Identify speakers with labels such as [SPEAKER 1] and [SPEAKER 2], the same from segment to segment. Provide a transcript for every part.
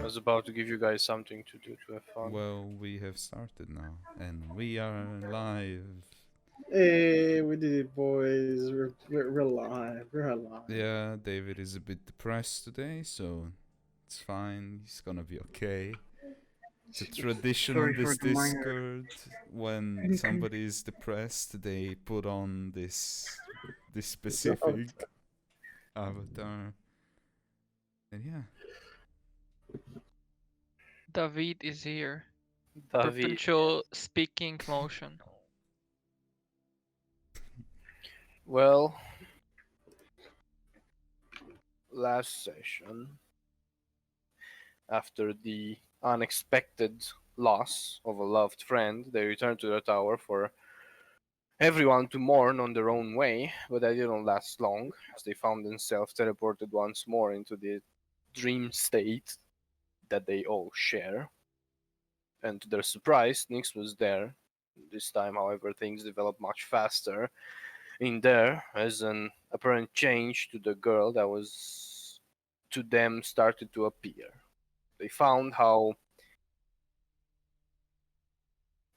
[SPEAKER 1] was about to give you guys something to do to have fun.
[SPEAKER 2] Well, we have started now, and we are live.
[SPEAKER 3] Hey, we did it, boys. We're alive. We're alive.
[SPEAKER 2] Yeah, David is a bit depressed today, so it's fine. He's gonna be okay. It's a tradition
[SPEAKER 4] Sorry
[SPEAKER 2] on
[SPEAKER 4] for
[SPEAKER 2] this
[SPEAKER 4] the minor.
[SPEAKER 2] Discord. When somebody is depressed, they put on this
[SPEAKER 3] It's not
[SPEAKER 2] specific avatar. And yeah,
[SPEAKER 5] David is here.
[SPEAKER 1] David,
[SPEAKER 5] Perpetual speaking motion.
[SPEAKER 1] well, last session, after the unexpected loss of a loved friend, they returned to the tower for everyone to mourn on their own way, but that didn't last long, as they found themselves teleported once more into the dream state that they all share. And to their surprise, Nyx was there. This time, however, things developed much faster in there, as an apparent change to the girl that was to them started to appear. They found how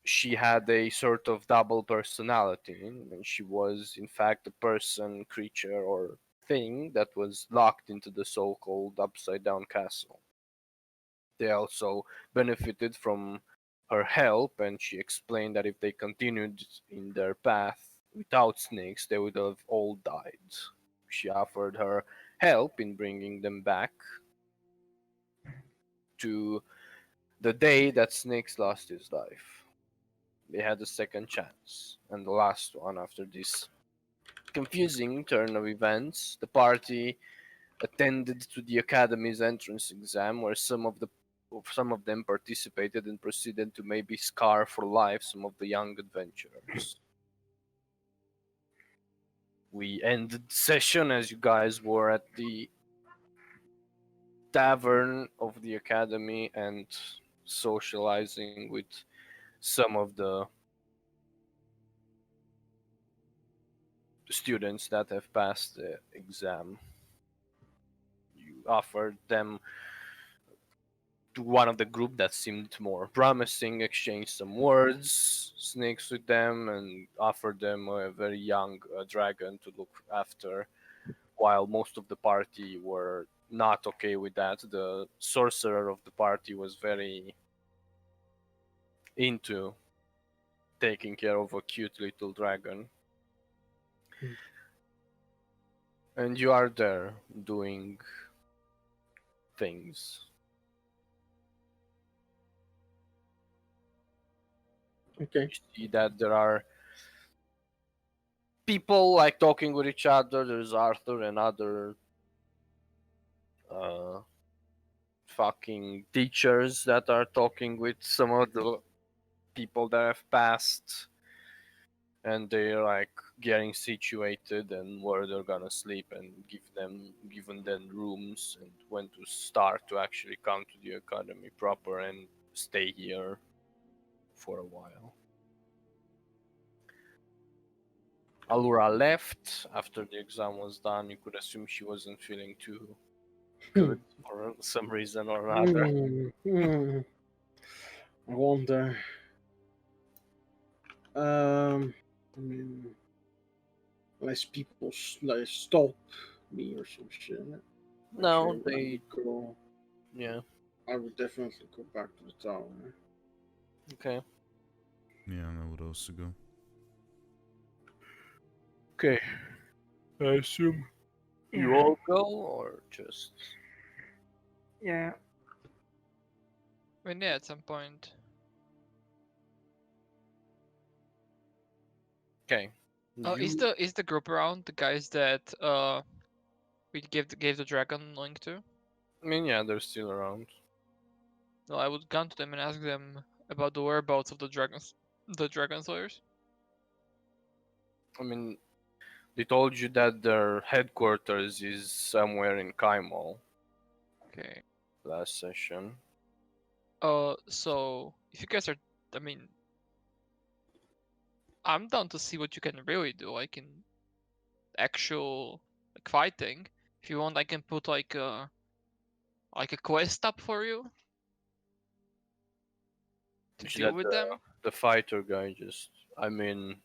[SPEAKER 1] she had a sort of double personality, and she was in fact a person, creature, or thing that was locked into the so-called upside down castle. They also benefited from her help, and she explained that if they continued in their path without snakes, they would have all died. She offered her help in bringing them back to the day that Snakes lost his life. They had a second chance, and the last one after this confusing turn of events. The party attended to the academy's entrance exam, where some of them participated and proceeded to maybe scar for life some of the young adventurers. We ended the session as you guys were at the tavern of the academy and socializing with some of the students that have passed the exam. You offered them to one of the group that seemed more promising, exchanged some words, snakes with them, and offered them a very young dragon to look after, while most of the party were not okay with that. The sorcerer of the party was very into taking care of a cute little dragon.
[SPEAKER 3] Hmm.
[SPEAKER 1] And you are there doing things.
[SPEAKER 3] Okay.
[SPEAKER 1] You see that there are people like talking with each other. There's Arthur and other uh, fucking teachers that are talking with some of the people that have passed, and they're like getting situated and where they're gonna sleep and given them rooms and when to start to actually come to the academy proper and stay here for a while. Allura left after the exam was done. You could assume she wasn't feeling too good for some reason or another.
[SPEAKER 3] I wonder. I mean, unless people like stop me or some shit.
[SPEAKER 1] No,
[SPEAKER 3] Actually,
[SPEAKER 1] they.
[SPEAKER 3] go.
[SPEAKER 1] Yeah.
[SPEAKER 3] I would definitely go back to the tower.
[SPEAKER 1] Okay.
[SPEAKER 2] yeah, I would also go.
[SPEAKER 1] Okay. I assume you all go or just.
[SPEAKER 4] Yeah.
[SPEAKER 5] I mean, yeah, at some point.
[SPEAKER 1] Okay.
[SPEAKER 5] Oh, is the group around the guys that we gave the dragon link to?
[SPEAKER 1] I mean, yeah, they're still around.
[SPEAKER 5] No, I would come to them and ask them about the whereabouts of the dragon slayers.
[SPEAKER 1] I mean, they told you that their headquarters is somewhere in Kaimal
[SPEAKER 5] Okay.
[SPEAKER 1] last session.
[SPEAKER 5] So if you guys are, I mean, I'm down to see what you can really do, like in actual like fighting. If you want, I can put like like a quest up for you to
[SPEAKER 1] Just
[SPEAKER 5] deal
[SPEAKER 1] let
[SPEAKER 5] with them?
[SPEAKER 1] the fighter guy just. I mean,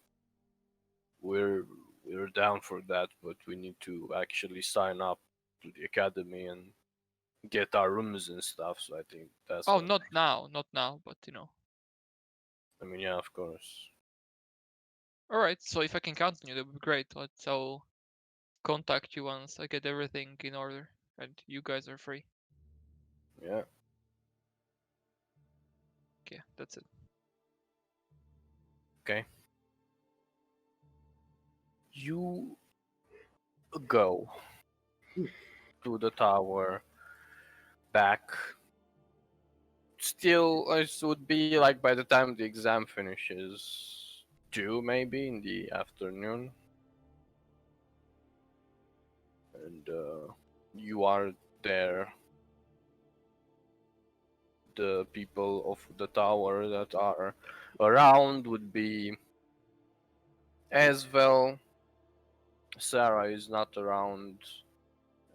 [SPEAKER 1] we're we're down for that, but we need to actually sign up to the academy and get our rooms and stuff. So I think that's.
[SPEAKER 5] Oh,
[SPEAKER 1] Gonna
[SPEAKER 5] not now, not now, but you know.
[SPEAKER 1] I mean, yeah, of course.
[SPEAKER 5] All right, so if I can count on you, that would be great. I'll contact you once I get everything in order and you guys are free.
[SPEAKER 1] Yeah.
[SPEAKER 5] Okay, that's it.
[SPEAKER 1] Okay. You go to the tower, back. Still, it would be like by the time the exam finishes, 2 maybe in the afternoon, and you are there. The people of the tower that are around would be as well. Sarah is not around,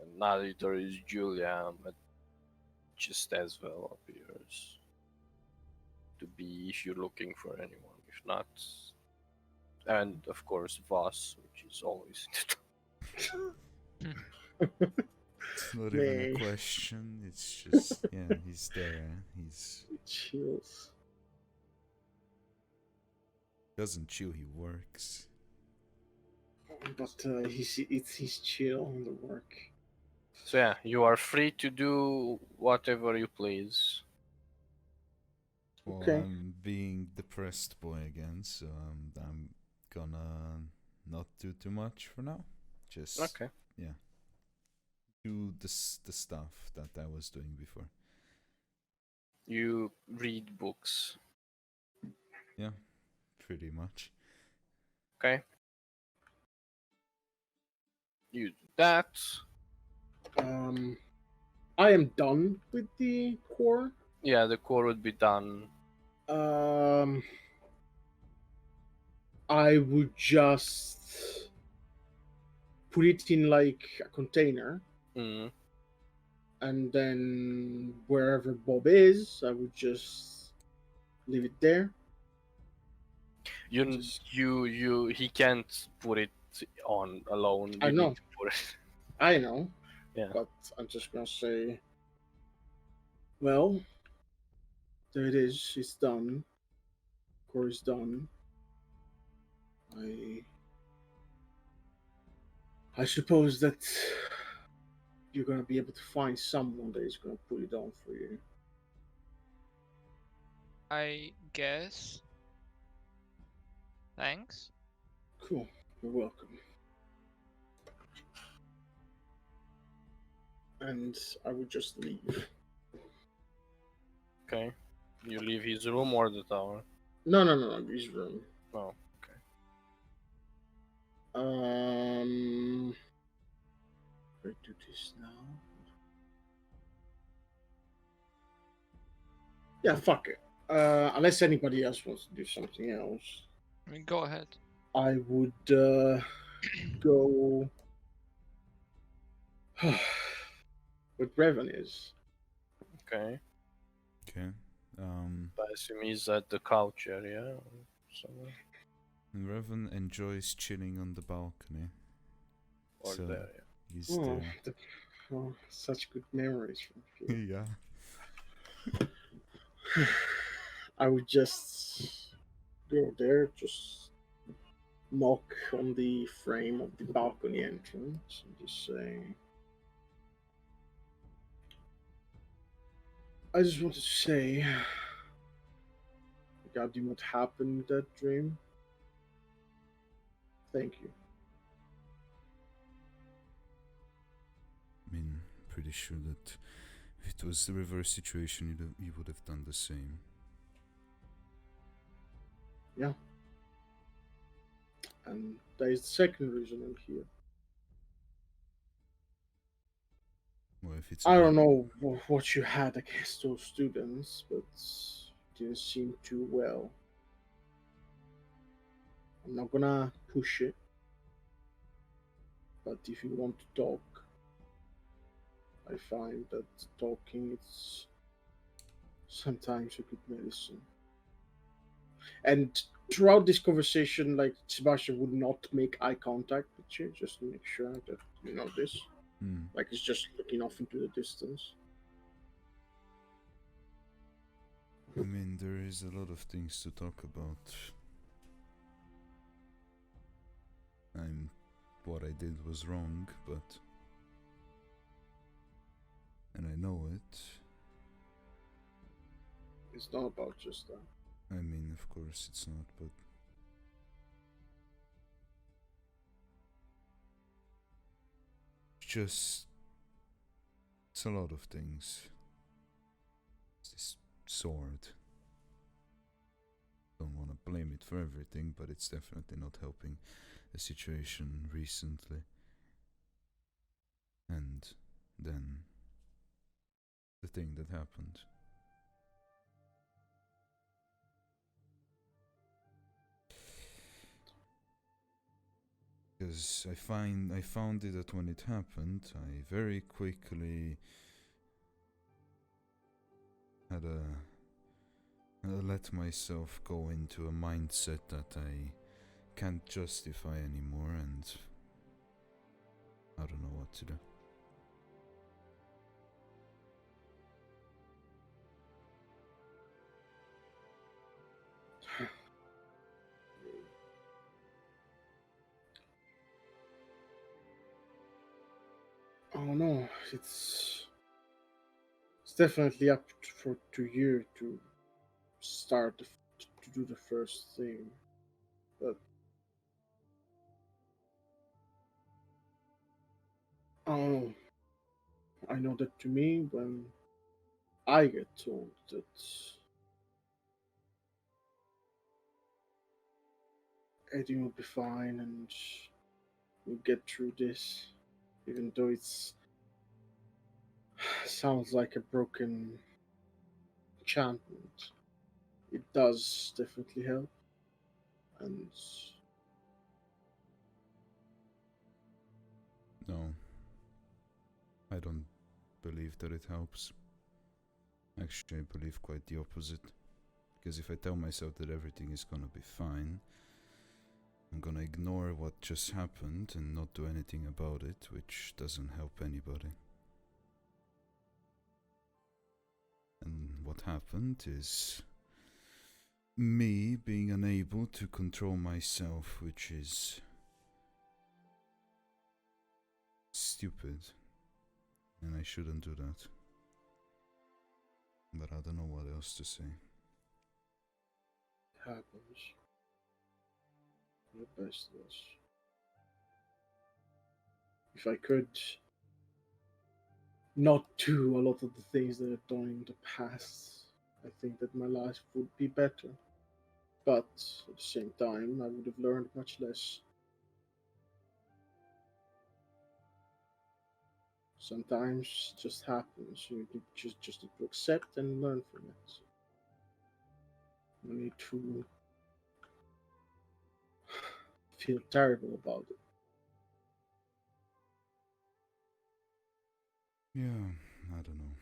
[SPEAKER 1] and neither is Julia, but just as well appears to be if you're looking for anyone. If not, and of course Voss, which is always
[SPEAKER 2] It's not even a
[SPEAKER 3] Man.
[SPEAKER 2] question. It's just yeah, he's there. He's
[SPEAKER 3] Chills.
[SPEAKER 2] doesn't chill. He works.
[SPEAKER 3] But he's chill on the work.
[SPEAKER 1] So yeah, you are free to do whatever you please.
[SPEAKER 2] Well,
[SPEAKER 3] Okay.
[SPEAKER 2] I'm being depressed boy again, so I'm gonna not do too much for now. Just
[SPEAKER 1] Okay.
[SPEAKER 2] yeah, do the stuff that I was doing before.
[SPEAKER 1] You read books.
[SPEAKER 2] Yeah, pretty much.
[SPEAKER 1] Okay. You do that.
[SPEAKER 3] I am done with the core.
[SPEAKER 1] Yeah, the core would be done.
[SPEAKER 3] Um, I would just put it in like a container,
[SPEAKER 1] Mm.
[SPEAKER 3] and then wherever Bob is, I would just leave it there.
[SPEAKER 1] You
[SPEAKER 3] Just
[SPEAKER 1] you he can't put it on alone.
[SPEAKER 3] I
[SPEAKER 1] You need
[SPEAKER 3] know,
[SPEAKER 1] to put it.
[SPEAKER 3] I know,
[SPEAKER 1] Yeah.
[SPEAKER 3] but I'm just gonna say, well, there it is. It's done. Core is done. I I suppose that you're gonna be able to find someone that is gonna put it on for you.
[SPEAKER 5] I guess. Thanks.
[SPEAKER 3] Cool. You're welcome. And I would just leave.
[SPEAKER 1] Okay. You leave his room or the tower.
[SPEAKER 3] No, his room.
[SPEAKER 1] Oh, okay.
[SPEAKER 3] I do this now. Yeah, fuck it. Unless anybody else wants to do something else,
[SPEAKER 5] I mean, go ahead.
[SPEAKER 3] I would go with Revan is.
[SPEAKER 1] Okay.
[SPEAKER 2] Okay.
[SPEAKER 1] I assume he's at the couch area or somewhere.
[SPEAKER 2] Revan enjoys chilling on the balcony.
[SPEAKER 1] Or
[SPEAKER 2] So
[SPEAKER 1] there,
[SPEAKER 2] he's
[SPEAKER 3] Oh,
[SPEAKER 2] there.
[SPEAKER 3] such good memories from here.
[SPEAKER 2] Yeah.
[SPEAKER 3] I would just go there, just knock on the frame of the balcony entrance and just say, I just wanted to say regarding what happened in that dream. Thank you.
[SPEAKER 2] I mean, pretty sure that if it was the reverse situation, you would have done the same.
[SPEAKER 3] Yeah. And that is the second reason I'm here.
[SPEAKER 2] Well, if it's
[SPEAKER 3] I
[SPEAKER 2] about
[SPEAKER 3] don't know what you had against those students, but it didn't seem too well. I'm not gonna push it, but if you want to talk, I find that talking is sometimes a good medicine. And throughout this conversation, like Sebastian would not make eye contact with you, just to make sure that you know this.
[SPEAKER 2] Hmm.
[SPEAKER 3] Like he's just looking off into the distance.
[SPEAKER 2] I mean, there is a lot of things to talk about. What I did was wrong, but. And I know it.
[SPEAKER 3] It's not about just that.
[SPEAKER 2] I mean, of course it's not, but. Just. It's a lot of things. It's this sword. Don't want to blame it for everything, but it's definitely not helping the situation recently. And then the thing that happened. Because I found it that when it happened, I very quickly had let myself go into a mindset that I can't justify anymore, and I don't know what to do.
[SPEAKER 3] Oh no, it's definitely up to you to to do the first thing, but oh, I know that to me when I get told that everything will be fine and we'll get through this, even though it's sounds like a broken enchantment. It does definitely help, and
[SPEAKER 2] No, I don't believe that it helps. Actually, I believe quite the opposite. Because if I tell myself that everything is gonna be fine, I'm gonna ignore what just happened and not do anything about it, which doesn't help anybody. And what happened is me being unable to control myself, which is stupid. And I shouldn't do that. But I don't know what else to say.
[SPEAKER 3] it happens. The best of us. If I could not do a lot of the things that I've done in the past, I think that my life would be better. But at the same time, I would have learned much less. Sometimes it just happens. You need just need to accept and learn from it. You need to feel terrible about it.
[SPEAKER 2] Yeah, I don't know.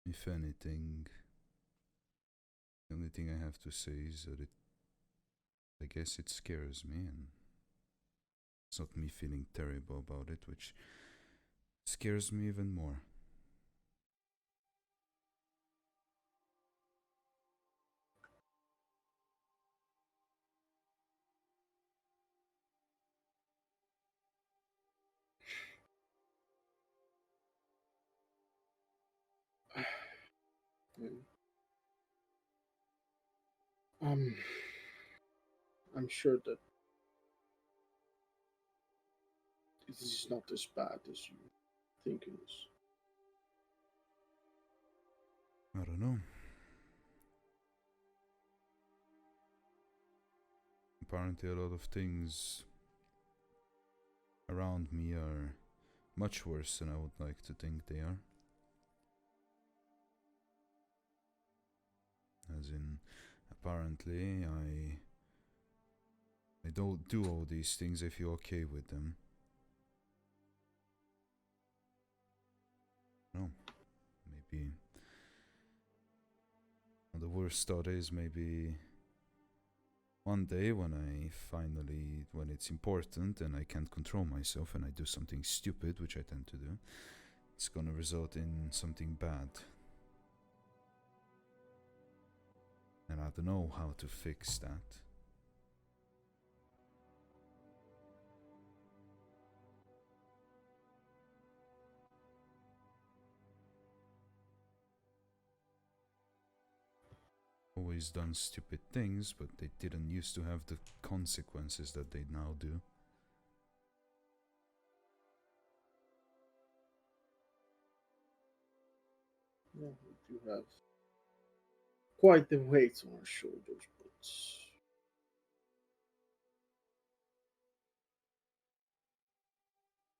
[SPEAKER 2] If anything, the only thing I have to say is that I guess it scares me, and it's not me feeling terrible about it, which scares me even more.
[SPEAKER 3] And, um, I'm sure that it is not as bad as you think it is.
[SPEAKER 2] I don't know. Apparently, a lot of things around me are much worse than I would like to think they are. As in, apparently, I I don't do all these things if you're okay with them. No. Maybe... The worst thought is maybe one day when when it's important and I can't control myself and I do something stupid, which I tend to do, it's gonna result in something bad. And I don't know how to fix that. Always done stupid things, but they didn't used to have the consequences that they now do.
[SPEAKER 3] Yeah, we do have quite the weight on our shoulders, but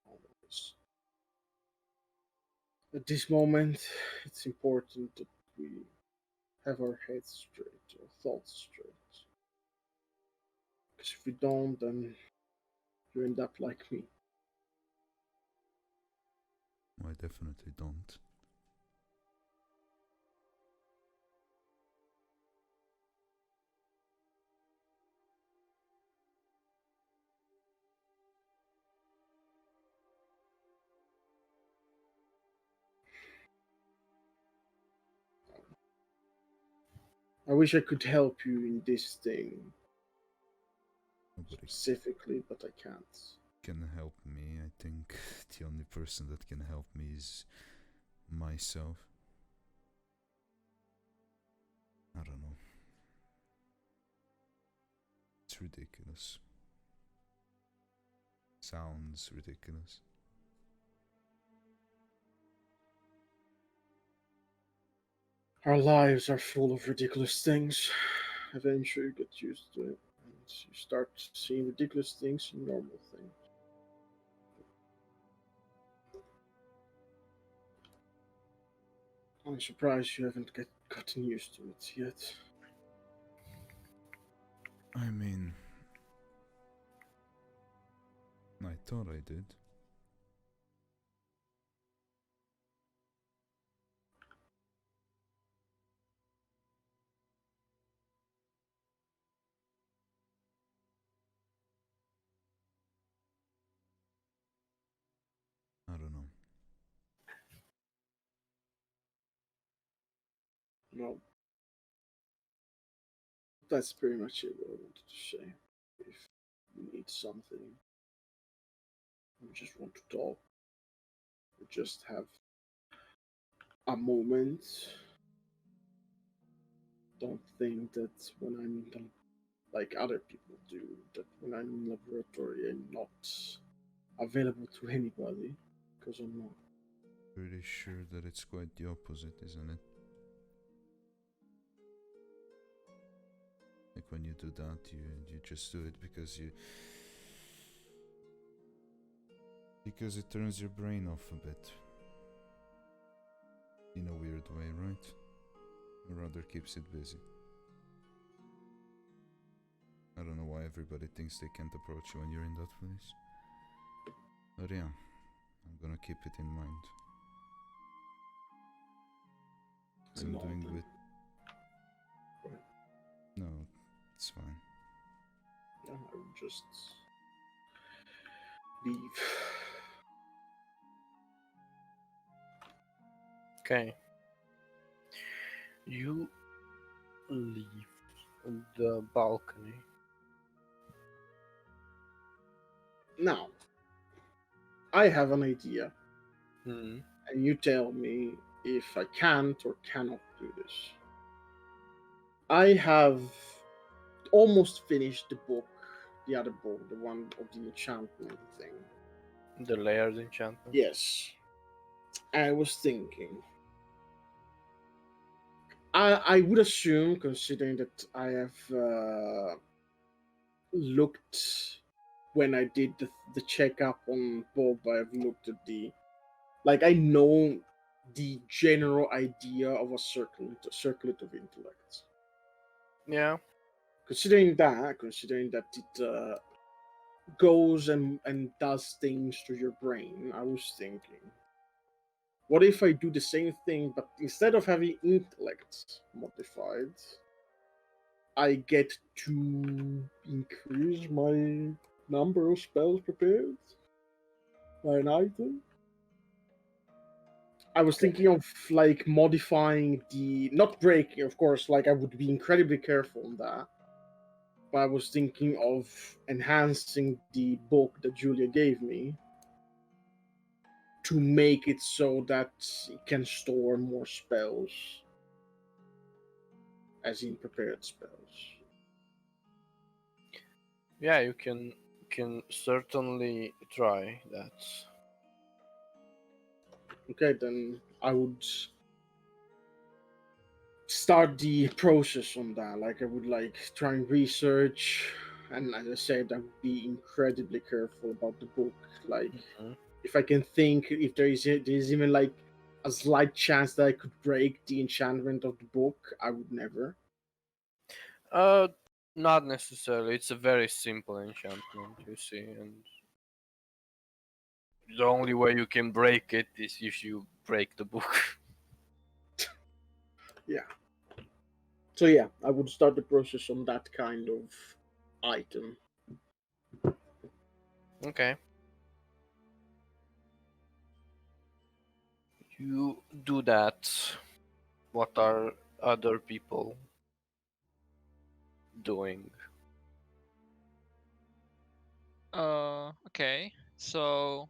[SPEAKER 3] always. At this moment, it's important that we have our heads straight, our thoughts straight. Because if we don't, then you end up like me.
[SPEAKER 2] I definitely don't.
[SPEAKER 3] I wish I could help you in this thing
[SPEAKER 2] Nobody
[SPEAKER 3] specifically, but I can't.
[SPEAKER 2] can help me. I think the only person that can help me is myself. I don't know. It's ridiculous. Sounds ridiculous.
[SPEAKER 3] Our lives are full of ridiculous things. Eventually, you get used to it, and you start seeing ridiculous things in normal things. I'm surprised you haven't gotten used to it yet.
[SPEAKER 2] I mean, I thought I did. I don't know.
[SPEAKER 3] No, that's pretty much it. What I wanted to say. If you need something, you just want to talk, or just have a moment. Don't think that when I'm done, like other people do, that when I'm in laboratory I'm not available to anybody, because I'm not.
[SPEAKER 2] Pretty sure that it's quite the opposite, isn't it? Like when you do that, you just do it because it turns your brain off a bit. In a weird way, right? Or rather keeps it busy. I don't know why everybody thinks they can't approach you when you're in that place. But yeah, I'm gonna keep it in mind. I'm doing with... No, it's fine.
[SPEAKER 3] Yeah, I would just leave.
[SPEAKER 1] Okay. You leave the balcony.
[SPEAKER 3] Now, I have an idea,
[SPEAKER 1] Hmm.
[SPEAKER 3] and you tell me if I can't or cannot do this. I have almost finished the book, the other book, the one of the enchantment thing.
[SPEAKER 1] The layered enchantment.
[SPEAKER 3] Yes. I was thinking. I would assume, considering that I have looked when I did the checkup on Bob, I've looked at like I know the general idea of a circlet of intellect.
[SPEAKER 1] Yeah.
[SPEAKER 3] considering that it goes and does things to your brain, I was thinking, what if I do the same thing, but instead of having intellect modified, I get to increase my number of spells prepared by an item? I was thinking of like modifying the, not breaking, of course, like I would be incredibly careful on that. But I was thinking of enhancing the book that Julia gave me to make it so that it can store more spells, as in prepared spells.
[SPEAKER 1] Yeah, you can certainly try that.
[SPEAKER 3] Okay, then I would start the process on that. Like I would like try and research, and as I said, I would be incredibly careful about the book. Like
[SPEAKER 1] Mhm.
[SPEAKER 3] if I can think, if there's even like a slight chance that I could break the enchantment of the book, I would never.
[SPEAKER 1] Uh, Not necessarily. It's a very simple enchantment, you see, and the only way you can break it is if you break the book.
[SPEAKER 3] Yeah. So yeah, I would start the process on that kind of item.
[SPEAKER 1] Okay. You do that. What are other people doing?
[SPEAKER 5] Okay. So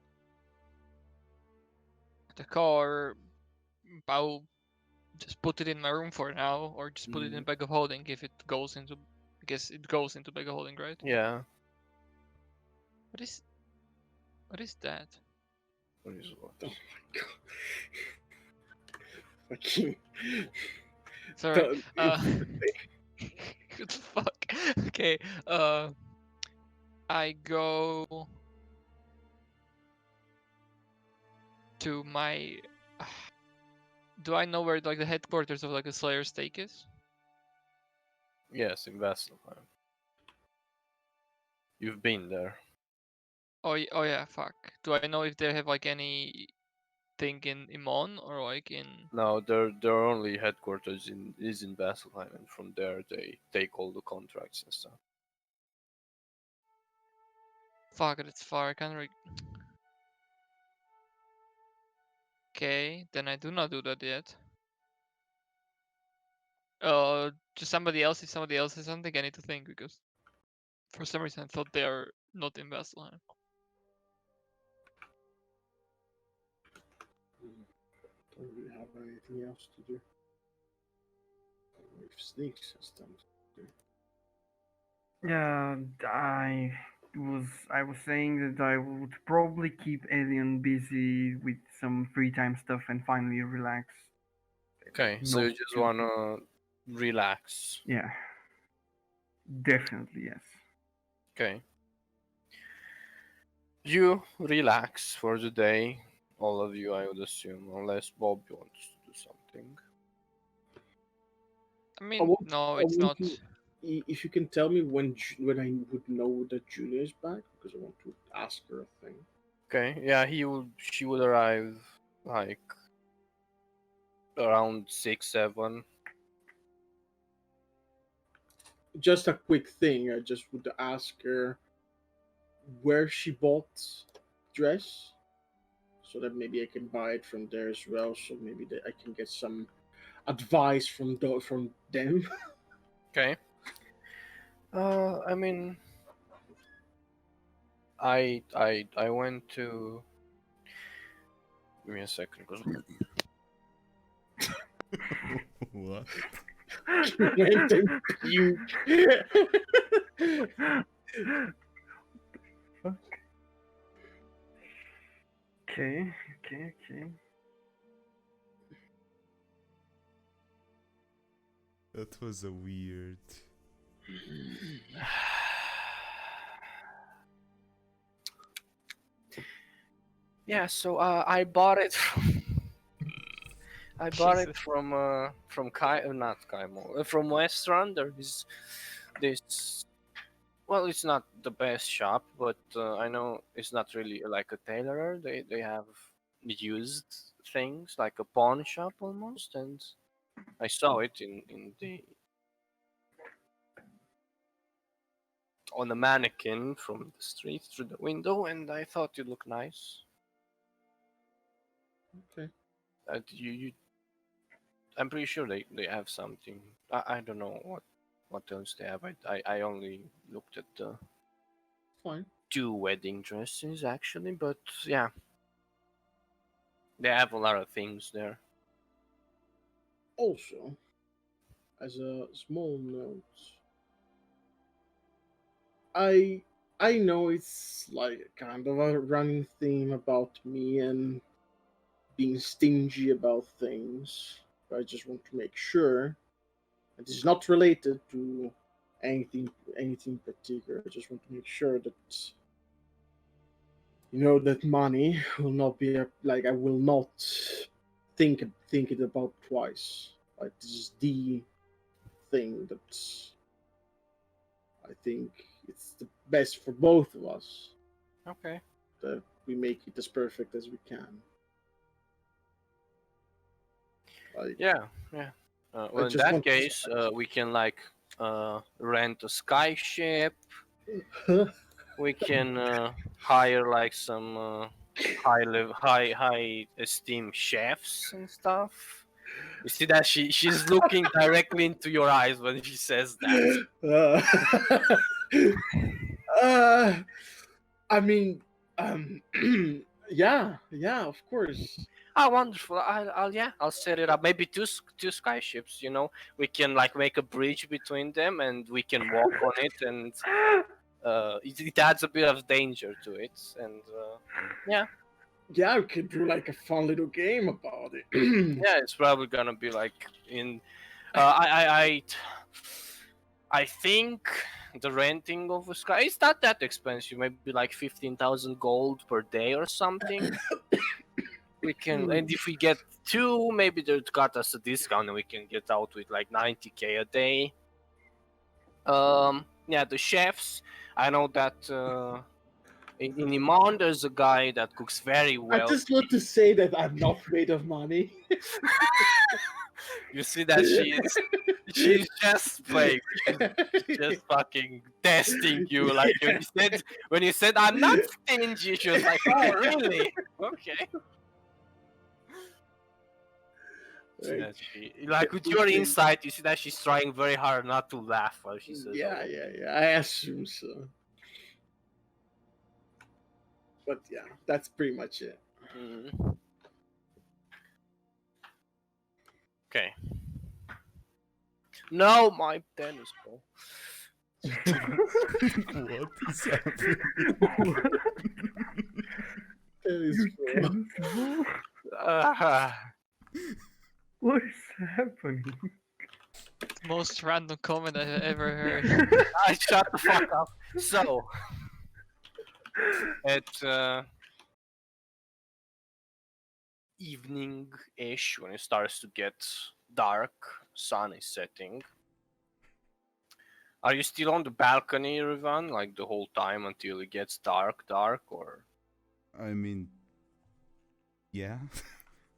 [SPEAKER 5] the car, I'll just put it in my room for now, or just put it in a bag of holding if it goes into. I guess it goes into bag of holding, right?
[SPEAKER 1] Yeah.
[SPEAKER 5] What is? What is that?
[SPEAKER 1] What is what?
[SPEAKER 3] Oh my god. Fucking.
[SPEAKER 5] Sorry.
[SPEAKER 3] The-
[SPEAKER 5] What the fuck? Okay. I go to my. Do I know where like the headquarters of like the Slayer stake is?
[SPEAKER 1] Yes, in Vasselheim. You've been there.
[SPEAKER 5] Oh yeah, fuck. Do I know if they have like any thing in Imon or like in?
[SPEAKER 1] No, their only headquarters is in Vasselheim, and from there they take all the contracts and stuff.
[SPEAKER 5] Fuck, it's far. I can't. Okay, then I do not do that yet. To somebody else. If somebody else has something, I need to think because for some reason I thought they are not in Vasselheim.
[SPEAKER 3] Don't really have anything else to do. If Sneaks has done.
[SPEAKER 4] Yeah, I was saying that I would probably keep Alien busy with some free time stuff and finally relax.
[SPEAKER 1] Okay, so
[SPEAKER 4] Not
[SPEAKER 1] you just
[SPEAKER 4] to-
[SPEAKER 1] wanna relax.
[SPEAKER 4] Yeah, definitely yes.
[SPEAKER 1] Okay. You relax for the day. All of you, I would assume, unless Bob wants to do something.
[SPEAKER 5] I mean, no, it's not.
[SPEAKER 3] If you can tell me when I would know that Julia is back, because I want to ask her a thing.
[SPEAKER 1] Okay, yeah, she would arrive like around 6, 7.
[SPEAKER 3] Just a quick thing. I just would ask her where she bought dress, so that maybe I can buy it from there as well. So maybe that I can get some advice from them.
[SPEAKER 1] Okay. I mean, I went to. Give me a second, cause
[SPEAKER 2] What?
[SPEAKER 3] Went and puke.
[SPEAKER 4] Fuck. Okay.
[SPEAKER 2] That was a weird.
[SPEAKER 1] yeah. So I bought it. I bought it
[SPEAKER 5] Jesus.
[SPEAKER 1] from Kai, not Kaimo, from Westron. There is this. Well, it's not the best shop, but I know it's not really like a tailorer. They have used things like a pawn shop almost, and I saw it in the on a mannequin from the street through the window, and I thought you look nice.
[SPEAKER 3] Okay.
[SPEAKER 1] You I'm pretty sure they have something. I don't know what else they have. I only looked at the
[SPEAKER 3] Fine.
[SPEAKER 1] 2 wedding dresses actually, but yeah, they have a lot of things there.
[SPEAKER 3] Also, as a small note, I know it's like kind of a running theme about me and being stingy about things, but I just want to make sure it is not related to anything particular. I just want to make sure that that money will not be like I will not think it about twice. Like this is the thing that I think it's the best for both of us,
[SPEAKER 1] Okay.
[SPEAKER 3] that we make it as perfect as we can. Like,
[SPEAKER 1] Yeah, yeah. Well, in
[SPEAKER 3] just
[SPEAKER 1] that
[SPEAKER 3] want to
[SPEAKER 1] case, we can like rent a skyship. We can hire like some high esteem chefs and stuff. You see that she's looking directly into your eyes when she says that.
[SPEAKER 3] uh, I mean, yeah, of course.
[SPEAKER 1] Ah, wonderful! I'll set it up. Maybe two skyships. We can like make a bridge between them, and we can walk on it, and it adds a bit of danger to it. And yeah,
[SPEAKER 3] Yeah, we could do like a fun little game about it.
[SPEAKER 1] yeah, it's probably gonna be like in. I think the renting of a sky is not that expensive. Maybe like 15,000 gold per day or something. We can, and if we get 2, maybe they got us a discount, and we can get out with like 90k a day. Yeah, the chefs. I know that in Iman there's a guy that cooks very
[SPEAKER 3] I
[SPEAKER 1] well.
[SPEAKER 3] just want to say that I'm not made of money.
[SPEAKER 1] You see that she's just playing. She's just fucking testing you. Like when you said I'm not stingy, she was like, oh really? Okay. See that like with your insight, you see that she's trying very hard not to laugh while she says,
[SPEAKER 3] Yeah,
[SPEAKER 1] oh.
[SPEAKER 3] yeah. I assume so. But yeah, that's pretty much it.
[SPEAKER 1] Mm. Okay. No, my tennis ball.
[SPEAKER 2] What is happening?
[SPEAKER 4] What is happening?
[SPEAKER 5] Most random comment I've ever heard.
[SPEAKER 1] I shut the fuck up. So, at evening-ish, when it starts to get dark, sun is setting. Are you still on the balcony, Rivan, like the whole time until it gets dark, or?
[SPEAKER 2] I mean, yeah,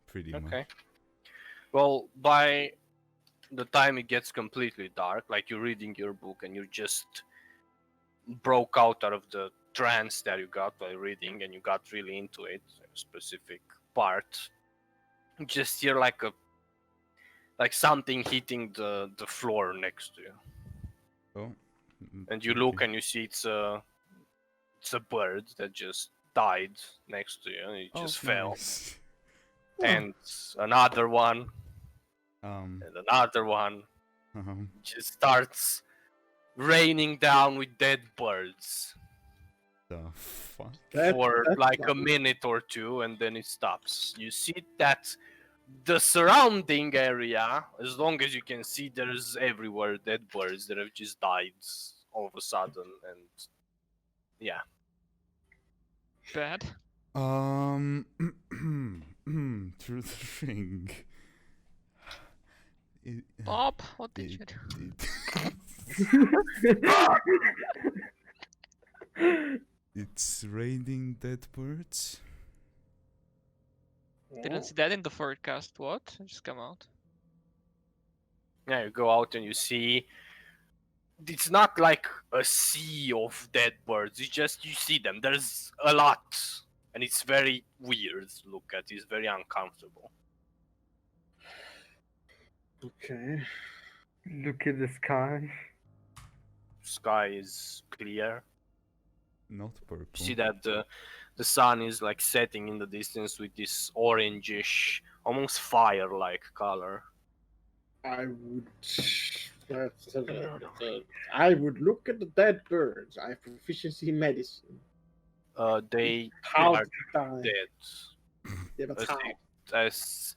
[SPEAKER 2] pretty much.
[SPEAKER 1] Okay. Well, by the time it gets completely dark, like you're reading your book and you just broke out of the trance that you got while reading, and you got really into it, a specific part. You just hear like something hitting the floor next to you.
[SPEAKER 2] Oh.
[SPEAKER 1] And you look and you see it's a bird that just died next to you, and it just fell.
[SPEAKER 2] Nice.
[SPEAKER 1] And another one, and another one.
[SPEAKER 2] Um,
[SPEAKER 1] Just starts raining down with dead birds
[SPEAKER 2] the fuck?
[SPEAKER 1] for like a minute or two, and then it stops. You see that the surrounding area, as long as you can see, there's everywhere dead birds that have just died all of a sudden, and yeah.
[SPEAKER 5] Bad.
[SPEAKER 2] Through the ring.
[SPEAKER 5] Bob, what did you do?
[SPEAKER 2] It's raining dead birds.
[SPEAKER 5] Didn't see that in the forecast. What? Just come out.
[SPEAKER 1] Yeah, you go out and you see. It's not like a sea of dead birds. It's just you see them. There's a lot, and it's very weird to look at. It's very uncomfortable.
[SPEAKER 3] Okay.
[SPEAKER 4] Look at the sky.
[SPEAKER 1] Sky is clear.
[SPEAKER 2] Not purple.
[SPEAKER 1] You see that the sun is like setting in the distance with this orangish, almost fire-like color.
[SPEAKER 3] I would. I would look at the dead birds. I have proficiency in medicine.
[SPEAKER 1] They
[SPEAKER 3] How
[SPEAKER 1] are
[SPEAKER 3] to die?
[SPEAKER 1] dead.
[SPEAKER 3] Yeah, but
[SPEAKER 1] As
[SPEAKER 3] how?
[SPEAKER 1] as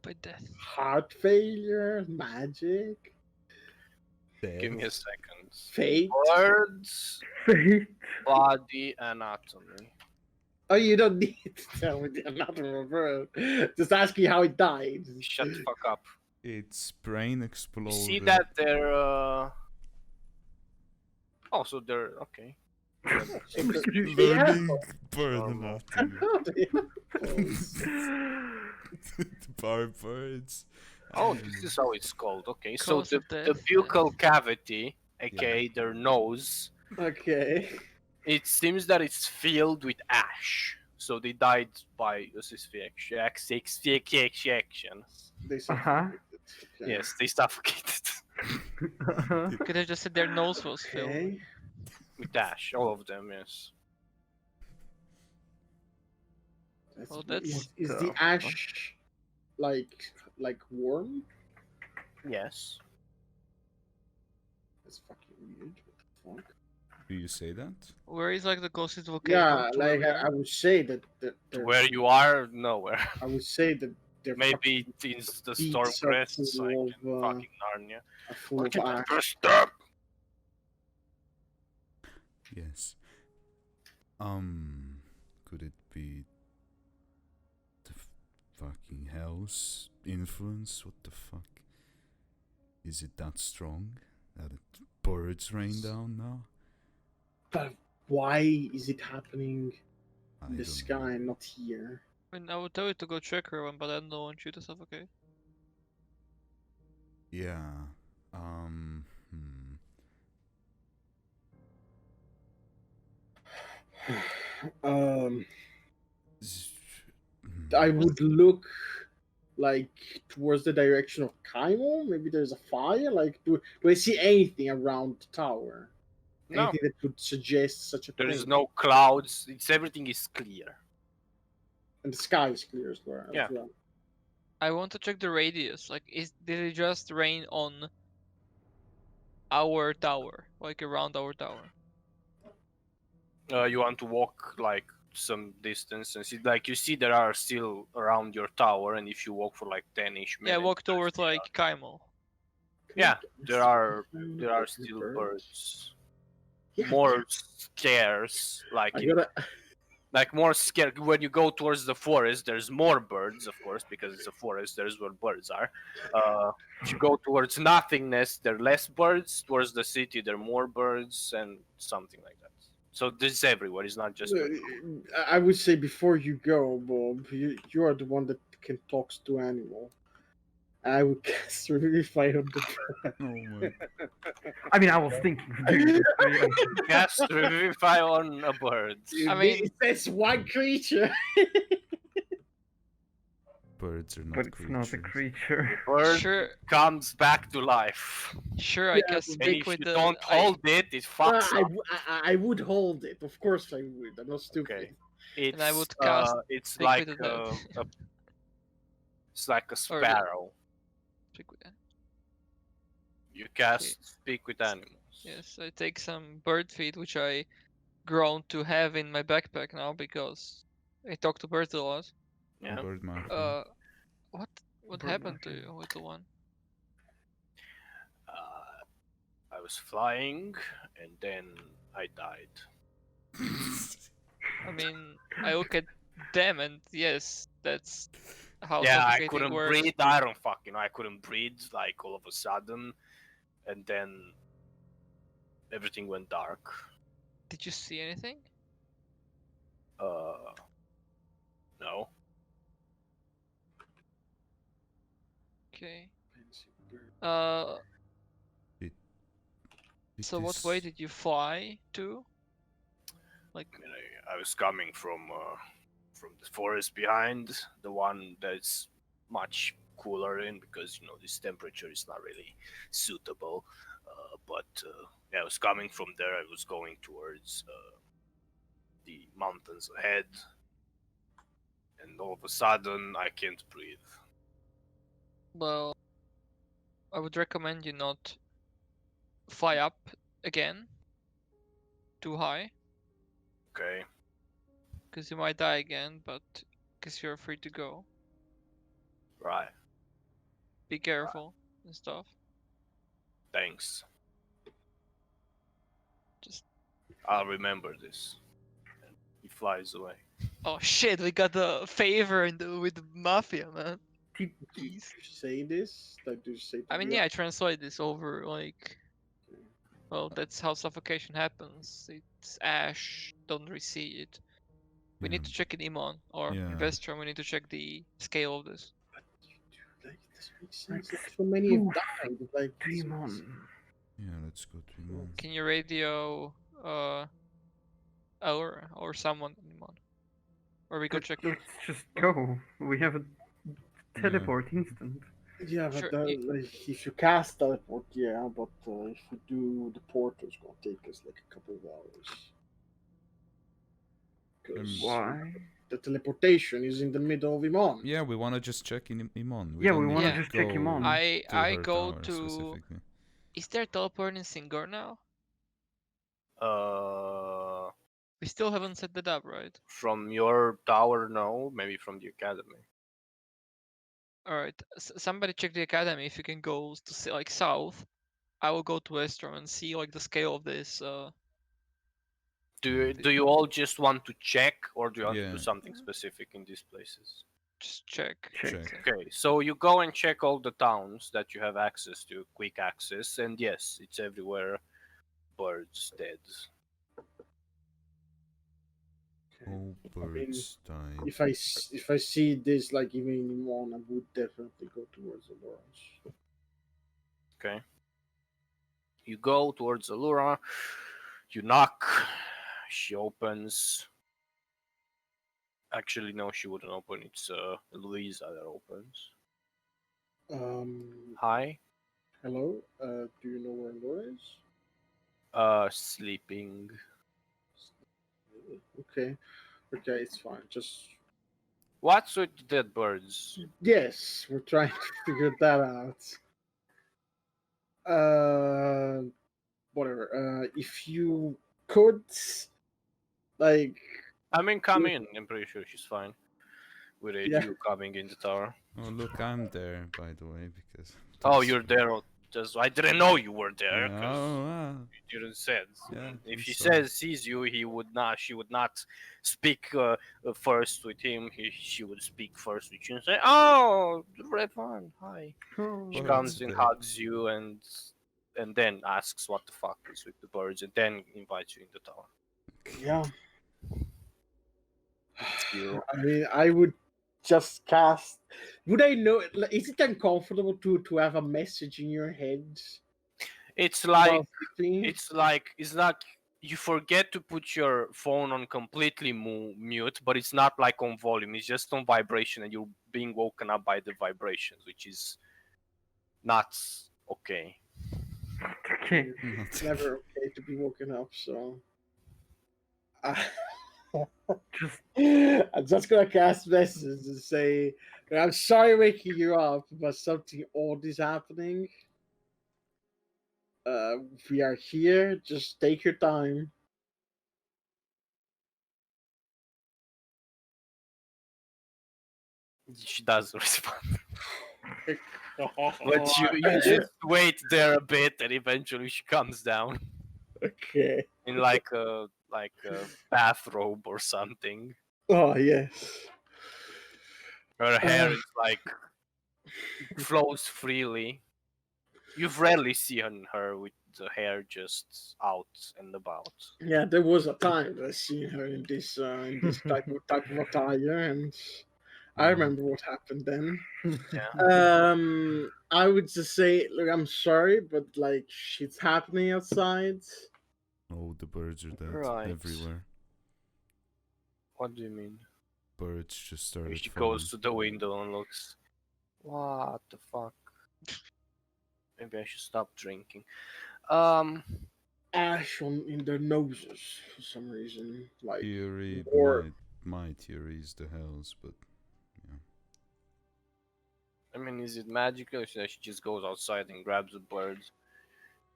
[SPEAKER 5] By death.
[SPEAKER 3] Heart failure, magic,
[SPEAKER 1] give me a
[SPEAKER 2] Dead.
[SPEAKER 1] second.
[SPEAKER 3] fate.
[SPEAKER 1] Birds,
[SPEAKER 4] Fate.
[SPEAKER 1] body anatomy.
[SPEAKER 3] Oh, you don't need to tell me the anatomy of a bird. Just ask me how it died.
[SPEAKER 1] Shut the fuck up.
[SPEAKER 2] Its brain
[SPEAKER 1] You
[SPEAKER 2] exploded.
[SPEAKER 1] see that they're oh, so they're okay.
[SPEAKER 2] Learning bird
[SPEAKER 1] Normal.
[SPEAKER 2] anatomy. Bar birds.
[SPEAKER 1] Oh, this is how it's called. Okay, so
[SPEAKER 5] Cause
[SPEAKER 1] the,
[SPEAKER 5] of
[SPEAKER 1] the
[SPEAKER 5] death,
[SPEAKER 1] buccal cavity, aka their nose,
[SPEAKER 3] Okay.
[SPEAKER 1] it seems that it's filled with ash. So they died by asphyxiation.
[SPEAKER 3] They
[SPEAKER 4] Uh-huh.
[SPEAKER 3] Okay.
[SPEAKER 1] Yes, they suffocated
[SPEAKER 5] Could have just said their nose was filled.
[SPEAKER 3] Okay.
[SPEAKER 1] with ash. All of them, yes.
[SPEAKER 5] Well, that's
[SPEAKER 3] Is the
[SPEAKER 4] the
[SPEAKER 3] ash like warm?
[SPEAKER 1] Yes.
[SPEAKER 3] That's fucking weird. What the fuck?
[SPEAKER 2] Do you say that?
[SPEAKER 5] where is like the closest volcano?
[SPEAKER 3] Yeah,
[SPEAKER 5] to where
[SPEAKER 3] like
[SPEAKER 5] we
[SPEAKER 3] I
[SPEAKER 5] are?
[SPEAKER 3] would say that
[SPEAKER 1] Where you are, nowhere.
[SPEAKER 3] I would say that they're
[SPEAKER 1] Maybe it's the
[SPEAKER 3] beats
[SPEAKER 1] storm
[SPEAKER 3] are
[SPEAKER 1] crests, like
[SPEAKER 3] full
[SPEAKER 1] in
[SPEAKER 3] of,
[SPEAKER 1] fucking Narnia.
[SPEAKER 3] full of ash.
[SPEAKER 1] First up.
[SPEAKER 2] Yes. Could it be the fucking house influence? What the fuck? Is it that strong that birds rain down now?
[SPEAKER 3] But why is it happening
[SPEAKER 2] I
[SPEAKER 3] in the
[SPEAKER 2] don't
[SPEAKER 3] sky
[SPEAKER 2] know.
[SPEAKER 3] and not here?
[SPEAKER 5] I mean, I would tell you to go check her one, but I don't want you to suffocate.
[SPEAKER 2] Yeah.
[SPEAKER 3] Um,
[SPEAKER 2] Z-
[SPEAKER 3] I would look like towards the direction of Kaimo. Maybe there's a fire. Like, do I see anything around the tower?
[SPEAKER 1] No,
[SPEAKER 3] Anything that would suggest such a
[SPEAKER 1] there
[SPEAKER 3] thing?
[SPEAKER 1] is no clouds. It's everything is clear.
[SPEAKER 3] And the sky is clear as well.
[SPEAKER 1] Yeah.
[SPEAKER 5] I want to check the radius. Like, did it just rain on our tower, like around our tower?
[SPEAKER 1] You want to walk like some distance and see, like you see there are still around your tower, and if you walk for like 10-ish minutes,
[SPEAKER 5] Yeah, walk
[SPEAKER 1] there's
[SPEAKER 5] towards
[SPEAKER 1] still-
[SPEAKER 5] like Kaimo.
[SPEAKER 1] Yeah, there are still birds.
[SPEAKER 3] Yeah,
[SPEAKER 1] More scarce, like
[SPEAKER 3] I
[SPEAKER 1] in-
[SPEAKER 3] gotta.
[SPEAKER 1] like more scared when you go towards the forest. There's more birds, of course, because it's a forest. There's where birds are. If you go towards nothingness, there are less birds. Towards the city, there are more birds, and something like that. So this is everywhere. It's not just.
[SPEAKER 3] I would say before you go, Bob, you are the one that can talk to animal. I would cast Revivify on the
[SPEAKER 2] Oh my.
[SPEAKER 4] I mean, I was thinking. Dude,
[SPEAKER 1] Cast Revivify on a bird.
[SPEAKER 5] I mean-
[SPEAKER 3] it says one creature.
[SPEAKER 2] Birds are not
[SPEAKER 4] but it's not a creature.
[SPEAKER 1] Bird
[SPEAKER 5] Sure,
[SPEAKER 1] comes back to life,
[SPEAKER 5] sure. I
[SPEAKER 3] Yeah,
[SPEAKER 5] can
[SPEAKER 3] but
[SPEAKER 5] speak
[SPEAKER 1] and if
[SPEAKER 5] with
[SPEAKER 1] you
[SPEAKER 5] the.
[SPEAKER 1] don't hold it, it fucks up.
[SPEAKER 3] I would hold it. Of course I would. I'm not stupid.
[SPEAKER 1] Okay. It's,
[SPEAKER 5] And I would cast
[SPEAKER 1] it's
[SPEAKER 5] Speak
[SPEAKER 1] like
[SPEAKER 5] with the dead.
[SPEAKER 1] it's like a
[SPEAKER 5] Or the-
[SPEAKER 1] sparrow.
[SPEAKER 5] Speak with that.
[SPEAKER 1] You cast speak with animals.
[SPEAKER 5] Yes, I take some bird feed, which I grown to have in my backpack now because I talk to birds a lot.
[SPEAKER 1] Yeah.
[SPEAKER 2] Bird mouth.
[SPEAKER 5] What
[SPEAKER 4] Bird
[SPEAKER 5] happened to
[SPEAKER 4] marking.
[SPEAKER 5] you with the one?
[SPEAKER 1] I was flying, and then I died.
[SPEAKER 5] I mean, I look at them and yes, that's how
[SPEAKER 1] Yeah, I
[SPEAKER 5] suffocating
[SPEAKER 1] couldn't
[SPEAKER 5] works?
[SPEAKER 1] breathe. I don't fucking know. I couldn't breathe like all of a sudden, and then everything went dark.
[SPEAKER 5] Did you see anything?
[SPEAKER 1] No.
[SPEAKER 5] Okay.
[SPEAKER 3] Fancy bird.
[SPEAKER 2] Did
[SPEAKER 5] So what
[SPEAKER 2] this-
[SPEAKER 5] way did you fly to? Like,
[SPEAKER 1] I mean, I was coming from the forest behind, the one that's much cooler in because this temperature is not really suitable. But yeah, I was coming from there. I was going towards the mountains ahead, and all of a sudden I can't breathe.
[SPEAKER 5] well, I would recommend you not fly up again too high,
[SPEAKER 1] Okay,
[SPEAKER 5] because you might die again, but because you're free to go.
[SPEAKER 1] right.
[SPEAKER 5] Be careful and stuff.
[SPEAKER 1] Thanks.
[SPEAKER 5] Just
[SPEAKER 1] I'll remember this. And he flies away.
[SPEAKER 5] oh shit, we got a favor with the mafia, man.
[SPEAKER 3] Did you
[SPEAKER 5] Jeez.
[SPEAKER 3] say this? Like, do you say?
[SPEAKER 5] I mean, yeah, I translate this over like. Well, that's how suffocation happens. It's ash. Don't really see it. We need
[SPEAKER 2] Yeah,
[SPEAKER 5] to check in Imon or
[SPEAKER 2] Yeah.
[SPEAKER 5] Investor. We need to check the scale of this.
[SPEAKER 3] Like, it doesn't make sense.
[SPEAKER 4] Let's
[SPEAKER 3] Like, so many have
[SPEAKER 4] move
[SPEAKER 3] died. Like, this
[SPEAKER 4] Demon.
[SPEAKER 2] yeah, let's go to Iman.
[SPEAKER 5] Can you radio or someone in Imon? Or we go check.
[SPEAKER 4] Let's just go. We have a teleport instant.
[SPEAKER 3] Yeah, but
[SPEAKER 5] Sure,
[SPEAKER 3] like, if you cast teleport, yeah, but if we do the portal, it's gonna take us like a couple of hours. 'Cause
[SPEAKER 4] Why?
[SPEAKER 3] the teleportation is in the middle of Iman.
[SPEAKER 2] Yeah, we wanna just check in Iman.
[SPEAKER 4] Yeah,
[SPEAKER 2] don't
[SPEAKER 4] we
[SPEAKER 2] need
[SPEAKER 4] wanna
[SPEAKER 2] to
[SPEAKER 4] just check
[SPEAKER 2] go
[SPEAKER 4] Iman.
[SPEAKER 5] I
[SPEAKER 2] her
[SPEAKER 5] go
[SPEAKER 2] tower
[SPEAKER 5] to.
[SPEAKER 2] specifically.
[SPEAKER 5] Is there teleport in Singor now?
[SPEAKER 1] Uh,
[SPEAKER 5] We still haven't set that up, right?
[SPEAKER 1] from your tower, no. Maybe from the academy.
[SPEAKER 5] All right. Somebody check the academy if you can go to like south. I will go to Estrom and see like the scale of this.
[SPEAKER 1] Do you all just want to check, or do you want to
[SPEAKER 2] Yeah.
[SPEAKER 1] do something specific in these places?
[SPEAKER 5] Just check.
[SPEAKER 2] Check.
[SPEAKER 1] Okay, so you go and check all the towns that you have access to, quick access, and yes, it's everywhere. Birds dead.
[SPEAKER 2] Oh, birds died.
[SPEAKER 3] If I see this like even in Iman, I would definitely go towards the Lawrence.
[SPEAKER 1] Okay. You go towards Allura. You knock. She opens. Actually, no, she wouldn't open. It's Louisa that opens. Hi.
[SPEAKER 3] Hello. Do you know where Laura is?
[SPEAKER 1] Sleeping.
[SPEAKER 3] Okay. Okay, it's fine. Just
[SPEAKER 1] What's with the dead birds?
[SPEAKER 3] yes, we're trying to figure that out. Whatever. If you could, like,
[SPEAKER 1] I mean, come in. I'm pretty sure she's fine. With
[SPEAKER 3] Yeah.
[SPEAKER 1] you coming in the tower.
[SPEAKER 2] Oh, look, I'm there, by the way, because.
[SPEAKER 1] Oh,
[SPEAKER 2] that's-
[SPEAKER 1] you're there. Just I didn't know you were there
[SPEAKER 2] Yeah,
[SPEAKER 1] because
[SPEAKER 2] oh,
[SPEAKER 1] you didn't say.
[SPEAKER 2] Yeah,
[SPEAKER 1] If
[SPEAKER 2] I'm
[SPEAKER 1] he
[SPEAKER 2] sorry.
[SPEAKER 1] sees you, he would not. She would not speak first with him. She would speak first with you and say, "Oh, Red One, hi." She
[SPEAKER 2] Birds
[SPEAKER 1] comes in,
[SPEAKER 2] dead.
[SPEAKER 1] hugs you, and then asks what the fuck is with the birds, and then invites you in the tower.
[SPEAKER 3] yeah.
[SPEAKER 1] You
[SPEAKER 3] I mean, I would just cast. Would I know? Like, is it uncomfortable to have a message in your head?
[SPEAKER 1] It's like
[SPEAKER 3] while sleeping?
[SPEAKER 1] it's not. You forget to put your phone on completely mute, but it's not like on volume. It's just on vibration, and you're being woken up by the vibrations, which is not okay.
[SPEAKER 4] Okay.
[SPEAKER 2] Not-
[SPEAKER 3] It's never okay to be woken up. So.
[SPEAKER 4] Just
[SPEAKER 3] I'm just gonna cast messages and say, "I'm sorry waking you up, but something odd is happening. We are here. Just take your time."
[SPEAKER 1] She does respond, but
[SPEAKER 3] But
[SPEAKER 1] you just wait there a bit, and eventually she comes down
[SPEAKER 3] okay.
[SPEAKER 1] in like a bathrobe or something.
[SPEAKER 3] Oh yes.
[SPEAKER 1] Her hair is like flows freely. You've rarely seen her with the hair just out and about.
[SPEAKER 3] Yeah, there was a time that I seen her in this type of attire, and I remember what happened then. I would just say, look, I'm sorry, but like shit's happening outside.
[SPEAKER 2] Oh, the birds are dead
[SPEAKER 1] Right.
[SPEAKER 2] everywhere.
[SPEAKER 1] What do you mean?
[SPEAKER 2] Birds just
[SPEAKER 1] Maybe
[SPEAKER 2] started
[SPEAKER 1] she
[SPEAKER 2] falling.
[SPEAKER 1] goes to the window and looks. What the fuck? Maybe I should stop drinking. Um,
[SPEAKER 3] Ash in their noses for some reason. Like,
[SPEAKER 2] Theory,
[SPEAKER 3] or
[SPEAKER 2] my theory is the hells, but yeah.
[SPEAKER 1] I mean, is it magical? She just goes outside and grabs a bird,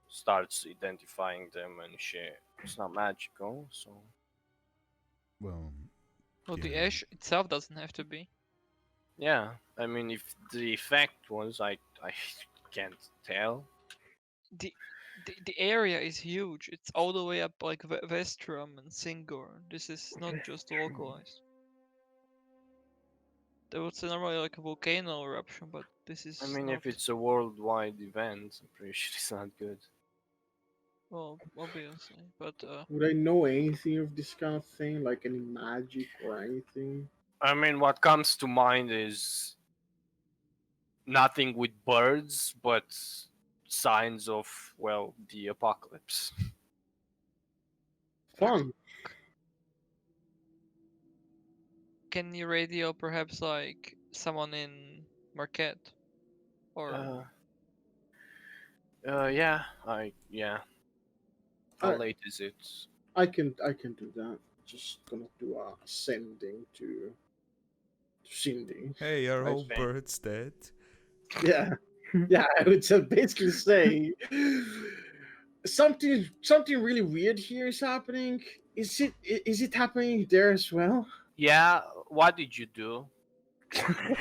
[SPEAKER 1] starts identifying them, and shit. It's not magical, so.
[SPEAKER 2] Well,
[SPEAKER 5] Well, the
[SPEAKER 2] yeah.
[SPEAKER 5] ash itself doesn't have to be.
[SPEAKER 1] Yeah, I mean, if the effect was, I can't tell.
[SPEAKER 5] The area is huge. It's all the way up like Vestrum and Singor. This is not just
[SPEAKER 4] Vestrum.
[SPEAKER 5] localized. There was normally like a volcano eruption, but this is
[SPEAKER 1] I mean,
[SPEAKER 5] not.
[SPEAKER 1] if it's a worldwide event, I'm pretty sure it's not good.
[SPEAKER 5] Well, obviously, but
[SPEAKER 3] would I know anything of this kind of thing? Like any magic or anything?
[SPEAKER 1] I mean, what comes to mind is nothing with birds, but signs of, well, the apocalypse.
[SPEAKER 3] Fun.
[SPEAKER 5] can you radio perhaps like someone in Marquette? Or
[SPEAKER 1] Yeah, yeah. How
[SPEAKER 3] I-
[SPEAKER 1] late is it?
[SPEAKER 3] I can do that. Just gonna do a sending to Cindy.
[SPEAKER 2] Hey, are
[SPEAKER 1] I
[SPEAKER 2] all
[SPEAKER 1] think.
[SPEAKER 2] birds dead?
[SPEAKER 3] Yeah, yeah. I would just basically say something really weird here is happening. Is it happening there as well?
[SPEAKER 1] Yeah, what did you do?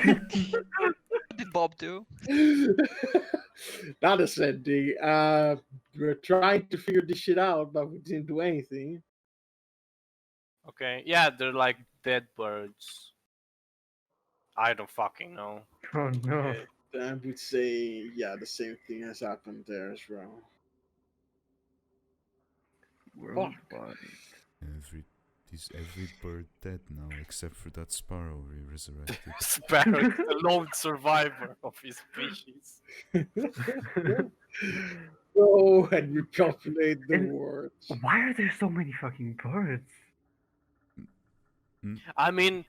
[SPEAKER 5] what did Bob do?
[SPEAKER 3] Not a sending. We're trying to figure this shit out, but we didn't do anything.
[SPEAKER 1] Okay, yeah, they're like dead birds. I don't fucking know.
[SPEAKER 4] Oh no.
[SPEAKER 3] I would say, yeah, the same thing has happened there as well.
[SPEAKER 4] Worldwide.
[SPEAKER 2] Every bird dead now except for that sparrow we resurrected.
[SPEAKER 1] Sparrow is the lone survivor of his species.
[SPEAKER 3] Go and repopulate the
[SPEAKER 4] And-
[SPEAKER 3] world.
[SPEAKER 4] Why are there so many fucking birds?
[SPEAKER 1] I mean,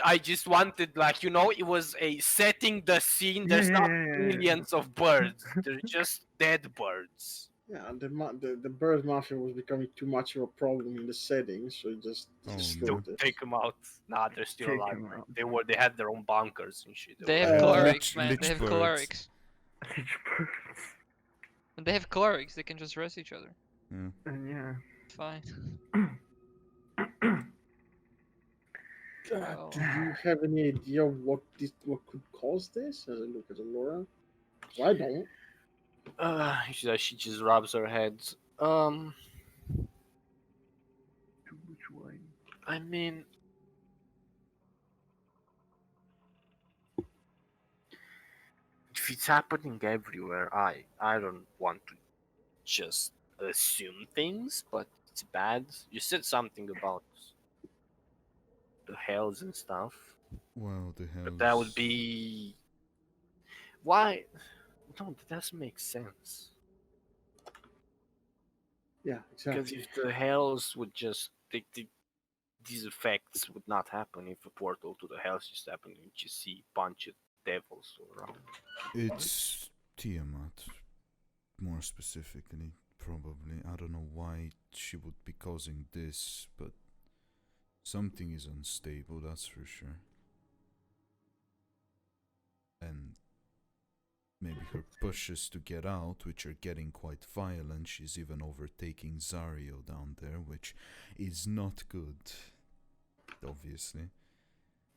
[SPEAKER 1] I just wanted, like, it was a setting the scene. There's not
[SPEAKER 4] Yeah.
[SPEAKER 1] millions of birds. They're just dead birds.
[SPEAKER 3] Yeah, the bird mafia was becoming too much of a problem in the setting, so it just
[SPEAKER 2] Oh,
[SPEAKER 3] distilled
[SPEAKER 2] no.
[SPEAKER 3] it.
[SPEAKER 1] Take them out. Nah, they're still
[SPEAKER 4] Take
[SPEAKER 1] alive.
[SPEAKER 4] 'em out.
[SPEAKER 1] They had their own bunkers and shit.
[SPEAKER 5] They
[SPEAKER 1] were
[SPEAKER 5] have
[SPEAKER 1] like-
[SPEAKER 5] clerics,
[SPEAKER 2] lich-
[SPEAKER 5] man.
[SPEAKER 2] lich
[SPEAKER 5] They have
[SPEAKER 2] birds.
[SPEAKER 5] clerics.
[SPEAKER 4] Lich birds.
[SPEAKER 5] And they have clerics. They can just rest each other.
[SPEAKER 2] Yeah.
[SPEAKER 4] And yeah.
[SPEAKER 5] It's fine.
[SPEAKER 3] Do you have any idea what could cause this? As I look at Laura, I don't.
[SPEAKER 1] She just rubs her head.
[SPEAKER 4] Too much wine.
[SPEAKER 1] I mean, if it's happening everywhere, I don't want to just assume things, but it's bad. You said something about the hells and stuff,
[SPEAKER 2] Well, the hells.
[SPEAKER 1] but that would be why? No, that doesn't make sense.
[SPEAKER 3] Yeah,
[SPEAKER 1] Because
[SPEAKER 3] exactly.
[SPEAKER 1] if the hells would just these effects would not happen if a portal to the hells just happened and you just see a bunch of devils around.
[SPEAKER 2] It's Tiamat, more specifically, probably. I don't know why she would be causing this, but something is unstable, that's for sure. And maybe her pushes to get out, which are getting quite violent. She's even overtaking Zario down there, which is not good, obviously.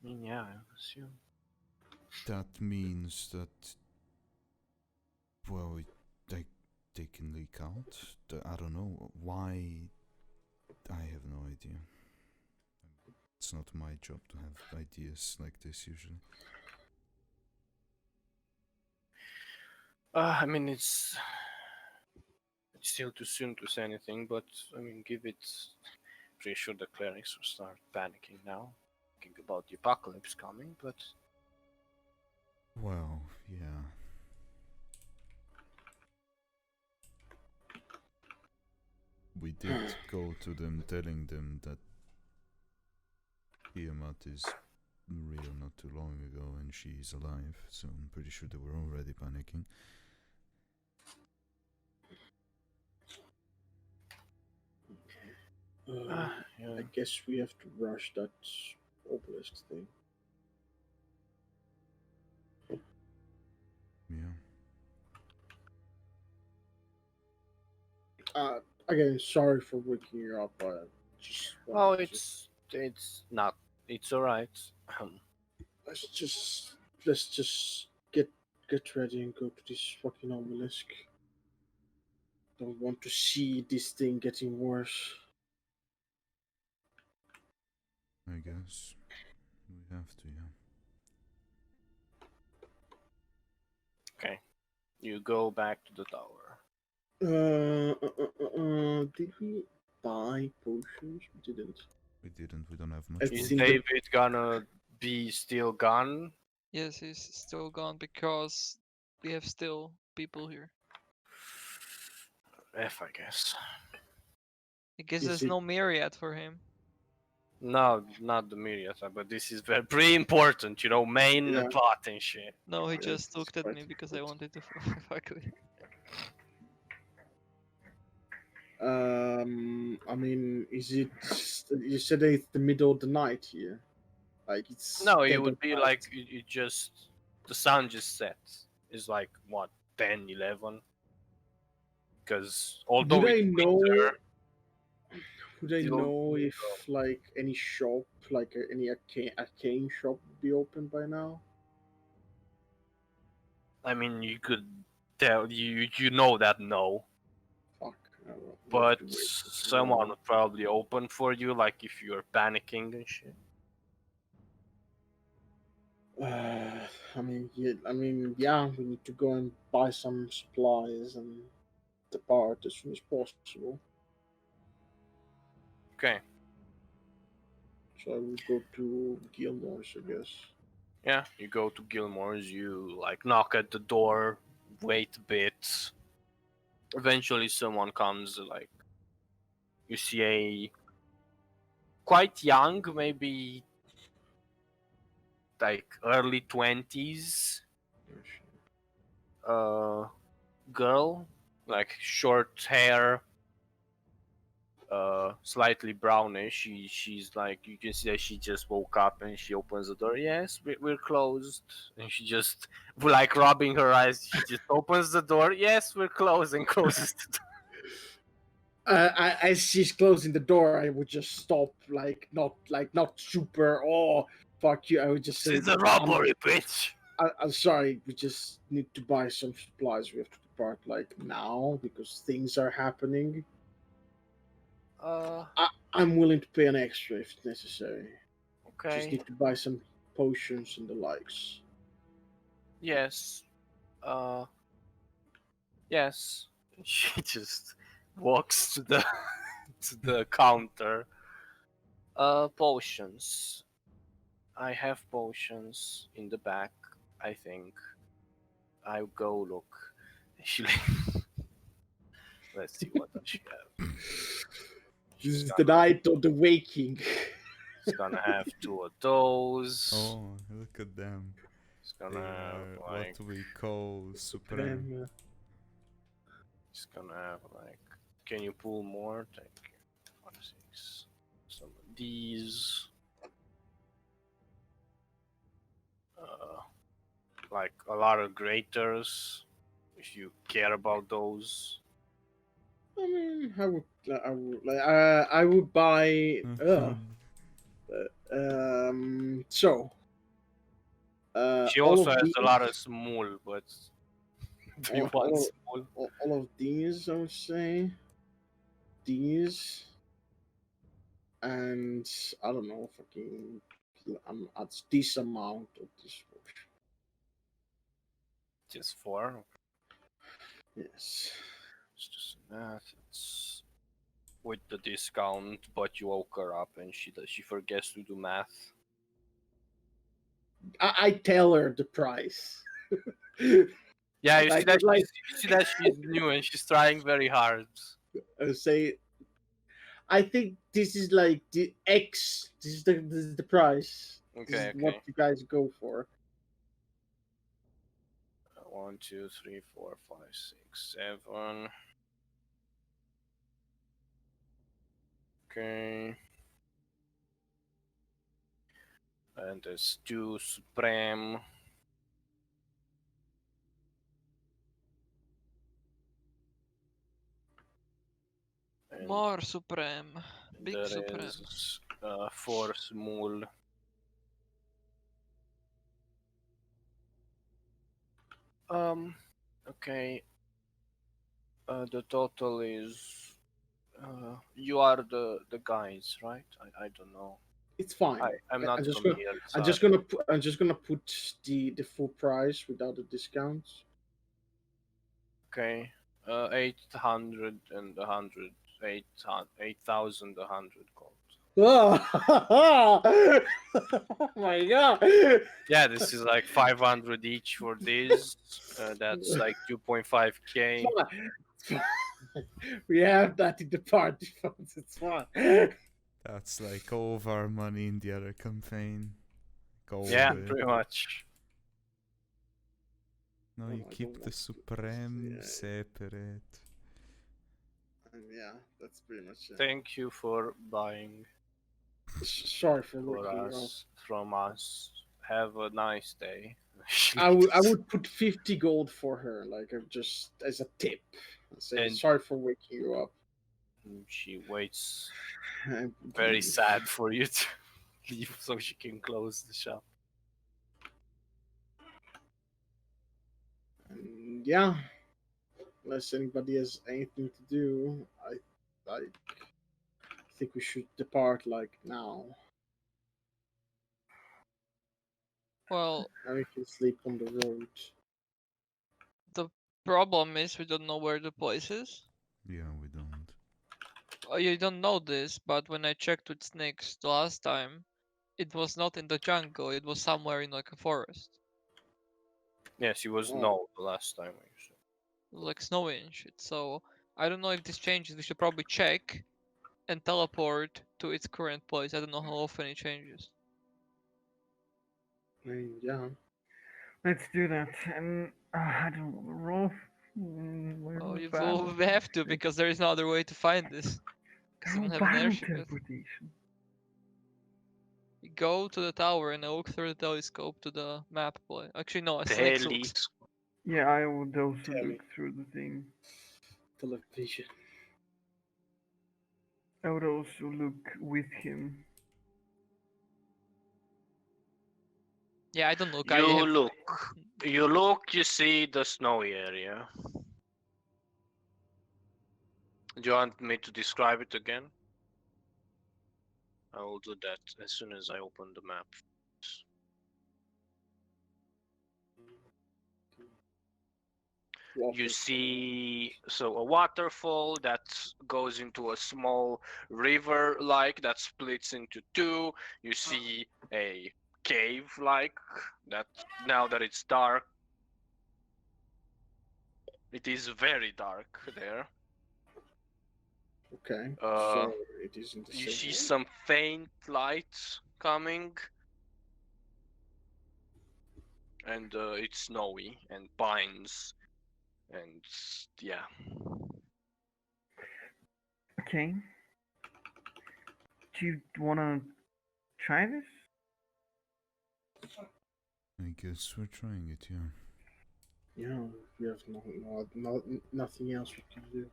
[SPEAKER 1] I mean, yeah, I assume.
[SPEAKER 2] That means that, well, they can leak out. I don't know why. I have no idea. It's not my job to have ideas like this usually.
[SPEAKER 1] I mean, it's still too soon to say anything, but I mean, give it. Pretty sure the clerics will start panicking now, thinking about the apocalypse coming. But
[SPEAKER 2] Well, yeah. We did go to them telling them that Tiamat is real not too long ago and she's alive, so I'm pretty sure they were already panicking.
[SPEAKER 1] yeah.
[SPEAKER 3] I guess we have to rush that obelisk thing.
[SPEAKER 2] Yeah.
[SPEAKER 3] Again, sorry for waking you up. I just
[SPEAKER 1] Oh,
[SPEAKER 3] wanted to-
[SPEAKER 1] it's not. It's alright.
[SPEAKER 3] let's just get ready and go to this fucking obelisk. Don't want to see this thing getting worse.
[SPEAKER 2] I guess we have to, yeah.
[SPEAKER 1] Okay, you go back to the tower.
[SPEAKER 3] Did we buy potions? We didn't.
[SPEAKER 2] We didn't, we don't have much.
[SPEAKER 3] I
[SPEAKER 1] Is
[SPEAKER 3] think
[SPEAKER 2] potion.
[SPEAKER 3] that-
[SPEAKER 1] David gonna be still gone?
[SPEAKER 5] Yes, he's still gone because we have still people here.
[SPEAKER 1] F, I guess.
[SPEAKER 5] I guess
[SPEAKER 3] Is
[SPEAKER 5] there's
[SPEAKER 3] it-
[SPEAKER 5] no myriad for him.
[SPEAKER 1] No, not the Myriad, but this is very pretty important. You know, main
[SPEAKER 3] Yeah.
[SPEAKER 1] plot and shit.
[SPEAKER 5] No, he
[SPEAKER 3] Yeah,
[SPEAKER 5] just
[SPEAKER 3] it's
[SPEAKER 5] looked at
[SPEAKER 3] quite
[SPEAKER 5] me because I
[SPEAKER 3] important.
[SPEAKER 5] wanted to fuck with him.
[SPEAKER 3] I mean, is it? You said it's the middle of the night here. Like it's
[SPEAKER 1] No,
[SPEAKER 3] dead
[SPEAKER 1] it would
[SPEAKER 3] of
[SPEAKER 1] be
[SPEAKER 3] night.
[SPEAKER 1] like it just the sun just set. It's like what 10, 11? Because although
[SPEAKER 3] Would I
[SPEAKER 1] it's
[SPEAKER 3] know?
[SPEAKER 1] winter,
[SPEAKER 3] Would I
[SPEAKER 1] still-
[SPEAKER 3] know if like any shop, like any arcane shop, would be open by now?
[SPEAKER 1] I mean, you could tell you know that no,
[SPEAKER 3] Fuck. I don't know. We'll have
[SPEAKER 1] but
[SPEAKER 3] to wait for
[SPEAKER 1] someone
[SPEAKER 3] tomorrow.
[SPEAKER 1] would probably open for you, like if you're panicking and shit.
[SPEAKER 3] Yeah. We need to go and buy some supplies and depart as soon as possible.
[SPEAKER 1] Okay,
[SPEAKER 3] So I will go to Gilmore's, I guess.
[SPEAKER 1] yeah, you go to Gilmore's, you like knock at the door, wait a bit. Eventually, someone comes. Like you see a quite young, maybe like early 20s girl, like short hair, slightly brownish. She's like, you can see that she just woke up and she opens the door. Yes, we're closed. And she just like rubbing her eyes. She just opens the door. Yes, we're closed, and closes the door.
[SPEAKER 3] As she's closing the door, I would just stop, not super. Oh, fuck you! I would just say,
[SPEAKER 1] It's a robbery, bitch.
[SPEAKER 3] I'm sorry. We just need to buy some supplies. We have to depart like now because things are happening. I'm willing to pay an extra if necessary. Just
[SPEAKER 1] Okay.
[SPEAKER 3] need to buy some potions and the likes.
[SPEAKER 1] Yes. Yes. She just walks to the to the counter. Potions. I have potions in the back, I think. I'll go look. She let's see what does she have.
[SPEAKER 3] This
[SPEAKER 1] She's
[SPEAKER 3] is the
[SPEAKER 1] gonna,
[SPEAKER 3] night of the waking.
[SPEAKER 1] she's gonna have two of those.
[SPEAKER 2] Oh, look at them.
[SPEAKER 1] She's
[SPEAKER 2] They
[SPEAKER 1] gonna have
[SPEAKER 2] are
[SPEAKER 1] like
[SPEAKER 2] what we call supreme.
[SPEAKER 1] she's gonna have like, can you pull more? Thank you. 5, 6. Some of these. Like a lot of graters, if you care about those.
[SPEAKER 3] I mean, I would buy. So.
[SPEAKER 1] She
[SPEAKER 3] all
[SPEAKER 1] also
[SPEAKER 3] of
[SPEAKER 1] has
[SPEAKER 3] these,
[SPEAKER 1] a lot of small, but do you want small?
[SPEAKER 3] all of these, I would say. These. and I don't know, fucking, at this amount of this potion.
[SPEAKER 1] Just 4.
[SPEAKER 3] Yes.
[SPEAKER 1] It's just math. It's with the discount, but you woke her up and she forgets to do math.
[SPEAKER 3] I tell her the price.
[SPEAKER 1] Yeah, you see
[SPEAKER 3] Like,
[SPEAKER 1] that
[SPEAKER 3] like,
[SPEAKER 1] you see that she's new and she's trying very hard.
[SPEAKER 3] say, I think this is like the X. This is the price. This is
[SPEAKER 1] Okay,
[SPEAKER 3] what
[SPEAKER 1] okay.
[SPEAKER 3] you guys go for.
[SPEAKER 1] 1, 2, 3, 4, 5, 6, 7. Okay. And there's 2 Supreme. And
[SPEAKER 5] More Supreme. Big
[SPEAKER 1] there
[SPEAKER 5] Supremes.
[SPEAKER 1] is 4 Small. Okay. The total is. You are the guys, right? I don't know.
[SPEAKER 3] It's fine.
[SPEAKER 1] I'm
[SPEAKER 3] I-
[SPEAKER 1] not
[SPEAKER 3] I'm just
[SPEAKER 1] from
[SPEAKER 3] gonna
[SPEAKER 1] here.
[SPEAKER 3] I'm
[SPEAKER 1] Sorry.
[SPEAKER 3] just gonna put I'm just gonna put the full price without the discounts.
[SPEAKER 1] Okay. 800 and 100. 8,100 gold.
[SPEAKER 3] Oh, my god!
[SPEAKER 1] Yeah, this is like 500 each for this. That's like 2.5k.
[SPEAKER 3] We have that in the party funds. It's fine.
[SPEAKER 2] That's like all of our money in the other campaign. Go
[SPEAKER 1] Yeah,
[SPEAKER 2] away.
[SPEAKER 1] pretty much.
[SPEAKER 2] No,
[SPEAKER 3] Oh,
[SPEAKER 2] you
[SPEAKER 3] I
[SPEAKER 2] keep
[SPEAKER 3] don't
[SPEAKER 2] the
[SPEAKER 3] want to-
[SPEAKER 2] Supreme
[SPEAKER 3] yeah.
[SPEAKER 2] separate.
[SPEAKER 3] Yeah, that's pretty much it.
[SPEAKER 1] Thank you for buying
[SPEAKER 3] Sorry for
[SPEAKER 1] for
[SPEAKER 3] waking you up.
[SPEAKER 1] us from us. Have a nice day.
[SPEAKER 3] I would put 50 gold for her, like just as a tip. Say
[SPEAKER 1] And-
[SPEAKER 3] sorry for waking you up.
[SPEAKER 1] She waits
[SPEAKER 3] And
[SPEAKER 1] very
[SPEAKER 3] leave.
[SPEAKER 1] sad for you to leave so she can close the shop.
[SPEAKER 3] And yeah, unless anybody has anything to do, I think we should depart like now.
[SPEAKER 5] Well,
[SPEAKER 3] And we can sleep on the road.
[SPEAKER 5] the problem is we don't know where the place is.
[SPEAKER 2] Yeah, we don't.
[SPEAKER 5] You don't know this, but when I checked with snakes the last time, it was not in the jungle. It was somewhere in like a forest,
[SPEAKER 1] Yeah, she was
[SPEAKER 3] Oh.
[SPEAKER 1] no the last time. Actually.
[SPEAKER 5] like snowy and shit. So I don't know if this changes. We should probably check and teleport to its current place. I don't know how often it changes.
[SPEAKER 3] I mean, yeah.
[SPEAKER 4] Let's do that. And I don't want to roll. Where's
[SPEAKER 5] Oh,
[SPEAKER 4] the
[SPEAKER 5] you
[SPEAKER 4] battle?
[SPEAKER 5] will have to because there is no other way to find this. Because we
[SPEAKER 4] Roll
[SPEAKER 5] don't have an
[SPEAKER 4] battle
[SPEAKER 5] airship yet.
[SPEAKER 4] teleportation.
[SPEAKER 5] You go to the tower and I look through the telescope to the map play. Actually, no, a snake looks.
[SPEAKER 4] Yeah, I would also
[SPEAKER 3] Tele.
[SPEAKER 4] look through the thing.
[SPEAKER 3] Television.
[SPEAKER 4] I would also look with him.
[SPEAKER 5] Yeah, I don't look. I
[SPEAKER 1] You
[SPEAKER 5] have.
[SPEAKER 1] look, you see the snowy area. Do you want me to describe it again? I will do that as soon as I open the map. You see a waterfall that goes into a small river like that splits into two. You see a cave like that. Now that it's dark, it is very dark there.
[SPEAKER 3] Okay.
[SPEAKER 1] Uh,
[SPEAKER 3] So it isn't the
[SPEAKER 1] You
[SPEAKER 3] same.
[SPEAKER 1] see some faint lights coming, and it's snowy and pines, and yeah.
[SPEAKER 4] Okay. Do you wanna try this?
[SPEAKER 2] I guess we're trying it, yeah.
[SPEAKER 3] Yeah, we have nothing else we can do.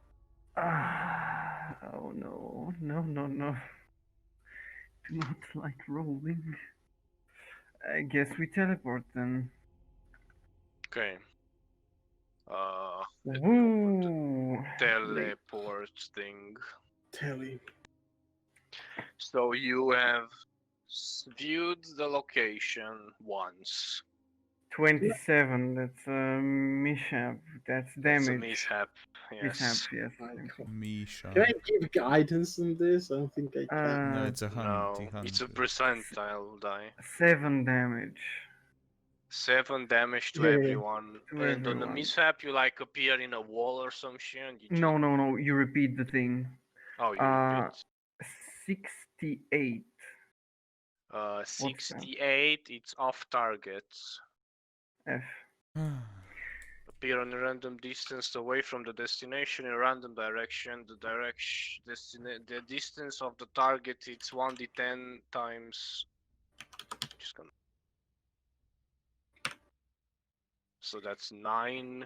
[SPEAKER 4] Oh no, no. Do not like rolling. I guess we teleport then.
[SPEAKER 1] Okay.
[SPEAKER 4] Woo!
[SPEAKER 1] Teleport thing.
[SPEAKER 3] Telly.
[SPEAKER 1] So you have viewed the location once.
[SPEAKER 4] 27. That's a mishap. That's
[SPEAKER 1] That's a
[SPEAKER 4] damage.
[SPEAKER 1] mishap.
[SPEAKER 4] Mishap.
[SPEAKER 1] Yes.
[SPEAKER 4] Yes.
[SPEAKER 3] My
[SPEAKER 4] yes.
[SPEAKER 3] God.
[SPEAKER 2] Misha.
[SPEAKER 3] Can I give guidance on this? I don't think I can.
[SPEAKER 2] No,
[SPEAKER 4] Uh,
[SPEAKER 2] it's a
[SPEAKER 1] No,
[SPEAKER 2] hundred.
[SPEAKER 1] it's a percentile die.
[SPEAKER 4] 7 damage
[SPEAKER 1] 7 damage to
[SPEAKER 3] Yeah.
[SPEAKER 1] everyone.
[SPEAKER 4] to
[SPEAKER 1] And on the
[SPEAKER 4] everyone.
[SPEAKER 1] mishap, you like appear in a wall or some shit. And you
[SPEAKER 4] No, no, no. You repeat the thing.
[SPEAKER 1] Oh, you
[SPEAKER 4] Uh,
[SPEAKER 1] repeat.
[SPEAKER 4] 68. What's that?
[SPEAKER 1] 68. It's off target.
[SPEAKER 4] F.
[SPEAKER 1] Appear on a random distance away from the destination in a random direction. The distance of the target it's 1d10 times. Just gonna. So that's 9.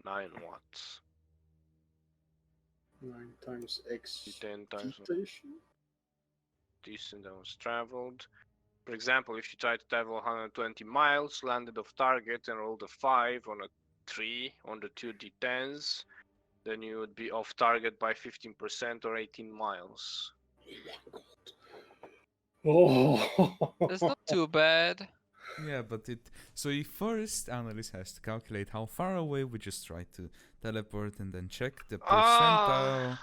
[SPEAKER 1] 9 watts.
[SPEAKER 3] 9 times X.
[SPEAKER 1] 10 times
[SPEAKER 3] Station?
[SPEAKER 1] distance that was traveled. For example, if you try to travel 120 miles, landed off target and rolled a 5 on a 3 on the 2d10s, then you would be off target by 15% or 18 miles.
[SPEAKER 3] Oh,
[SPEAKER 5] That's not too bad.
[SPEAKER 2] Yeah, but so the first analyst has to calculate how far away we just try to teleport and then check the percentile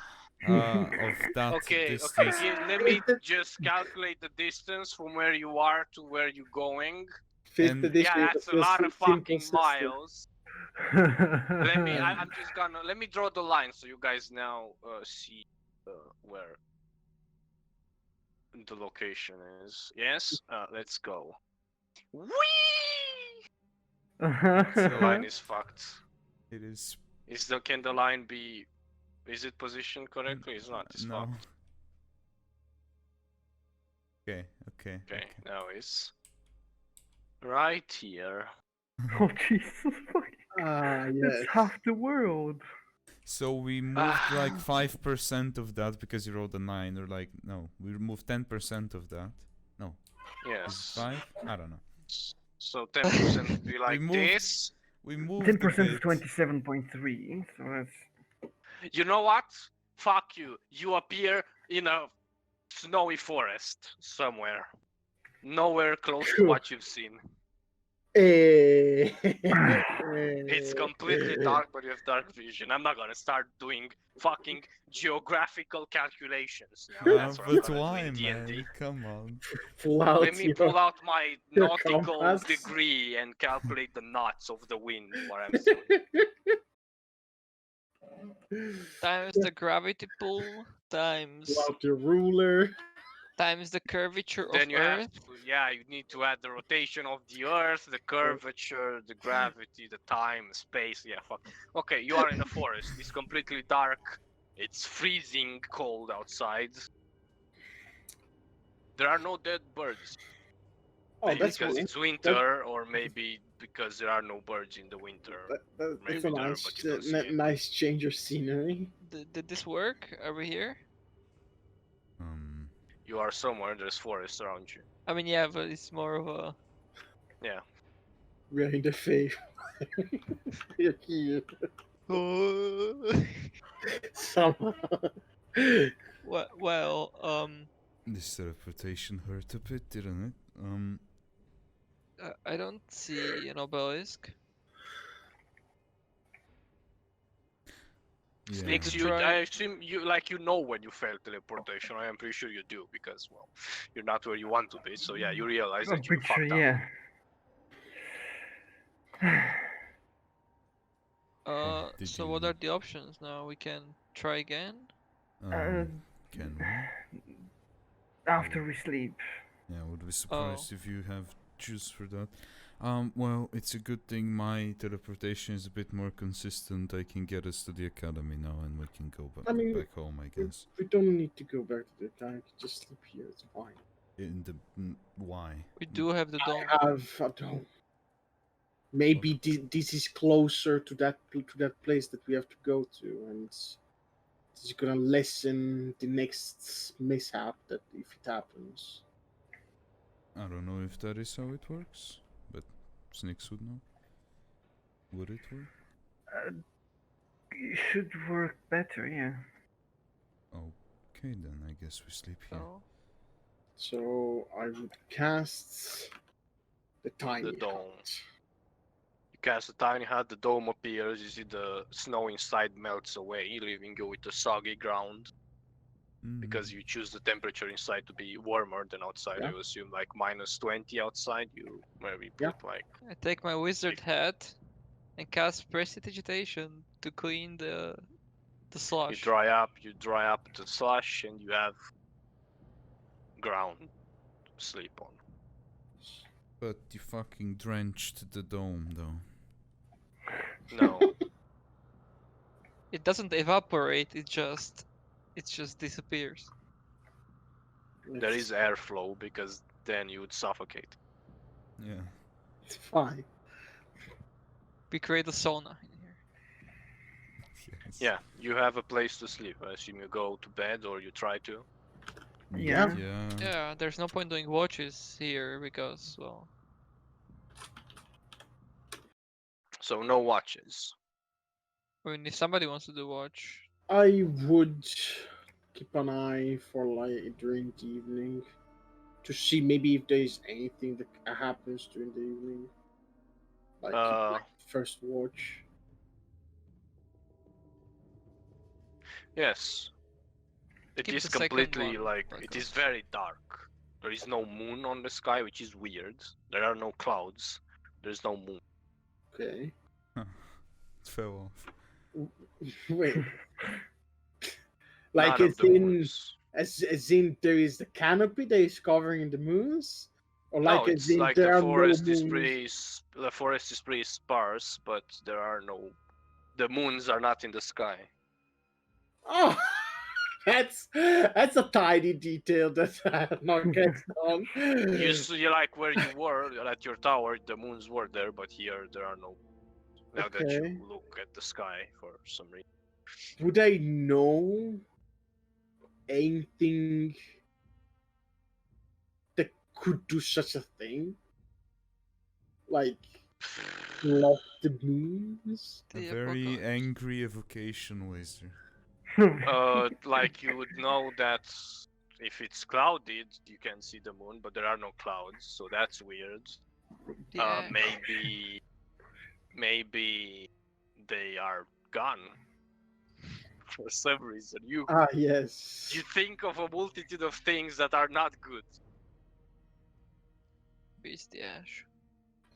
[SPEAKER 2] of that
[SPEAKER 1] Okay,
[SPEAKER 2] distance.
[SPEAKER 1] let me just calculate the distance from where you are to where you're going.
[SPEAKER 3] Fifth
[SPEAKER 2] And-
[SPEAKER 3] edition
[SPEAKER 1] Yeah,
[SPEAKER 3] is
[SPEAKER 1] that's a
[SPEAKER 3] just
[SPEAKER 1] lot of
[SPEAKER 3] simple
[SPEAKER 1] fucking
[SPEAKER 3] system.
[SPEAKER 1] miles. I'm just gonna let me draw the line so you guys now see where the location is. Yes, let's go. Whee! The line is fucked.
[SPEAKER 2] It is
[SPEAKER 1] Can the line be? Is it positioned correctly? It's not. It's
[SPEAKER 2] no.
[SPEAKER 1] fucked.
[SPEAKER 2] Okay.
[SPEAKER 1] Okay, now it's right here.
[SPEAKER 4] Oh Jesus!
[SPEAKER 3] Ah, yes.
[SPEAKER 4] That's half the world.
[SPEAKER 2] So we moved like 5% of that because you rolled a 9, or like no, we removed 10% of that. No, is it
[SPEAKER 1] Yes.
[SPEAKER 2] 5? I don't know.
[SPEAKER 1] So 10% would be like
[SPEAKER 2] moved-
[SPEAKER 1] this.
[SPEAKER 2] We moved
[SPEAKER 4] 10%
[SPEAKER 2] a
[SPEAKER 4] of
[SPEAKER 2] bit.
[SPEAKER 4] 27.3. So that's.
[SPEAKER 1] You know what? Fuck you. You appear in a snowy forest somewhere. Nowhere close to what you've seen.
[SPEAKER 3] Eh.
[SPEAKER 1] It's completely dark, but you have dark vision. I'm not gonna start doing fucking geographical calculations now. That's what I'm
[SPEAKER 2] But
[SPEAKER 1] gonna
[SPEAKER 2] why,
[SPEAKER 1] do in D&D.
[SPEAKER 2] man? Come on.
[SPEAKER 3] Pull out
[SPEAKER 1] Let me
[SPEAKER 3] your-
[SPEAKER 1] pull out my
[SPEAKER 3] your
[SPEAKER 1] nautical
[SPEAKER 3] compass.
[SPEAKER 1] degree and calculate the knots of the wind what I'm seeing.
[SPEAKER 5] Times the gravity pull, times
[SPEAKER 3] Pull out your ruler.
[SPEAKER 5] times the curvature
[SPEAKER 1] Then
[SPEAKER 5] of
[SPEAKER 1] you have
[SPEAKER 5] Earth.
[SPEAKER 1] to, you need to add the rotation of the Earth, the curvature, the gravity, the time, space. Yeah, fuck. Okay, you are in a forest. It's completely dark. It's freezing cold outside. There are no dead birds.
[SPEAKER 3] Oh,
[SPEAKER 1] Maybe
[SPEAKER 3] that's
[SPEAKER 1] because
[SPEAKER 3] cool.
[SPEAKER 1] it's winter, or maybe because there are no birds in the winter.
[SPEAKER 3] That's
[SPEAKER 1] Maybe
[SPEAKER 3] a
[SPEAKER 1] there,
[SPEAKER 3] nice,
[SPEAKER 1] but you don't see it.
[SPEAKER 3] nice change of scenery.
[SPEAKER 5] Did this work? Are we here?
[SPEAKER 1] You are somewhere. There's forest around you.
[SPEAKER 5] I mean, yeah, but it's more of a.
[SPEAKER 1] Yeah.
[SPEAKER 3] We're in the face. You're here. Somehow.
[SPEAKER 5] Well,
[SPEAKER 2] This teleportation hurt a bit, didn't it?
[SPEAKER 5] I don't see an obelisk.
[SPEAKER 2] Yeah.
[SPEAKER 1] Sticks,
[SPEAKER 5] To
[SPEAKER 1] you,
[SPEAKER 5] try-
[SPEAKER 1] I assume you know when you fail teleportation. I am pretty sure you do because, well, you're not where you want to be. So yeah, you realize
[SPEAKER 4] I'm
[SPEAKER 1] that you
[SPEAKER 4] pretty sure,
[SPEAKER 1] fucked up.
[SPEAKER 4] yeah.
[SPEAKER 2] Did
[SPEAKER 5] So what
[SPEAKER 2] you-
[SPEAKER 5] are the options now? We can try again.
[SPEAKER 2] Can we?
[SPEAKER 4] After we sleep.
[SPEAKER 2] Yeah, I would be surprised if you have juice for that. Well, it's a good thing my teleportation is a bit more consistent. I can get us to the academy now, and we can go
[SPEAKER 3] I mean,
[SPEAKER 2] back home, I guess.
[SPEAKER 3] We don't need to go back to the camp. Just sleep here. It's fine.
[SPEAKER 2] Why?
[SPEAKER 5] We do have the dome.
[SPEAKER 3] I have a dome. Maybe this is closer to that place that we have to go to, and this is gonna lessen the next mishap that if it happens.
[SPEAKER 2] I don't know if that is how it works, but Snakes would know. Would it work?
[SPEAKER 4] It should work better, yeah.
[SPEAKER 2] Oh, Okay, then I guess we sleep here.
[SPEAKER 5] So
[SPEAKER 3] So I would cast the tiny
[SPEAKER 1] The dome.
[SPEAKER 3] hut.
[SPEAKER 1] You cast a tiny hut, the dome appears, you see the snow inside melts away, leaving you with the soggy ground. Because you choose the temperature inside to be warmer than outside.
[SPEAKER 3] Yeah.
[SPEAKER 1] I assume like -20 outside. You maybe
[SPEAKER 3] Yeah.
[SPEAKER 1] put like
[SPEAKER 5] I take my wizard hat and cast prestidigitation to clean the
[SPEAKER 1] you
[SPEAKER 5] slush.
[SPEAKER 1] dry up the slush, and you have ground to sleep on.
[SPEAKER 2] But you fucking drenched the dome, though.
[SPEAKER 1] No,
[SPEAKER 5] It doesn't evaporate. It just disappears.
[SPEAKER 1] there is airflow because then you would suffocate.
[SPEAKER 2] Yeah.
[SPEAKER 3] It's fine.
[SPEAKER 5] We create a sauna in here.
[SPEAKER 2] Yes.
[SPEAKER 1] Yeah, you have a place to sleep. I assume you go to bed or you try to.
[SPEAKER 4] Yeah.
[SPEAKER 2] Yeah.
[SPEAKER 5] Yeah, there's no point doing watches here because, well,
[SPEAKER 1] So no watches.
[SPEAKER 5] I mean, if somebody wants to do watch,
[SPEAKER 3] I would keep an eye for light during the evening to see maybe if there's anything that happens during the evening. Like,
[SPEAKER 1] Uh,
[SPEAKER 3] first watch.
[SPEAKER 1] Yes. It
[SPEAKER 5] Keep
[SPEAKER 1] is
[SPEAKER 5] the second
[SPEAKER 1] completely
[SPEAKER 5] one,
[SPEAKER 1] like
[SPEAKER 5] but
[SPEAKER 1] it is very dark. There is no moon on the sky, which is weird. There are no clouds. There's no moon.
[SPEAKER 3] Okay.
[SPEAKER 2] It fell off.
[SPEAKER 3] Wait.
[SPEAKER 1] None
[SPEAKER 3] Like
[SPEAKER 1] of
[SPEAKER 3] it's
[SPEAKER 1] the
[SPEAKER 3] in
[SPEAKER 1] moons.
[SPEAKER 3] as in there is the canopy that is covering the moons? Or
[SPEAKER 1] No,
[SPEAKER 3] like as
[SPEAKER 1] it's
[SPEAKER 3] in
[SPEAKER 1] like
[SPEAKER 3] there
[SPEAKER 1] the
[SPEAKER 3] are
[SPEAKER 1] forest
[SPEAKER 3] no
[SPEAKER 1] is
[SPEAKER 3] moons?
[SPEAKER 1] the forest is pretty sparse, but there are no the moons are not in the sky.
[SPEAKER 3] Oh, that's a tiny detail that I have not catch on.
[SPEAKER 1] You see, like where you were at your tower, the moons were there, but here there are no. Now that you
[SPEAKER 3] Okay.
[SPEAKER 1] look at the sky for some reason.
[SPEAKER 3] Would I know anything that could do such a thing? Like block the moons?
[SPEAKER 2] A
[SPEAKER 5] the
[SPEAKER 2] very
[SPEAKER 5] apocalypse.
[SPEAKER 2] angry evocation wizard.
[SPEAKER 1] Like you would know that if it's clouded, you can see the moon, but there are no clouds, so that's weird.
[SPEAKER 5] Yeah.
[SPEAKER 1] Maybe they are gone for some reason. You
[SPEAKER 3] Yes.
[SPEAKER 1] think of a multitude of things that are not good.
[SPEAKER 5] Beast the ash.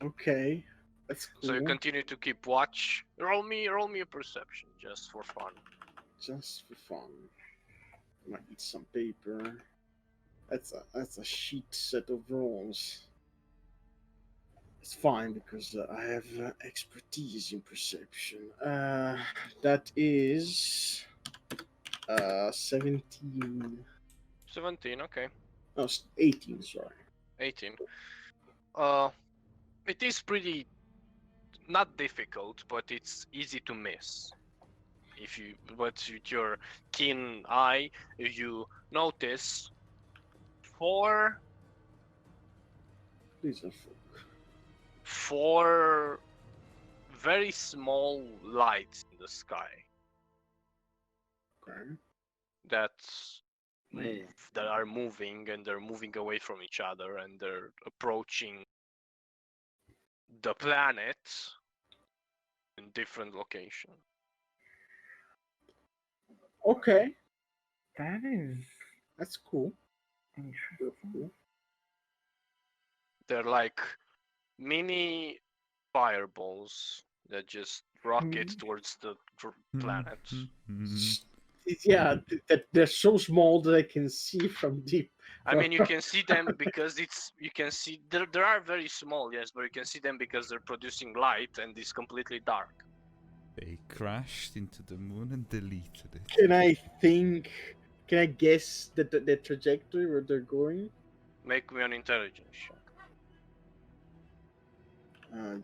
[SPEAKER 3] Okay. That's cool.
[SPEAKER 1] So you continue to keep watch. Roll me a perception just for fun.
[SPEAKER 3] Just for fun. Might need some paper. That's a sheet set of rolls. It's fine because I have expertise in perception. That is 17.
[SPEAKER 1] 17, okay.
[SPEAKER 3] No, 18. Sorry.
[SPEAKER 1] 18. It is pretty not difficult, but it's easy to miss. But with your keen eye, you notice four
[SPEAKER 3] These are
[SPEAKER 1] four very small lights in the sky
[SPEAKER 3] okay.
[SPEAKER 1] that that are moving, and they're moving away from each other, and they're approaching the planet in different locations.
[SPEAKER 3] Okay,
[SPEAKER 4] That is
[SPEAKER 3] that's cool.
[SPEAKER 4] interesting.
[SPEAKER 3] Real cool.
[SPEAKER 1] They're like mini fireballs that just rocket towards the planet.
[SPEAKER 3] Yeah, that they're so small that I can see from deep.
[SPEAKER 1] I mean, you can see them because you can see they are very small, yes, but you can see them because they're producing light and it's completely dark.
[SPEAKER 2] They crashed into the moon and deleted it.
[SPEAKER 3] Can I guess the trajectory where they're going?
[SPEAKER 1] Make me an intelligence check.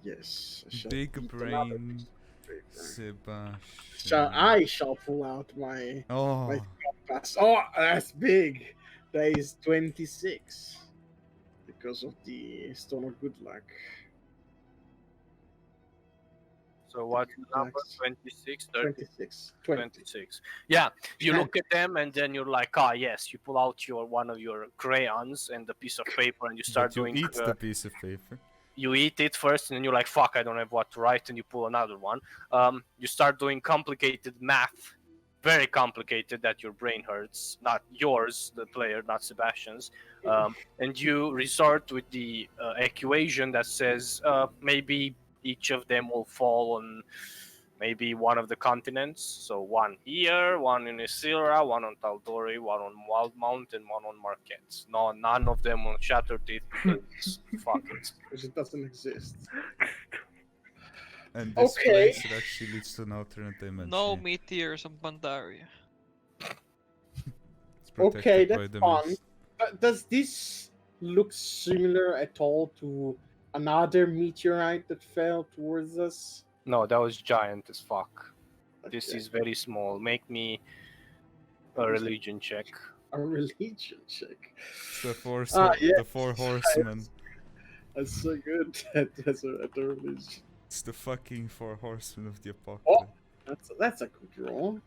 [SPEAKER 3] Yes. I shall
[SPEAKER 2] Big
[SPEAKER 3] eat another
[SPEAKER 2] brain
[SPEAKER 3] piece of paper.
[SPEAKER 2] Sebastian.
[SPEAKER 3] I shall pull out my
[SPEAKER 2] Oh,
[SPEAKER 3] compass. Oh, that's big. That is 26 because of the Stone of Good Luck.
[SPEAKER 1] So what's the number?
[SPEAKER 3] Max.
[SPEAKER 1] 26, 30,
[SPEAKER 3] 26. 20.
[SPEAKER 1] 26. Yeah, you
[SPEAKER 3] 10.
[SPEAKER 1] look at them and then you're like, ah, yes. You pull out one of your crayons and a piece of paper and you start
[SPEAKER 2] But you
[SPEAKER 1] doing.
[SPEAKER 2] eat the piece of paper.
[SPEAKER 1] You eat it first and then you're like, fuck, I don't have what to write, and you pull another one. You start doing complicated math, very complicated, that your brain hurts. Not yours, the player, not Sebastian's. And you resort with the equation that says maybe each of them will fall on maybe one of the continents. So one here, one in Isira, one on Tal'Dorei, one on Wild Mountain, one on Marquette. No, none of them on Shattered Teeth because fuck it.
[SPEAKER 3] Because it doesn't exist.
[SPEAKER 2] And this
[SPEAKER 3] Okay.
[SPEAKER 2] place it actually leads to an alternate dimension.
[SPEAKER 5] No meteors on Pandaria.
[SPEAKER 2] It's protected
[SPEAKER 3] Okay,
[SPEAKER 2] by
[SPEAKER 3] that's
[SPEAKER 2] the
[SPEAKER 3] fun.
[SPEAKER 2] mist.
[SPEAKER 3] Does this look similar at all to another meteorite that fell towards us?
[SPEAKER 1] No, that was giant as fuck. This
[SPEAKER 3] Okay.
[SPEAKER 1] is very small. Make me a religion check.
[SPEAKER 3] A religion check.
[SPEAKER 2] It's the four,
[SPEAKER 3] Yeah.
[SPEAKER 2] the four horsemen.
[SPEAKER 3] That's so good. That's a religion.
[SPEAKER 2] It's the fucking four horsemen of the
[SPEAKER 3] Oh.
[SPEAKER 2] apocalypse.
[SPEAKER 3] That's a good roll.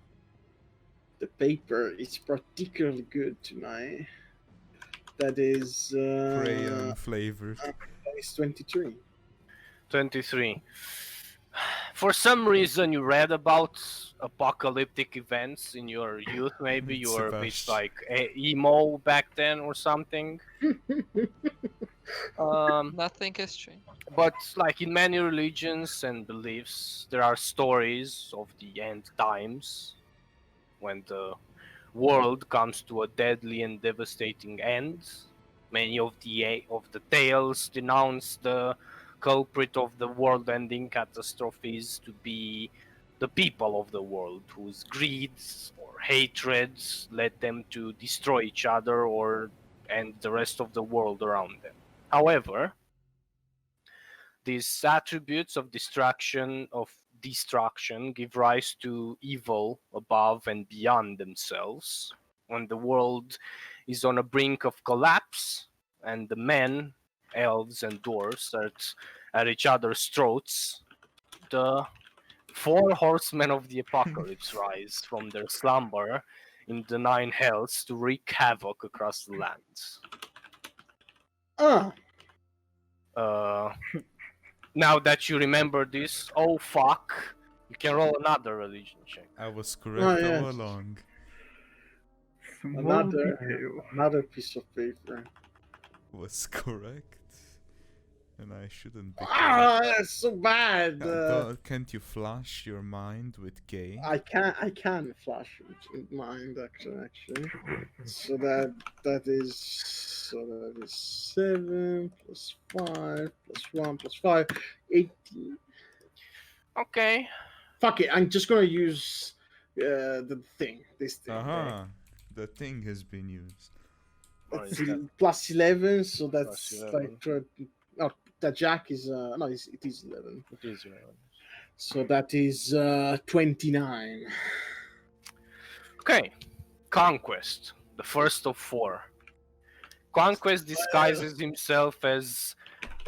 [SPEAKER 3] The paper is particularly good tonight. That is
[SPEAKER 2] Crayon flavored.
[SPEAKER 3] that is 23.
[SPEAKER 1] 23. For some reason, you read about apocalyptic events in your youth. Maybe you were a bit
[SPEAKER 2] Sebastian.
[SPEAKER 1] like emo back then or something.
[SPEAKER 5] Nothing has changed.
[SPEAKER 1] But like in many religions and beliefs, there are stories of the end times, when the world comes to a deadly and devastating end. Many of the tales denounce the culprit of the world-ending catastrophes to be the people of the world, whose greeds or hatreds led them to destroy each other or and the rest of the world around them. However, these attributes of destruction give rise to evil above and beyond themselves. When the world is on a brink of collapse and the men, elves and dwarves are at each other's throats, the four horsemen of the apocalypse rise from their slumber in the nine hells to wreak havoc across the lands. Now that you remember this, oh fuck, you can roll another religion check.
[SPEAKER 2] I was correct
[SPEAKER 3] Oh,
[SPEAKER 2] all
[SPEAKER 3] yes.
[SPEAKER 2] along.
[SPEAKER 4] Small detail.
[SPEAKER 3] Another piece of paper.
[SPEAKER 2] Was correct. And I shouldn't be correct.
[SPEAKER 3] That's so bad.
[SPEAKER 2] Can't you flash your mind with gay?
[SPEAKER 3] I can flash with mind actually. So that is 7 plus 5 plus 1 plus 5, 18.
[SPEAKER 1] Okay.
[SPEAKER 3] Fuck it, I'm just gonna use this thing.
[SPEAKER 2] Aha! The thing has been used.
[SPEAKER 3] That's
[SPEAKER 1] What is that?
[SPEAKER 3] plus 11, so that's
[SPEAKER 1] Plus 11.
[SPEAKER 3] like the jack is no, it is 11.
[SPEAKER 1] It is your own.
[SPEAKER 3] So that is 29.
[SPEAKER 1] Okay. Conquest, the first of four. Conquest disguises himself as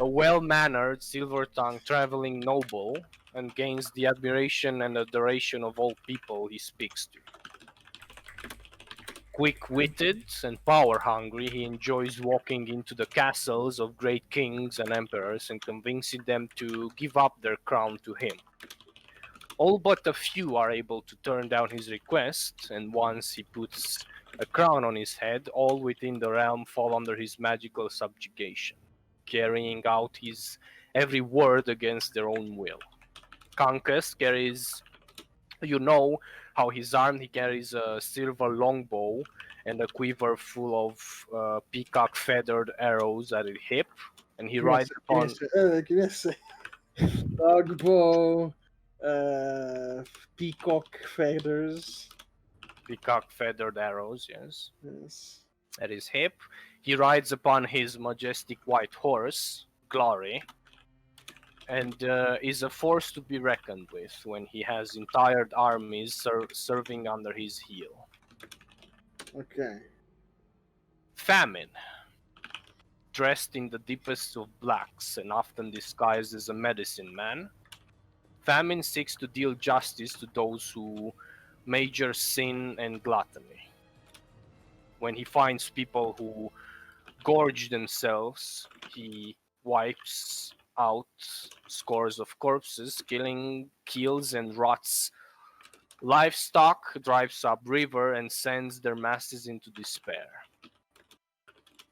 [SPEAKER 1] a well-mannered, silver-tongued traveling noble and gains the admiration and adoration of all people he speaks to. Quick-witted and power-hungry, he enjoys walking into the castles of great kings and emperors and convincing them to give up their crown to him. All but a few are able to turn down his request, and once he puts a crown on his head, all within the realm fall under his magical subjugation, carrying out his every word against their own will. Conquest carries, how he's armed. He carries a silver longbow and a quiver full of peacock feathered arrows at his hip, and he rides upon
[SPEAKER 3] Give me a sec. Longbow, peacock feathers.
[SPEAKER 1] peacock feathered arrows, yes,
[SPEAKER 3] Yes.
[SPEAKER 1] at his hip. He rides upon his majestic white horse, Glory, and is a force to be reckoned with when he has entire armies serving under his heel.
[SPEAKER 3] Okay.
[SPEAKER 1] Famine, dressed in the deepest of blacks and often disguised as a medicine man, Famine seeks to deal justice to those who major sin and gluttony. When he finds people who gorge themselves, he wipes out scores of corpses, kills and rots livestock, drives up river, and sends their masses into despair.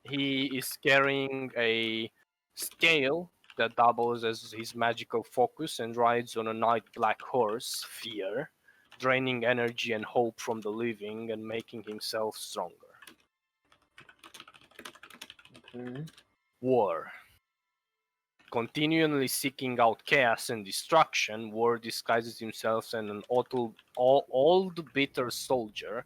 [SPEAKER 1] He is carrying a scale that doubles as his magical focus and rides on a night black horse, Fear, draining energy and hope from the living and making himself stronger.
[SPEAKER 3] Okay.
[SPEAKER 1] War. Continually seeking out chaos and destruction, War disguises himself as an old bitter soldier,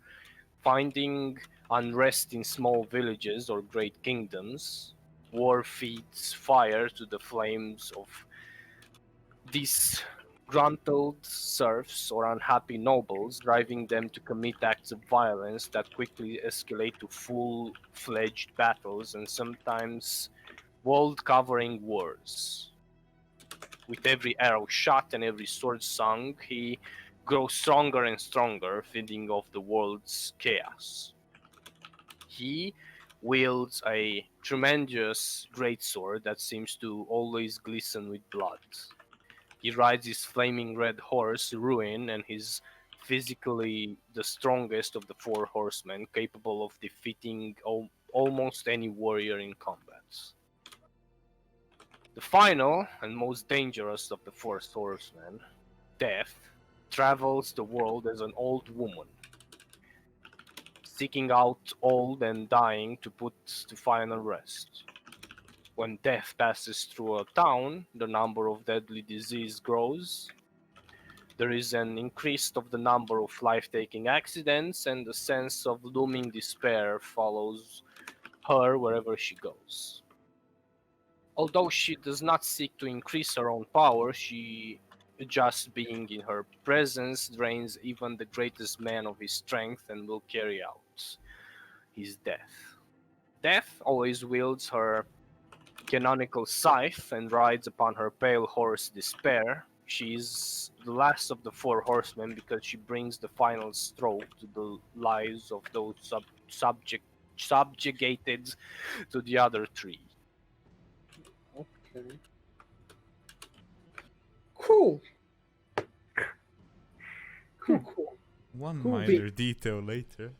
[SPEAKER 1] finding unrest in small villages or great kingdoms. War feeds fire to the flames of disgruntled serfs or unhappy nobles, driving them to commit acts of violence that quickly escalate to full-fledged battles and sometimes world-covering wars. With every arrow shot and every sword sung, he grows stronger and stronger, feeding off the world's chaos. He wields a tremendous greatsword that seems to always glisten with blood. He rides his flaming red horse, Ruin, and is physically the strongest of the four horsemen, capable of defeating almost any warrior in combat. The final and most dangerous of the four swordsmen, Death, travels the world as an old woman, seeking out old and dying to put to final rest. When death passes through a town, the number of deadly disease grows. There is an increase of the number of life-taking accidents, and the sense of looming despair follows her wherever she goes. Although she does not seek to increase her own power, she just being in her presence drains even the greatest man of his strength and will carry out his death. Death always wields her canonical scythe and rides upon her pale horse Despair. She is the last of the four horsemen because she brings the final stroke to the lives of those subjugated to the other three.
[SPEAKER 3] Okay. Cool. Cool.
[SPEAKER 2] One
[SPEAKER 3] Cool
[SPEAKER 2] minor detail later.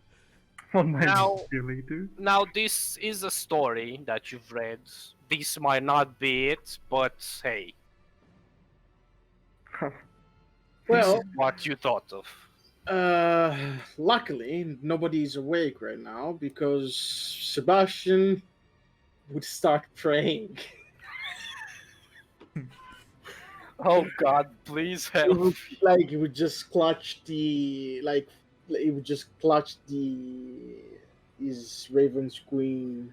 [SPEAKER 4] One might
[SPEAKER 1] Now-
[SPEAKER 4] be later.
[SPEAKER 1] Now, this is a story that you've read. This might not be it, but hey, this
[SPEAKER 3] Well,
[SPEAKER 1] is what you thought of.
[SPEAKER 3] luckily nobody's awake right now because Sebastian would start praying.
[SPEAKER 1] Oh God, please
[SPEAKER 3] He
[SPEAKER 1] help.
[SPEAKER 3] would, like he would just clutch the he would just clutch the his Raven's Queen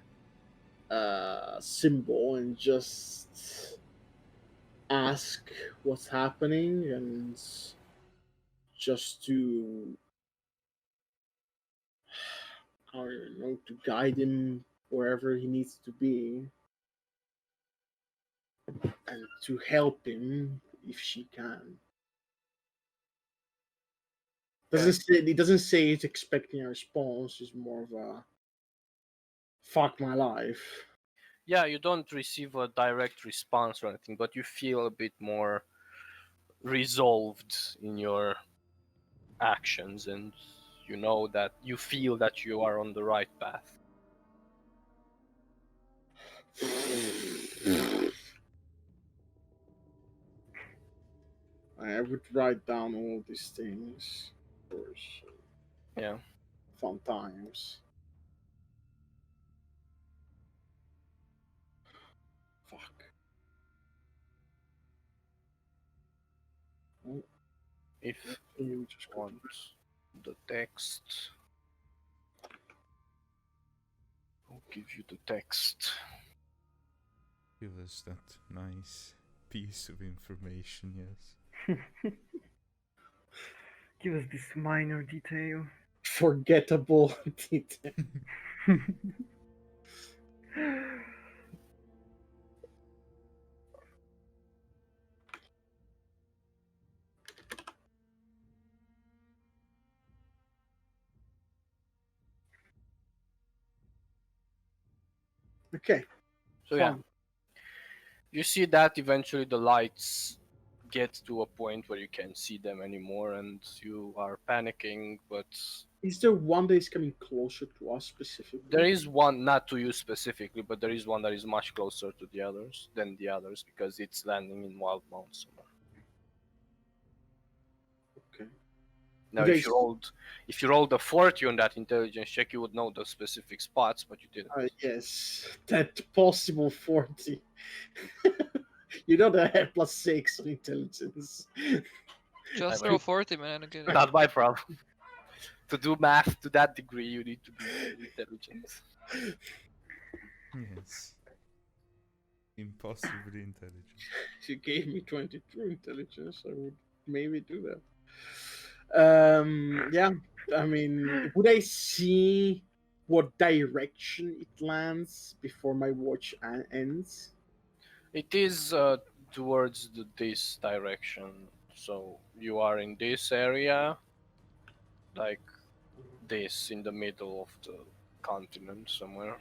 [SPEAKER 3] symbol and just ask what's happening and just to I don't know to guide him wherever he needs to be and to help him if she can. He doesn't say it's expecting a response. It's more of a fuck my life.
[SPEAKER 1] Yeah, you don't receive a direct response or anything, but you feel a bit more resolved in your actions, and you know that you feel that you are on the right path.
[SPEAKER 3] I would write down all these things. Of course,
[SPEAKER 1] Yeah.
[SPEAKER 3] fun times. Fuck.
[SPEAKER 1] If
[SPEAKER 3] You
[SPEAKER 1] you
[SPEAKER 3] just
[SPEAKER 1] want the text, I'll give you the text.
[SPEAKER 2] Give us that nice piece of information, yes.
[SPEAKER 4] Give us this minor detail.
[SPEAKER 3] forgettable detail. Okay.
[SPEAKER 1] So yeah,
[SPEAKER 3] Fine.
[SPEAKER 1] you see that eventually the lights get to a point where you can't see them anymore, and you are panicking. But
[SPEAKER 3] Is there one that is coming closer to us specifically?
[SPEAKER 1] there is one, not to you specifically, but there is one that is much closer to the others because it's landing in Wild Mount somewhere.
[SPEAKER 3] Okay.
[SPEAKER 1] Now,
[SPEAKER 3] Do they
[SPEAKER 1] if you rolled a 40 on that intelligence check, you would know the specific spots, but you didn't.
[SPEAKER 3] yes, that possible 40. You know that I have +6 on intelligence.
[SPEAKER 5] Just
[SPEAKER 1] I
[SPEAKER 5] roll
[SPEAKER 1] mean-
[SPEAKER 5] 40, man, and get it.
[SPEAKER 1] Not my problem. To do math to that degree, you need to be intelligent.
[SPEAKER 2] Yes. Impossibly intelligent.
[SPEAKER 3] If you gave me 22 intelligence, I would maybe do that. Yeah, I mean, would I see what direction it lands before my watch ends?
[SPEAKER 1] It is towards this direction. So you are in this area, like this, in the middle of the continent somewhere.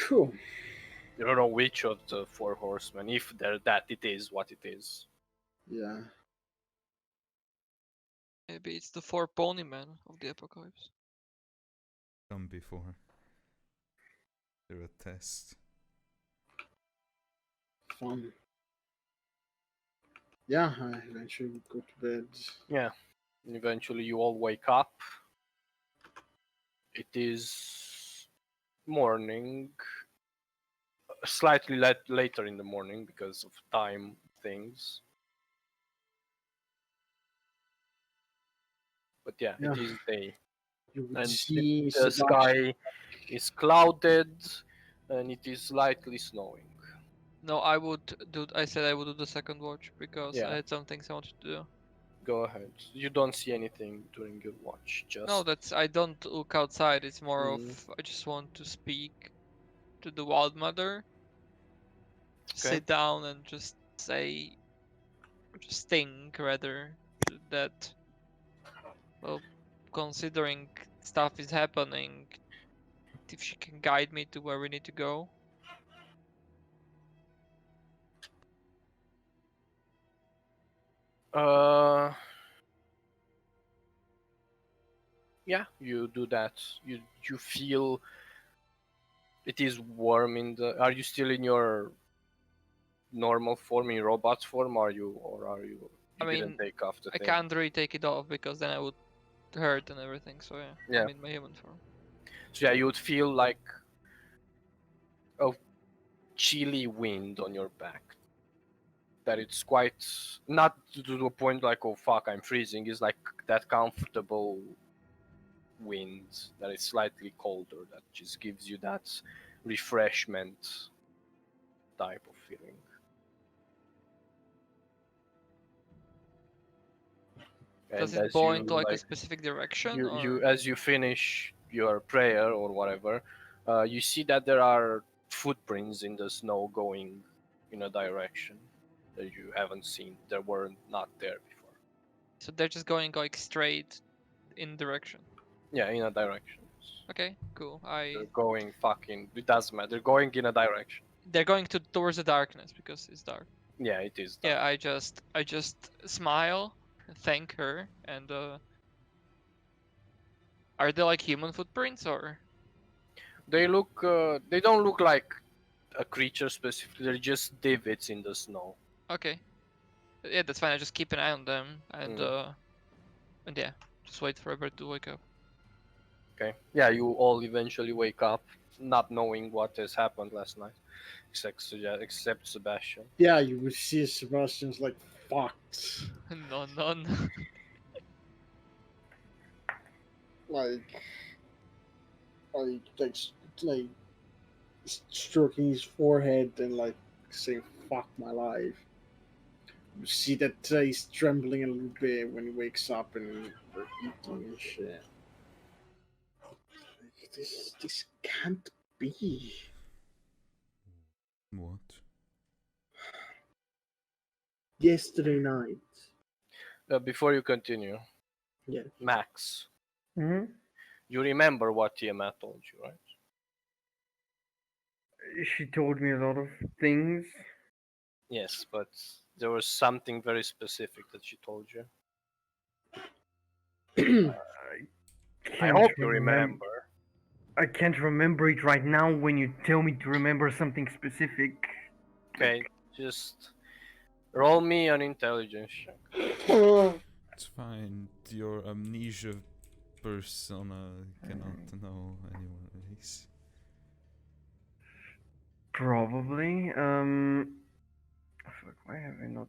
[SPEAKER 3] Cool.
[SPEAKER 1] You don't know which of the four horsemen, if it is what it is.
[SPEAKER 3] Yeah.
[SPEAKER 5] Maybe it's the 4 pony men of the apocalypse.
[SPEAKER 2] Come before. They're a test.
[SPEAKER 3] Fun. Yeah, I eventually would go to bed.
[SPEAKER 1] Yeah. And eventually you all wake up. It is morning, slightly later in the morning because of time things. But yeah,
[SPEAKER 3] Yeah.
[SPEAKER 1] it is day.
[SPEAKER 3] You would
[SPEAKER 1] And
[SPEAKER 3] see
[SPEAKER 1] the
[SPEAKER 3] Sebastian.
[SPEAKER 1] sky is clouded and it is slightly snowing.
[SPEAKER 5] No, I said I would do the second watch because
[SPEAKER 1] Yeah.
[SPEAKER 5] I had some things I wanted to do.
[SPEAKER 1] Go ahead. You don't see anything during your watch. Just
[SPEAKER 5] No, I don't look outside. It's more
[SPEAKER 1] Mhm.
[SPEAKER 5] of I just want to speak to the Wild Mother. Just
[SPEAKER 1] Okay.
[SPEAKER 5] sit down and just say, just think rather that, well, considering stuff is happening, if she can guide me to where we need to go.
[SPEAKER 1] Uh, yeah, you do that. You feel it is warm in the. Are you still in your normal form, in robot form? Are you, or are you?
[SPEAKER 5] I
[SPEAKER 1] You didn't
[SPEAKER 5] mean,
[SPEAKER 1] take off the
[SPEAKER 5] I
[SPEAKER 1] thing.
[SPEAKER 5] can't really take it off because then I would hurt and everything. So yeah,
[SPEAKER 1] Yeah.
[SPEAKER 5] I'm in my human form.
[SPEAKER 1] So yeah, you would feel like a chilly wind on your back. That it's quite not to a point like, oh fuck, I'm freezing. It's like that comfortable wind that is slightly colder that just gives you that refreshment type of feeling.
[SPEAKER 5] Does
[SPEAKER 1] And
[SPEAKER 5] it
[SPEAKER 1] as you
[SPEAKER 5] point like a specific direction or?
[SPEAKER 1] as you finish your prayer or whatever, you see that there are footprints in the snow going in a direction that you haven't seen. There were not there before.
[SPEAKER 5] So they're just going like straight in direction.
[SPEAKER 1] Yeah, in a direction.
[SPEAKER 5] Okay, cool.
[SPEAKER 1] They're going fucking. It doesn't matter. They're going in a direction.
[SPEAKER 5] They're going towards the darkness because it's dark.
[SPEAKER 1] Yeah, it is.
[SPEAKER 5] Yeah, I just smile, thank her, and are they like human footprints or?
[SPEAKER 1] They look. They don't look like a creature specifically. They're just divots in the snow.
[SPEAKER 5] Okay, yeah, that's fine. I just keep an eye on them and yeah, just wait for Ebert to wake up.
[SPEAKER 1] Okay. Yeah, you all eventually wake up, not knowing what has happened last night, except Sebastian.
[SPEAKER 3] Yeah, you would see Sebastian's like fucked.
[SPEAKER 5] No, none.
[SPEAKER 3] like like stroking his forehead and like saying "fuck my life." You see that he's trembling a little bit when he wakes up and we're eating and shit. Like, this can't be.
[SPEAKER 2] What?
[SPEAKER 3] Yesterday night.
[SPEAKER 1] Before you continue,
[SPEAKER 3] Yeah.
[SPEAKER 1] Max,
[SPEAKER 4] Hmm?
[SPEAKER 1] you remember what Tiamat told you, right?
[SPEAKER 4] She told me a lot of things.
[SPEAKER 1] Yes, but there was something very specific that she told you. I
[SPEAKER 4] Can't
[SPEAKER 1] hope you
[SPEAKER 4] remem-
[SPEAKER 1] remember.
[SPEAKER 4] I can't remember it right now when you tell me to remember something specific.
[SPEAKER 1] Okay, just roll me an intelligence check.
[SPEAKER 2] It's fine. Your amnesia persona cannot know anyways.
[SPEAKER 4] Probably. Fuck, why have I not?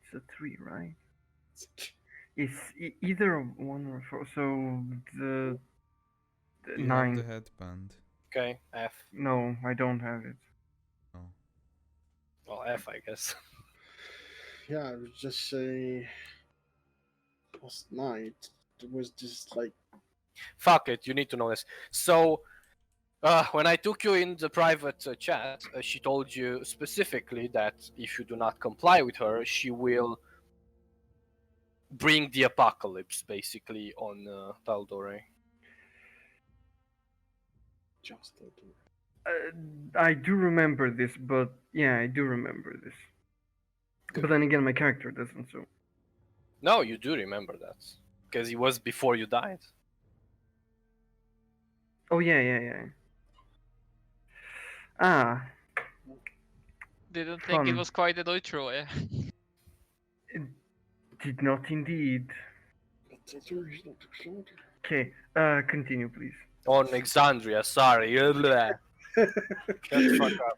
[SPEAKER 4] It's a 3, right? It's either a 1 or 4. So the
[SPEAKER 2] You have
[SPEAKER 4] 9.
[SPEAKER 2] the headband.
[SPEAKER 1] Okay, F.
[SPEAKER 4] No, I don't have it.
[SPEAKER 2] Oh.
[SPEAKER 1] Well, F, I guess.
[SPEAKER 3] Yeah, I would just say last night there was this like
[SPEAKER 1] Fuck it, you need to know this. So, when I took you in the private chat, she told you specifically that if you do not comply with her, she will bring the apocalypse, basically, on Tal'Dorei.
[SPEAKER 3] just a little.
[SPEAKER 4] I do remember this, but yeah, I do remember this.
[SPEAKER 1] Good.
[SPEAKER 4] But then again, my character doesn't. So
[SPEAKER 1] No, you do remember that. Because it was before you died.
[SPEAKER 4] oh yeah. Ah,
[SPEAKER 5] Didn't think it
[SPEAKER 4] fun.
[SPEAKER 5] was quite a Deutsche.
[SPEAKER 4] Did not indeed.
[SPEAKER 3] But the door is not closed.
[SPEAKER 4] Okay, continue, please.
[SPEAKER 1] On Exandria, sorry. Shut the fuck up.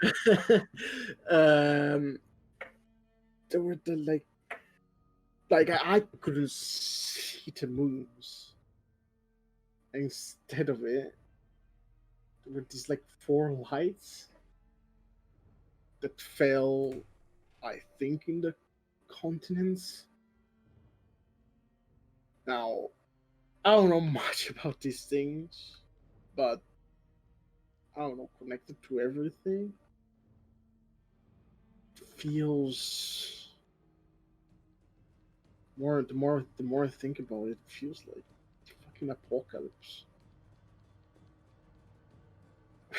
[SPEAKER 3] There were the like I couldn't see the moons. Instead of it, there were these like 4 lights that fell, I think, in the continents. Now, I don't know much about these things, but I don't know, connected to everything. Feels the more I think about it, it feels like fucking apocalypse.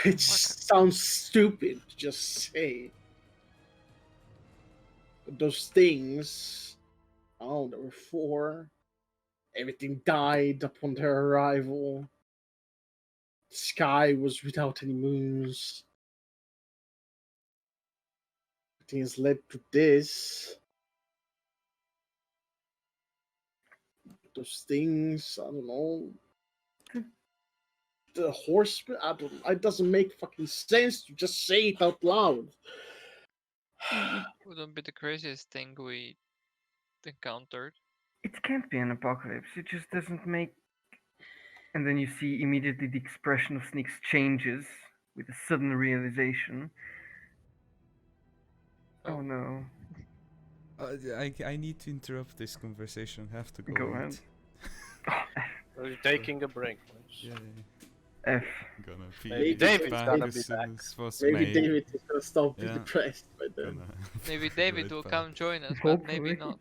[SPEAKER 3] It sounds stupid to just say. But those things, oh, there were 4. Everything died upon their arrival. The sky was without any moons. Everything has led to this. Those things, I don't know. The horseman, I don't. It doesn't make fucking sense to just say it out loud.
[SPEAKER 5] Wouldn't be the craziest thing we encountered.
[SPEAKER 4] It can't be an apocalypse. It just doesn't make. And then you see immediately the expression of Sneaks changes with a sudden realization. Oh no.
[SPEAKER 2] I need to interrupt this conversation. Have to go,
[SPEAKER 4] Go
[SPEAKER 2] eat.
[SPEAKER 4] ahead.
[SPEAKER 1] Are you taking a break?
[SPEAKER 2] Yeah,
[SPEAKER 4] F.
[SPEAKER 2] gonna
[SPEAKER 1] Maybe
[SPEAKER 2] be
[SPEAKER 1] David's
[SPEAKER 2] back
[SPEAKER 1] gonna
[SPEAKER 2] as
[SPEAKER 1] be
[SPEAKER 2] soon
[SPEAKER 1] back.
[SPEAKER 2] as was
[SPEAKER 3] Maybe
[SPEAKER 2] made.
[SPEAKER 3] David is gonna stop being
[SPEAKER 2] Yeah.
[SPEAKER 3] depressed by then.
[SPEAKER 2] Gonna
[SPEAKER 5] Maybe
[SPEAKER 2] be
[SPEAKER 5] David
[SPEAKER 2] right
[SPEAKER 5] will
[SPEAKER 2] back.
[SPEAKER 5] come join us, but maybe
[SPEAKER 4] Hopefully.
[SPEAKER 5] not.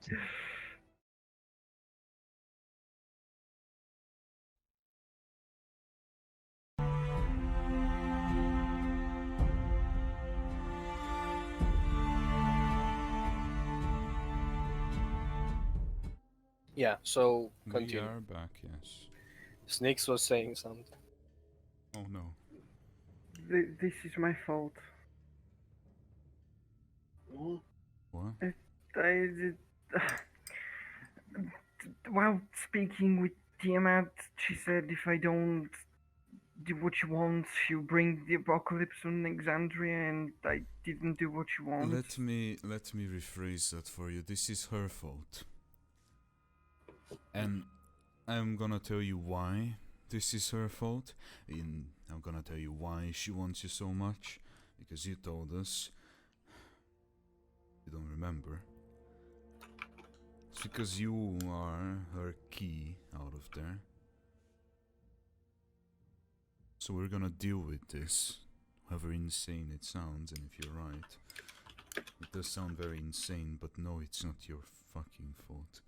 [SPEAKER 1] Yeah, so
[SPEAKER 2] We
[SPEAKER 1] continue.
[SPEAKER 2] are back, yes.
[SPEAKER 1] Sneaks was saying something.
[SPEAKER 2] Oh no.
[SPEAKER 4] This is my fault.
[SPEAKER 3] What?
[SPEAKER 2] What?
[SPEAKER 4] While speaking with Tiamat, she said if I don't do what she wants, she'll bring the apocalypse on Alexandria, and I didn't do what she wants.
[SPEAKER 2] Let me rephrase that for you. This is her fault. And I'm gonna tell you why this is her fault. And I'm gonna tell you why she wants you so much. Because you told us. You don't remember. It's because you are her key out of there. So we're gonna deal with this, however insane it sounds, and if you're right, it does sound very insane, but no, it's not your fucking fault.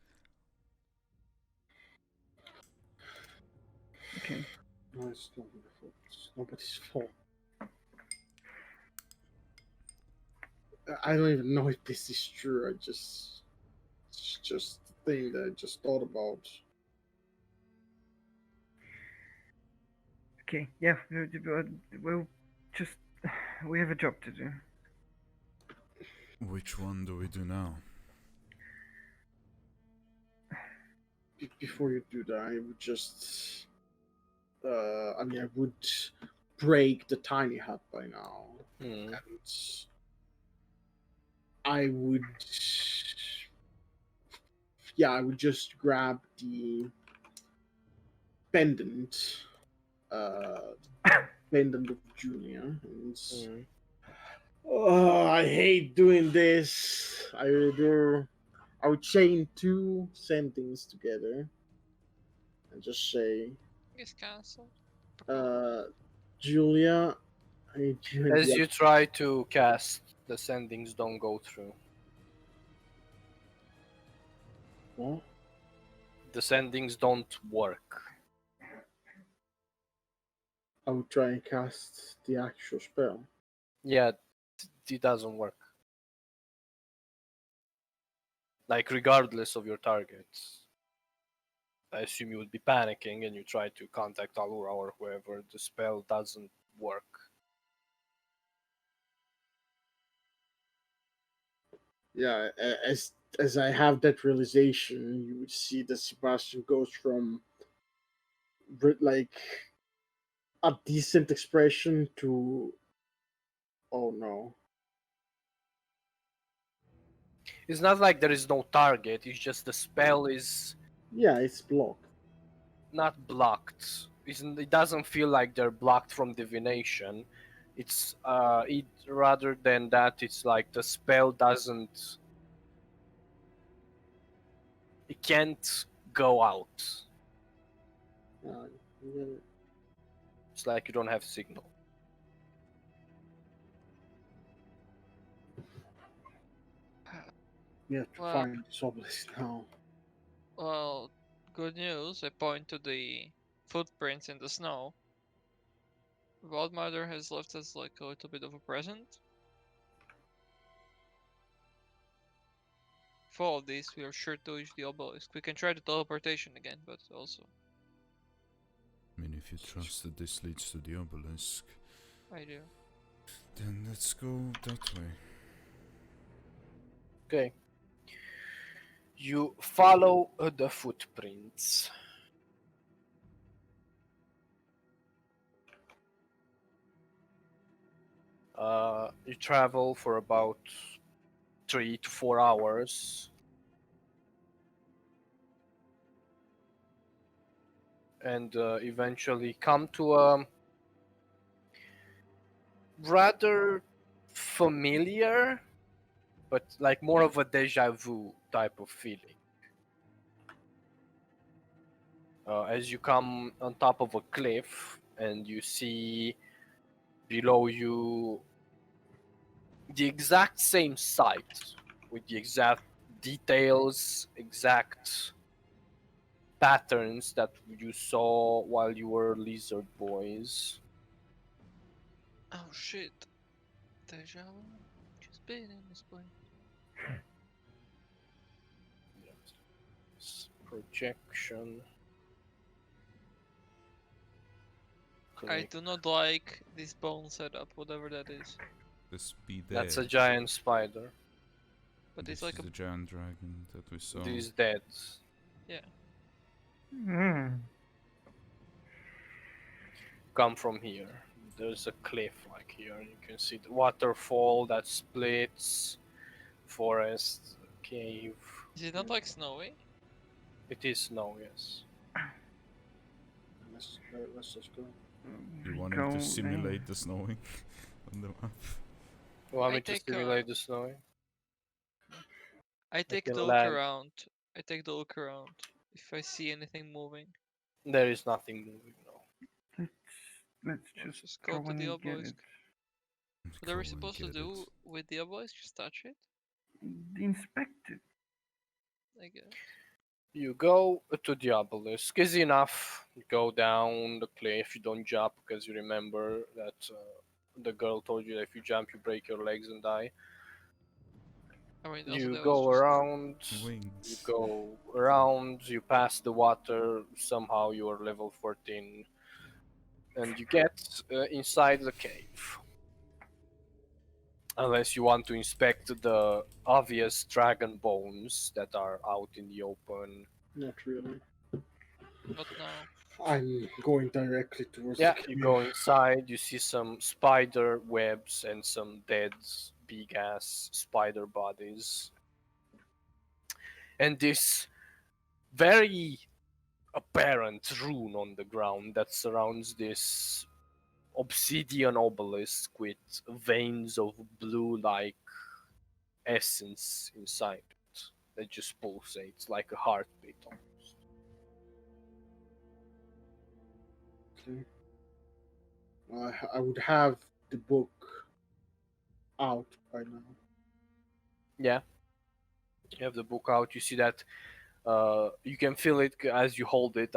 [SPEAKER 4] Okay.
[SPEAKER 3] No, it's not my fault. It's nobody's fault. I don't even know if this is true. It's just the thing that I just thought about.
[SPEAKER 4] Okay, yeah, we'll just. We have a job to do.
[SPEAKER 2] Which one do we do now?
[SPEAKER 3] Before you do that, I would just. I mean, I would break the tiny hut by now.
[SPEAKER 1] Hmm.
[SPEAKER 3] And I would. Yeah, I would just grab the pendant. Pendant of Julia. And
[SPEAKER 1] Hmm.
[SPEAKER 3] oh, I hate doing this. I really do. I would chain two sentings together and just say,
[SPEAKER 5] Is cancelled.
[SPEAKER 3] uh, Julia, I need you in
[SPEAKER 1] As
[SPEAKER 3] the
[SPEAKER 1] you try to cast, the sendings don't go through.
[SPEAKER 3] what?
[SPEAKER 1] The sendings don't work.
[SPEAKER 3] I would try and cast the actual spell.
[SPEAKER 1] Yeah, it doesn't work. Like, regardless of your targets. I assume you would be panicking and you try to contact Alura or whoever. The spell doesn't work.
[SPEAKER 3] Yeah, as I have that realization, you would see that Sebastian goes from like a decent expression to oh no.
[SPEAKER 1] It's not like there is no target, it's just the spell is
[SPEAKER 3] Yeah, it's blocked.
[SPEAKER 1] not blocked. It doesn't feel like they're blocked from divination. It's it rather than that, it's like the spell doesn't. It can't go out.
[SPEAKER 3] Yeah,
[SPEAKER 1] It's like you don't have signal.
[SPEAKER 3] we have to
[SPEAKER 5] Well,
[SPEAKER 3] find this obelisk now.
[SPEAKER 5] well, good news. I point to the footprints in the snow. Wildmother has left us like a little bit of a present. For all this, we are sure to reach the obelisk. We can try the teleportation again, but also
[SPEAKER 2] I mean, if you trust that this leads to the obelisk,
[SPEAKER 5] I do.
[SPEAKER 2] then let's go that way.
[SPEAKER 1] Okay. You follow the footprints. You travel for about 3 to 4 hours. And eventually come to a rather familiar, but like more of a deja vu type of feeling. As you come on top of a cliff and you see below you the exact same site with the exact details, exact patterns that you saw while you were lizard boys.
[SPEAKER 5] Oh shit. Deja vu. She's been in this place.
[SPEAKER 1] Projection.
[SPEAKER 5] I
[SPEAKER 1] Click.
[SPEAKER 5] do not like this bone setup, whatever that is.
[SPEAKER 2] This be dead.
[SPEAKER 1] That's a giant spider.
[SPEAKER 5] But
[SPEAKER 2] This
[SPEAKER 5] it's like
[SPEAKER 2] is
[SPEAKER 5] a
[SPEAKER 2] the giant dragon that we saw.
[SPEAKER 1] It is dead.
[SPEAKER 5] yeah.
[SPEAKER 4] Hmm.
[SPEAKER 1] Come from here. There's a cliff like here. You can see the waterfall that splits, forest, cave.
[SPEAKER 5] Is it not like snowy?
[SPEAKER 1] It is snow, yes.
[SPEAKER 3] Let's just go.
[SPEAKER 2] You
[SPEAKER 4] We
[SPEAKER 2] want
[SPEAKER 4] go
[SPEAKER 2] him to
[SPEAKER 4] there.
[SPEAKER 2] simulate the snowing on the map?
[SPEAKER 1] You want
[SPEAKER 5] I
[SPEAKER 1] me to
[SPEAKER 5] take,
[SPEAKER 1] simulate the snowing?
[SPEAKER 5] I take
[SPEAKER 1] can
[SPEAKER 5] the look
[SPEAKER 1] land.
[SPEAKER 5] around. I take the look around. If I see anything moving,
[SPEAKER 1] There is nothing moving now.
[SPEAKER 4] Let's
[SPEAKER 5] let's
[SPEAKER 4] let's
[SPEAKER 5] just go
[SPEAKER 4] go
[SPEAKER 5] to
[SPEAKER 4] and
[SPEAKER 5] the
[SPEAKER 4] get
[SPEAKER 5] obelisk.
[SPEAKER 4] it.
[SPEAKER 5] What are we
[SPEAKER 2] Go and
[SPEAKER 5] supposed to
[SPEAKER 2] get
[SPEAKER 5] do
[SPEAKER 2] it.
[SPEAKER 5] with the obelisk? Just touch it,
[SPEAKER 4] Inspect it.
[SPEAKER 5] I guess.
[SPEAKER 1] You go to the obelisk. Easy enough. You go down the cliff. You don't jump because you remember that the girl told you that if you jump, you break your legs and die.
[SPEAKER 5] I mean, also
[SPEAKER 1] You
[SPEAKER 5] that was
[SPEAKER 1] go
[SPEAKER 5] just
[SPEAKER 1] around, you
[SPEAKER 2] Wings.
[SPEAKER 1] go around, you pass the water, somehow you are level 14, and you get inside the cave. Unless you want to inspect the obvious dragon bones that are out in the open.
[SPEAKER 3] Not really.
[SPEAKER 5] not now.
[SPEAKER 3] I'm going directly towards
[SPEAKER 1] Yeah,
[SPEAKER 3] the
[SPEAKER 1] you
[SPEAKER 3] cave.
[SPEAKER 1] go inside, you see some spider webs and some dead big ass spider bodies. And this very apparent rune on the ground that surrounds this obsidian obelisk with veins of blue like essence inside it that just pulsates like a heartbeat almost.
[SPEAKER 3] Okay. I would have the book out by now.
[SPEAKER 1] Yeah, you have the book out, you see that you can feel it as you hold it,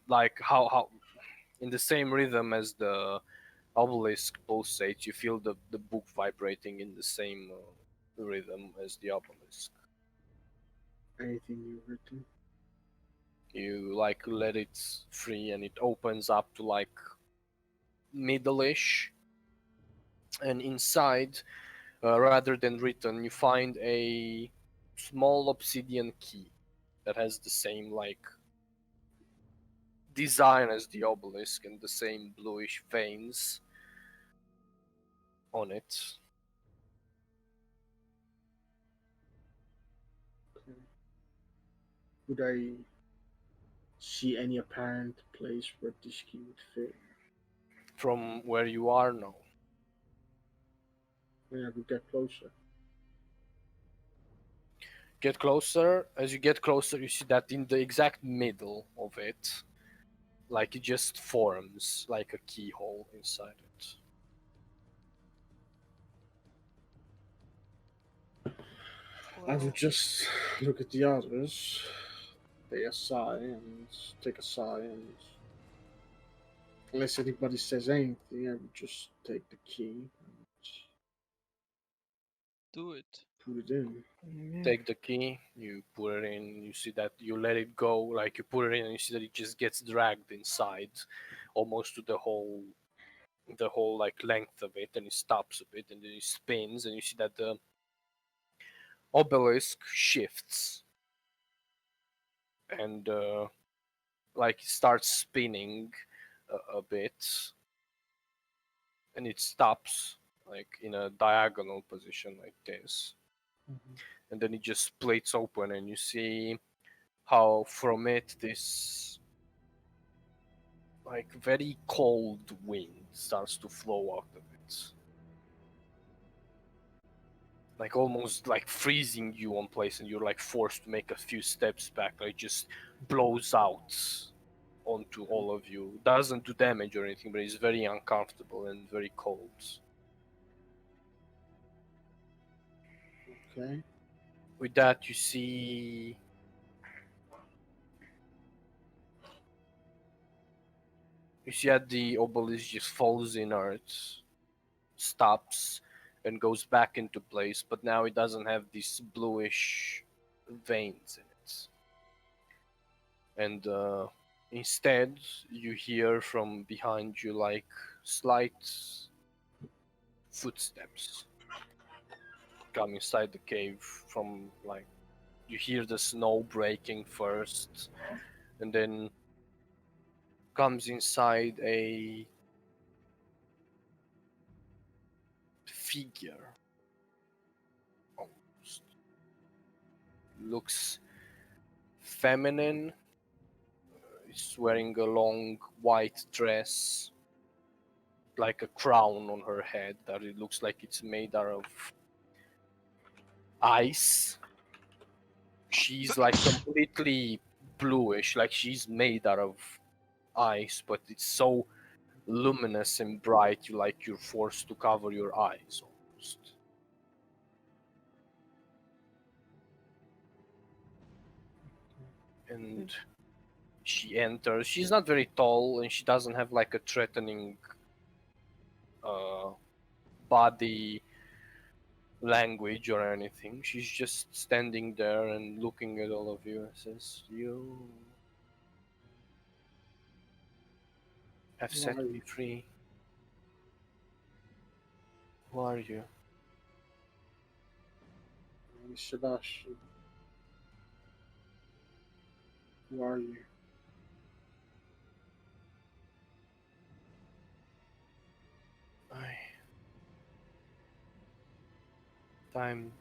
[SPEAKER 1] like how in the same rhythm as the obelisk pulsates, you feel the book vibrating in the same rhythm as the obelisk.
[SPEAKER 3] Anything you've written?
[SPEAKER 1] You like let it free and it opens up to like middle-ish, and inside, rather than written, you find a small obsidian key that has the same like design as the obelisk and the same bluish veins on it.
[SPEAKER 3] Okay. Would I see any apparent place where this key would fit?
[SPEAKER 1] From where you are now,
[SPEAKER 3] When I would get closer.
[SPEAKER 1] get closer. As you get closer, you see that in the exact middle of it, like it just forms like a keyhole inside it.
[SPEAKER 3] I
[SPEAKER 5] Well,
[SPEAKER 3] would just look at the others, take a sigh and unless anybody says anything, I would just take the key and
[SPEAKER 5] do it.
[SPEAKER 3] put it in.
[SPEAKER 4] Yeah.
[SPEAKER 1] Take the key, you put it in, you see that you let it go, like you put it in and you see that it just gets dragged inside almost to the whole like length of it, and it stops a bit and then it spins and you see that the obelisk shifts and like it starts spinning a bit and it stops like in a diagonal position like this, and then it just splits open and you see how from it this like very cold wind starts to flow out of it, like almost like freezing you on place, and you're like forced to make a few steps back, like just blows out onto all of you. Doesn't do damage or anything, but it's very uncomfortable and very cold.
[SPEAKER 3] Okay.
[SPEAKER 1] With that, you see that the obelisk just falls inert, stops, and goes back into place, but now it doesn't have these bluish veins in it. And instead, you hear from behind you like slight footsteps come inside the cave from like you hear the snow breaking first, and then comes inside a figure almost. Looks feminine. Is wearing a long white dress, like a crown on her head that it looks like it's made out of ice. She's like completely bluish, like she's made out of ice, but it's so luminous and bright you like you're forced to cover your eyes almost. And she enters. She's not very tall and she doesn't have like a threatening uh, body language or anything. She's just standing there and looking at all of you and says, "You have set
[SPEAKER 3] Why?
[SPEAKER 1] me free. Who are you?"
[SPEAKER 3] Sebastian, who are you?
[SPEAKER 1] I. Time.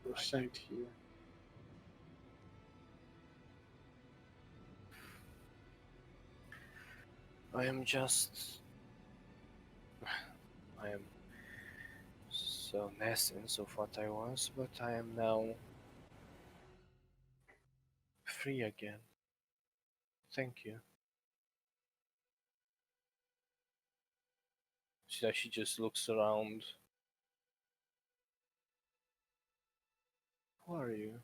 [SPEAKER 3] You're sent here.
[SPEAKER 1] I am just. I am so an essence of what I was, but I am now free again. Thank you. She just looks around. Who are you?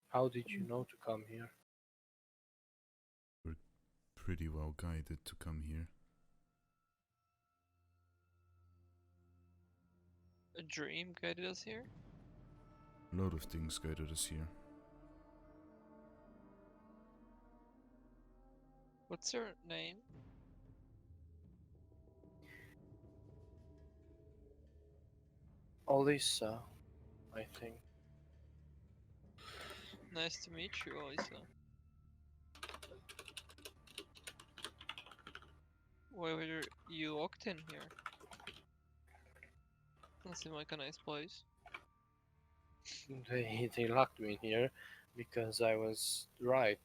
[SPEAKER 1] How did you know to come here?
[SPEAKER 2] Pretty well guided to come here.
[SPEAKER 5] A dream guided us here?
[SPEAKER 2] A lot of things guided us here.
[SPEAKER 5] What's your name?
[SPEAKER 1] Alyssa, I think.
[SPEAKER 5] Nice to meet you, Elisa. Why were you locked in here? Doesn't seem like a nice place.
[SPEAKER 1] They locked me in here because I was right.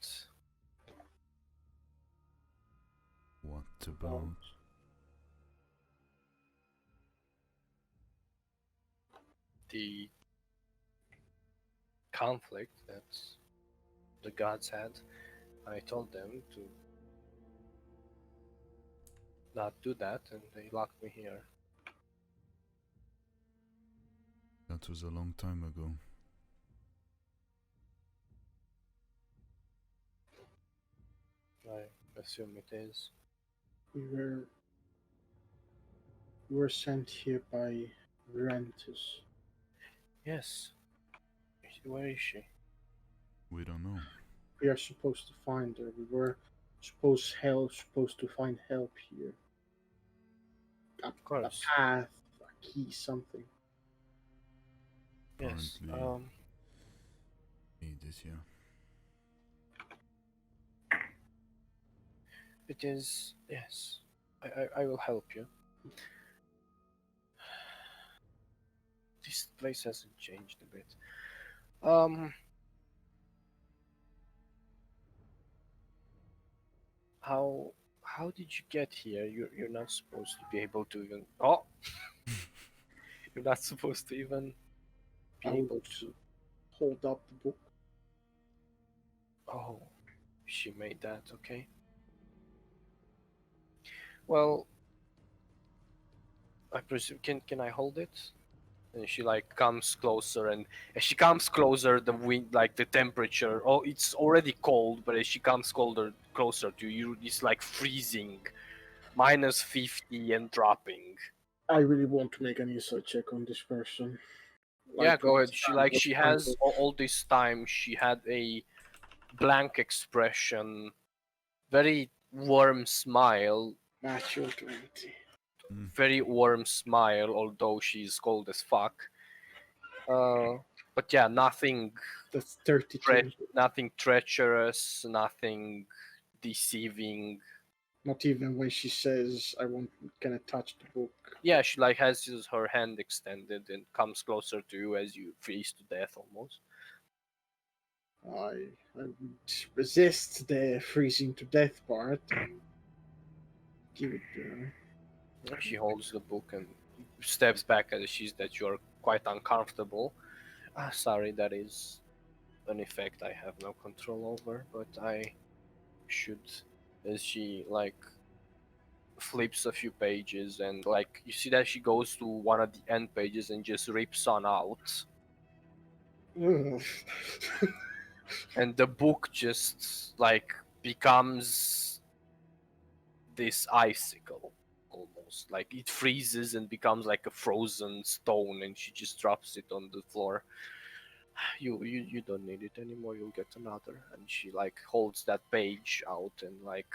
[SPEAKER 2] What about?
[SPEAKER 1] The conflict that the gods had. I told them to not do that, and they locked me here.
[SPEAKER 2] That was a long time ago.
[SPEAKER 1] I assume it is.
[SPEAKER 3] We were sent here by Rentus.
[SPEAKER 1] Yes. Where is she?
[SPEAKER 2] We don't know.
[SPEAKER 3] We are supposed to find her. We were supposed to find help here.
[SPEAKER 1] Of
[SPEAKER 3] A
[SPEAKER 1] course.
[SPEAKER 3] path, a key, something.
[SPEAKER 1] Yes.
[SPEAKER 2] Apparently, need it, yeah.
[SPEAKER 1] It is. Yes. I will help you. This place hasn't changed a bit. How did you get here? You're not supposed to be able to even. Oh, you're not supposed to even be
[SPEAKER 3] I
[SPEAKER 1] able
[SPEAKER 3] would
[SPEAKER 1] to.
[SPEAKER 3] hold up the book.
[SPEAKER 1] Oh, she made that. Okay. Well, I presume. Can I hold it? And she like comes closer, and as she comes closer, the wind, like the temperature. Oh, it's already cold, but as she comes closer to you, it's like freezing, -50 and dropping.
[SPEAKER 3] I really want to make an insight check on this person.
[SPEAKER 1] Yeah,
[SPEAKER 3] Like,
[SPEAKER 1] go ahead.
[SPEAKER 3] understand what
[SPEAKER 1] She
[SPEAKER 3] kind
[SPEAKER 1] has
[SPEAKER 3] of
[SPEAKER 1] all this time. She had a blank expression, very warm smile,
[SPEAKER 3] natural 20.
[SPEAKER 1] very warm smile. Although she's cold as fuck. But yeah, nothing,
[SPEAKER 3] That's 32.
[SPEAKER 1] nothing treacherous, nothing deceiving.
[SPEAKER 3] Not even when she says, I won't gonna touch the book.
[SPEAKER 1] Yeah, she like has her hand extended and comes closer to you as you freeze to death almost.
[SPEAKER 3] I would resist the freezing to death part and give it to her.
[SPEAKER 1] She holds the book and steps back as she's that you're quite uncomfortable. Sorry, that is an effect I have no control over, but I should. As she like flips a few pages and like you see that she goes to one of the end pages and just rips on out,
[SPEAKER 3] Ugh.
[SPEAKER 1] and the book just like becomes this icicle. almost. Like it freezes and becomes like a frozen stone, and she just drops it on the floor. You don't need it anymore. You'll get another. And she like holds that page out and like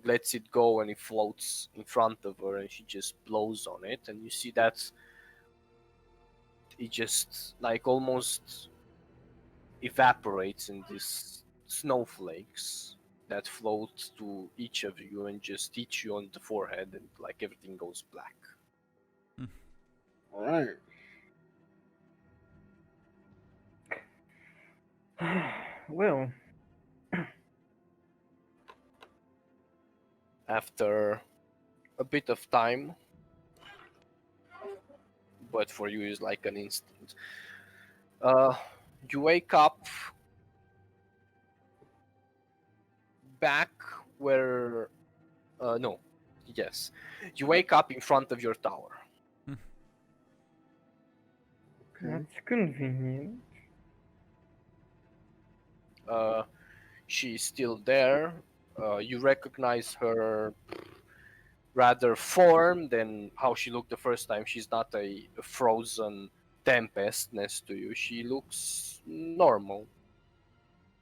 [SPEAKER 1] lets it go, and it floats in front of her, and she just blows on it, and you see that it just like almost evaporates in these snowflakes that float to each of you and just hit you on the forehead, and like everything goes black.
[SPEAKER 3] All right.
[SPEAKER 4] Well,
[SPEAKER 1] After a bit of time, but for you is like an instant, you wake up back where no, yes, you wake up in front of your tower.
[SPEAKER 3] Okay.
[SPEAKER 4] that's convenient.
[SPEAKER 1] She's still there. You recognize her rather form than how she looked the first time. She's not a frozen tempest next to you. She looks normal,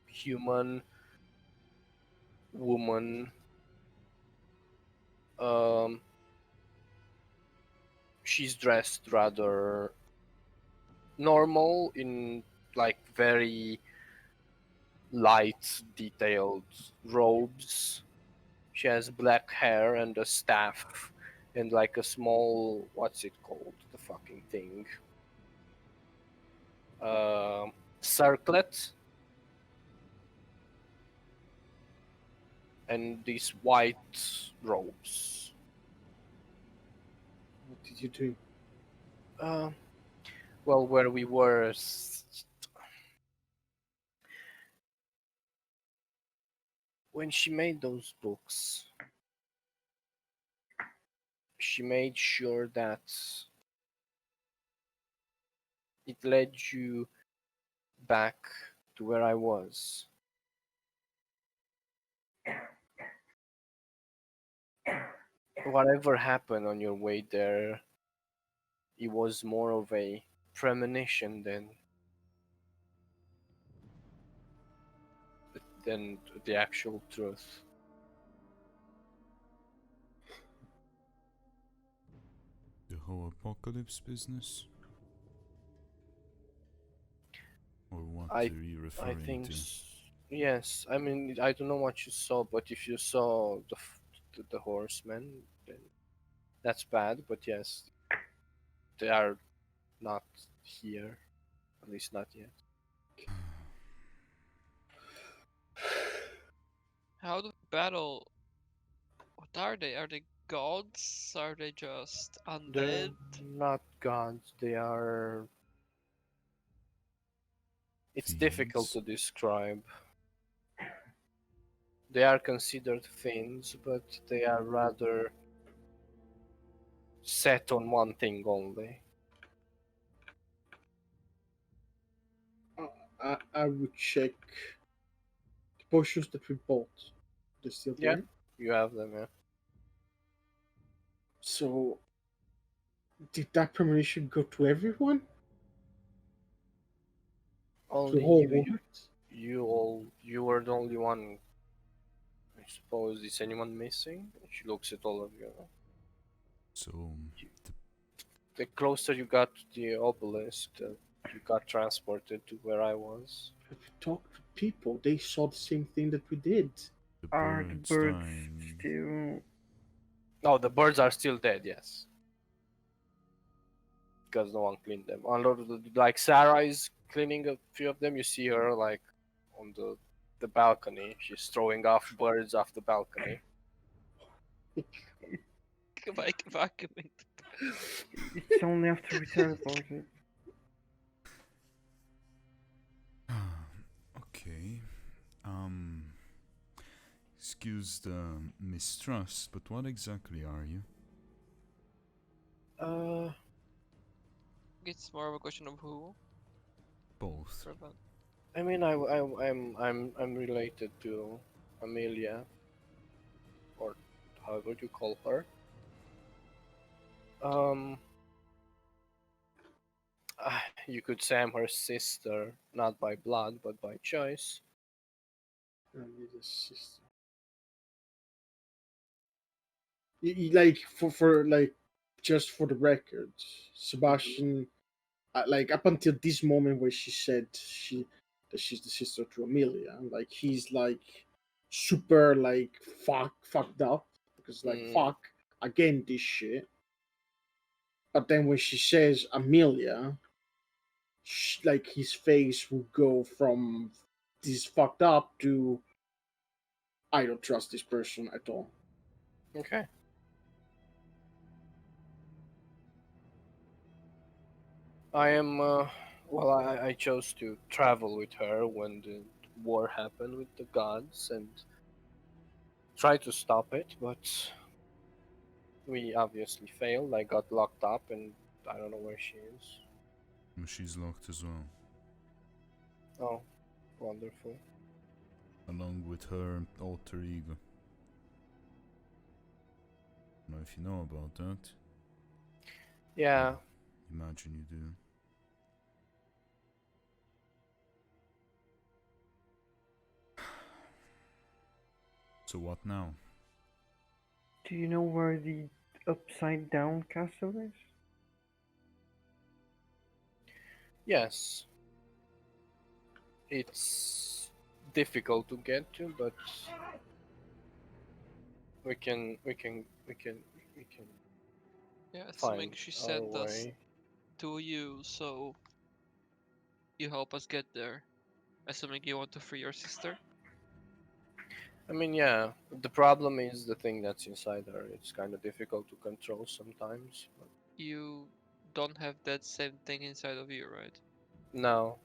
[SPEAKER 1] human, woman. Um, she's dressed rather normal in like very light, detailed robes. She has black hair and a staff and like a small, what's it called? The fucking thing. Circlet. And these white robes.
[SPEAKER 3] What did you do?
[SPEAKER 1] Uh, well, where we were. When she made those books, she made sure that it led you back to where I was. Whatever happened on your way there, it was more of a premonition than the actual truth.
[SPEAKER 2] The whole apocalypse business? Or what
[SPEAKER 1] I
[SPEAKER 2] are you
[SPEAKER 1] I
[SPEAKER 2] referring
[SPEAKER 1] think
[SPEAKER 2] to?
[SPEAKER 1] yes. I mean, I don't know what you saw, but if you saw the horsemen, then that's bad. But yes, they are not here, at least not yet.
[SPEAKER 5] How do we battle? What are they? Are they gods? Are they just
[SPEAKER 1] They're
[SPEAKER 5] undead?
[SPEAKER 1] not gods. They are. It's difficult
[SPEAKER 2] Fiends?
[SPEAKER 1] to describe. They are considered fiends, but they are rather set on one thing only.
[SPEAKER 3] I would check the potions that we bought. They're still
[SPEAKER 1] Yeah,
[SPEAKER 3] there.
[SPEAKER 1] you have them. Yeah.
[SPEAKER 3] So, did that premonition go to everyone? To the
[SPEAKER 1] Only
[SPEAKER 3] whole
[SPEAKER 1] you,
[SPEAKER 3] world?
[SPEAKER 1] you were the only one. I suppose. Is anyone missing? She looks at all of you.
[SPEAKER 2] So,
[SPEAKER 1] The closer you got to the obelisk, you got transported to where I was.
[SPEAKER 3] If we talked to people, they saw the same thing that we did.
[SPEAKER 2] the
[SPEAKER 4] Are the
[SPEAKER 2] birds
[SPEAKER 4] birds
[SPEAKER 2] dying.
[SPEAKER 4] still?
[SPEAKER 1] No, the birds are still dead. Yes, because no one cleaned them. Like Sarah is cleaning a few of them. You see her like on the balcony. She's throwing off birds off the balcony.
[SPEAKER 5] Like vacuuming.
[SPEAKER 4] It's only after we teleported.
[SPEAKER 2] Okay. Excuse the mistrust, but what exactly are you?
[SPEAKER 1] Uh,
[SPEAKER 5] It's more of a question of who.
[SPEAKER 2] Both.
[SPEAKER 5] Prevent.
[SPEAKER 1] I mean, I'm related to Amelia, or however you call her. Um, you could say I'm her sister, not by blood, but by choice.
[SPEAKER 3] Amelia's sister. Like for like just for the record, Sebastian, like up until this moment where she said that she's the sister to Amelia, like he's like super like fucked up because like
[SPEAKER 1] Mm,
[SPEAKER 3] fuck again this shit. But then when she says Amelia, like his face will go from this fucked up to I don't trust this person at all.
[SPEAKER 1] okay. I am, well, I chose to travel with her when the war happened with the gods and try to stop it, but we obviously failed. I got locked up and I don't know where she is.
[SPEAKER 2] She's locked as well,
[SPEAKER 1] Oh, wonderful.
[SPEAKER 2] along with her alter ego. I don't know if you know about that.
[SPEAKER 1] Yeah,
[SPEAKER 2] Imagine you do. So what now?
[SPEAKER 4] Do you know where the upside down castle is?
[SPEAKER 1] yes. It's difficult to get to, but we can
[SPEAKER 5] Yeah, assuming
[SPEAKER 1] find
[SPEAKER 5] she
[SPEAKER 1] our
[SPEAKER 5] sent us
[SPEAKER 1] way.
[SPEAKER 5] to you, so you help us get there. Assuming you want to free your sister.
[SPEAKER 1] I mean, yeah, the problem is the thing that's inside her. It's kind of difficult to control sometimes. But
[SPEAKER 5] You don't have that same thing inside of you, right?
[SPEAKER 1] now,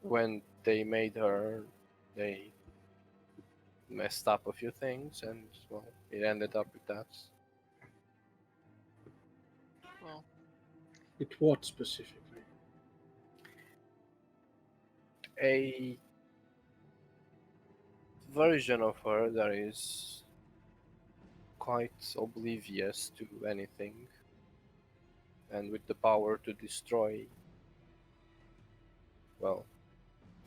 [SPEAKER 1] when they made her, they messed up a few things, and well, it ended up with that.
[SPEAKER 5] Well,
[SPEAKER 3] With what specifically?
[SPEAKER 1] A version of her that is quite oblivious to anything, and with the power to destroy, well,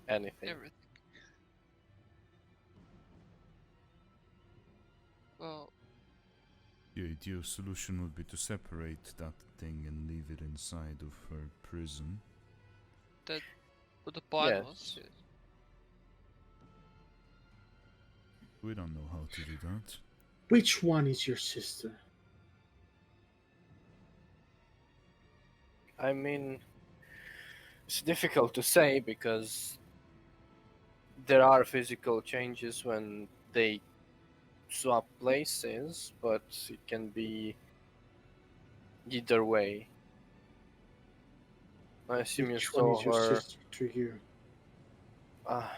[SPEAKER 1] anything.
[SPEAKER 5] everything. Well,
[SPEAKER 2] The ideal solution would be to separate that thing and leave it inside of her prison.
[SPEAKER 5] that what the plan was.
[SPEAKER 1] Yes.
[SPEAKER 5] Yes.
[SPEAKER 2] We don't know how to do that.
[SPEAKER 3] Which one is your sister?
[SPEAKER 1] I mean, it's difficult to say because there are physical changes when they swap places, but it can be either way. I assume you
[SPEAKER 3] Which one
[SPEAKER 1] saw
[SPEAKER 3] is your
[SPEAKER 1] her.
[SPEAKER 3] sister to you?
[SPEAKER 1] Uh,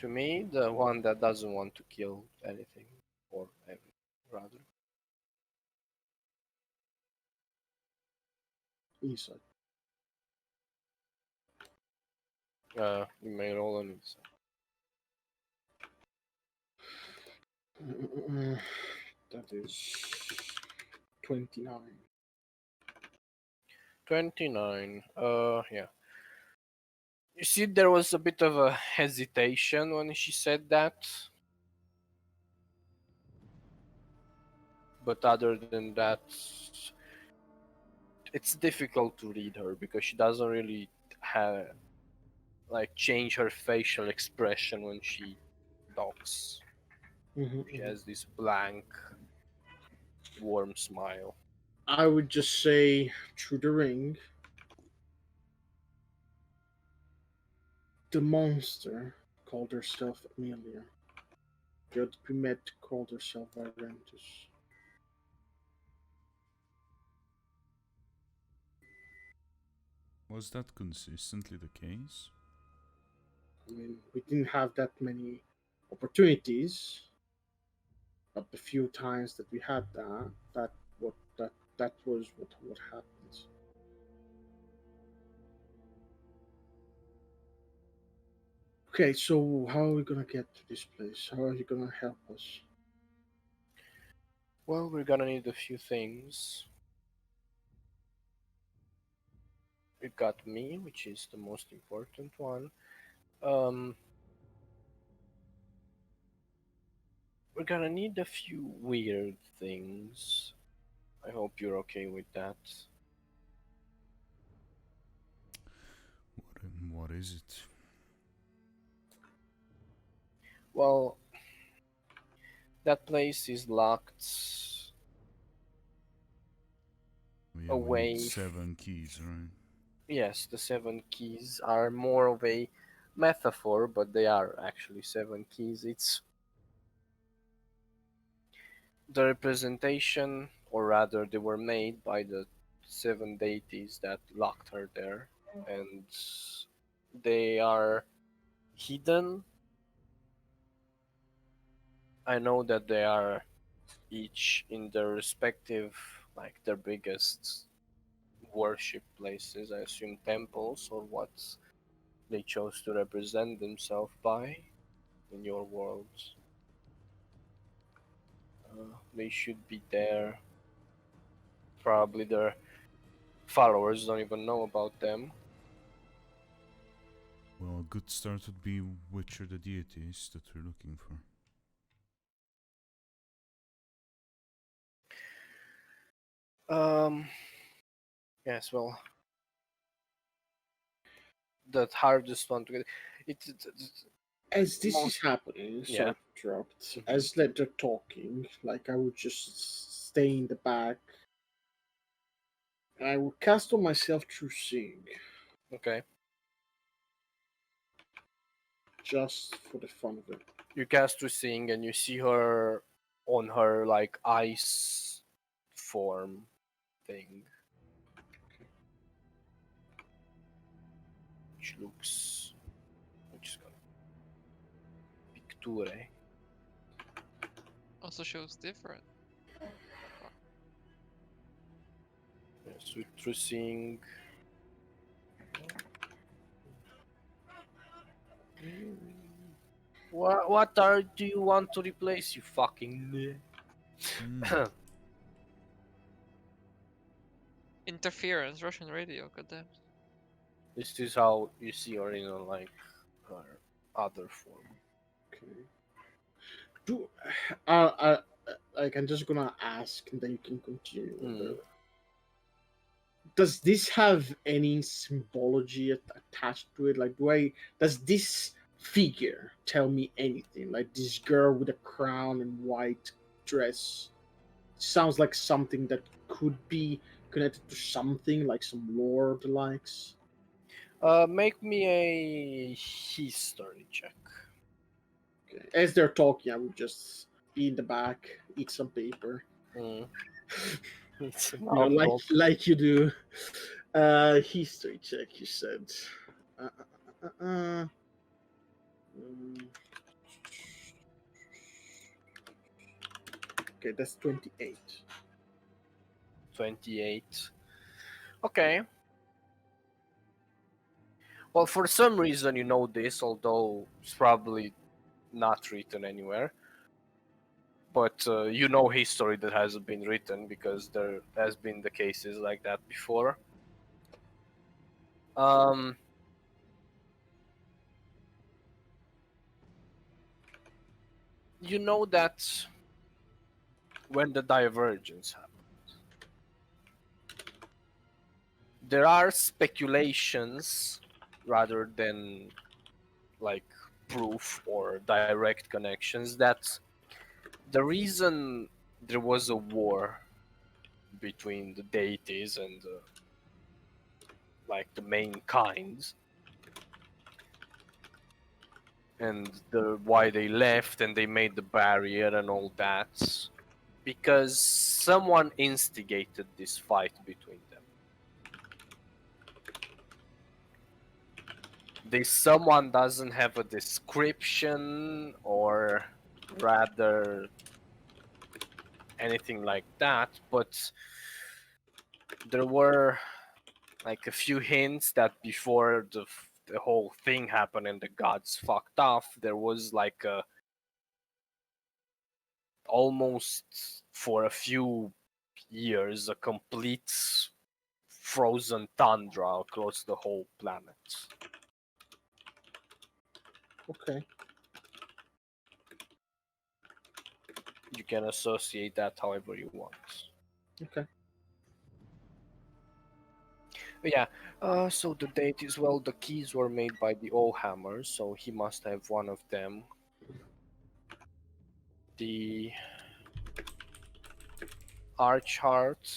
[SPEAKER 1] to me, the one that doesn't want to kill anything or everything, rather.
[SPEAKER 3] Inside.
[SPEAKER 1] You may roll on it.
[SPEAKER 3] That is 29.
[SPEAKER 1] 29. Yeah. You see, there was a bit of a hesitation when she said that, but other than that, it's difficult to read her because she doesn't really have like change her facial expression when she talks. She has this blank, warm smile.
[SPEAKER 3] I would just say through the ring, the monster called herself Amelia. The other we met called herself Virentus.
[SPEAKER 2] Was that consistently the case?
[SPEAKER 3] I mean, we didn't have that many opportunities, but the few times that we had that was what happened. Okay, so how are we gonna get to this place? How are you gonna help us?
[SPEAKER 1] Well, we're gonna need a few things. We got me, which is the most important one. Um, we're gonna need a few weird things. I hope you're okay with that.
[SPEAKER 2] What is it?
[SPEAKER 1] Well, that place is locked
[SPEAKER 2] We need
[SPEAKER 1] away.
[SPEAKER 2] 7 keys, right?
[SPEAKER 1] Yes, the 7 keys are more of a metaphor, but they are actually 7 keys. It's the representation, or rather, they were made by the 7 deities that locked her there, and they are hidden. I know that they are each in their respective, like their biggest worship places. I assume temples or what they chose to represent themselves by in your world. They should be there. Probably their followers don't even know about them.
[SPEAKER 2] Well, a good start would be which are the deities that we're looking for.
[SPEAKER 1] Um, yes, well, the hardest one to get. It's
[SPEAKER 3] As this is
[SPEAKER 1] most.
[SPEAKER 3] happening,
[SPEAKER 1] Yeah.
[SPEAKER 3] sorry to interrupt.
[SPEAKER 1] Mhm.
[SPEAKER 3] As they're talking, like I would just stay in the back. And I would cast on myself through seeing,
[SPEAKER 1] Okay.
[SPEAKER 3] just for the fun of it.
[SPEAKER 1] You cast to sing and you see her on her like ice form thing, which looks, which is gonna picture.
[SPEAKER 5] Also shows different.
[SPEAKER 1] Yes, with through seeing. What are do you want to replace, you fucking?
[SPEAKER 2] Hmm.
[SPEAKER 5] Interference, Russian radio, goddamn.
[SPEAKER 1] This is how you see her in like her other form.
[SPEAKER 3] Okay. Do uh, uh, like I'm just gonna ask, and then you can continue.
[SPEAKER 1] Mm.
[SPEAKER 3] Does this have any symbology attached to it? Like, does this figure tell me anything? Like this girl with a crown and white dress sounds like something that could be connected to something, like some lore of the likes.
[SPEAKER 1] Make me a history check.
[SPEAKER 3] Okay. As they're talking, I would just be in the back, eat some paper.
[SPEAKER 1] Mm. It's an
[SPEAKER 3] You know,
[SPEAKER 1] envelope.
[SPEAKER 3] like you do. History check. You said. Uh, uh, uh, uh, mm. Okay, that's 28.
[SPEAKER 1] 28. Okay. Well, for some reason you know this, although it's probably not written anywhere. But you know history that hasn't been written because there has been the cases like that before. Um, you know that when the divergence happened, there are speculations rather than like proof or direct connections that the reason there was a war between the deities and like the mankind and the why they left and they made the barrier and all that because someone instigated this fight between them. This someone doesn't have a description or rather anything like that, but there were like a few hints that before the whole thing happened and the gods fucked off, there was like a almost for a few years a complete frozen tundra across the whole planet.
[SPEAKER 3] Okay.
[SPEAKER 1] You can associate that however you want.
[SPEAKER 3] Okay.
[SPEAKER 1] But yeah, so the date is, well, the keys were made by the Allhammer, so he must have one of them. The Archheart,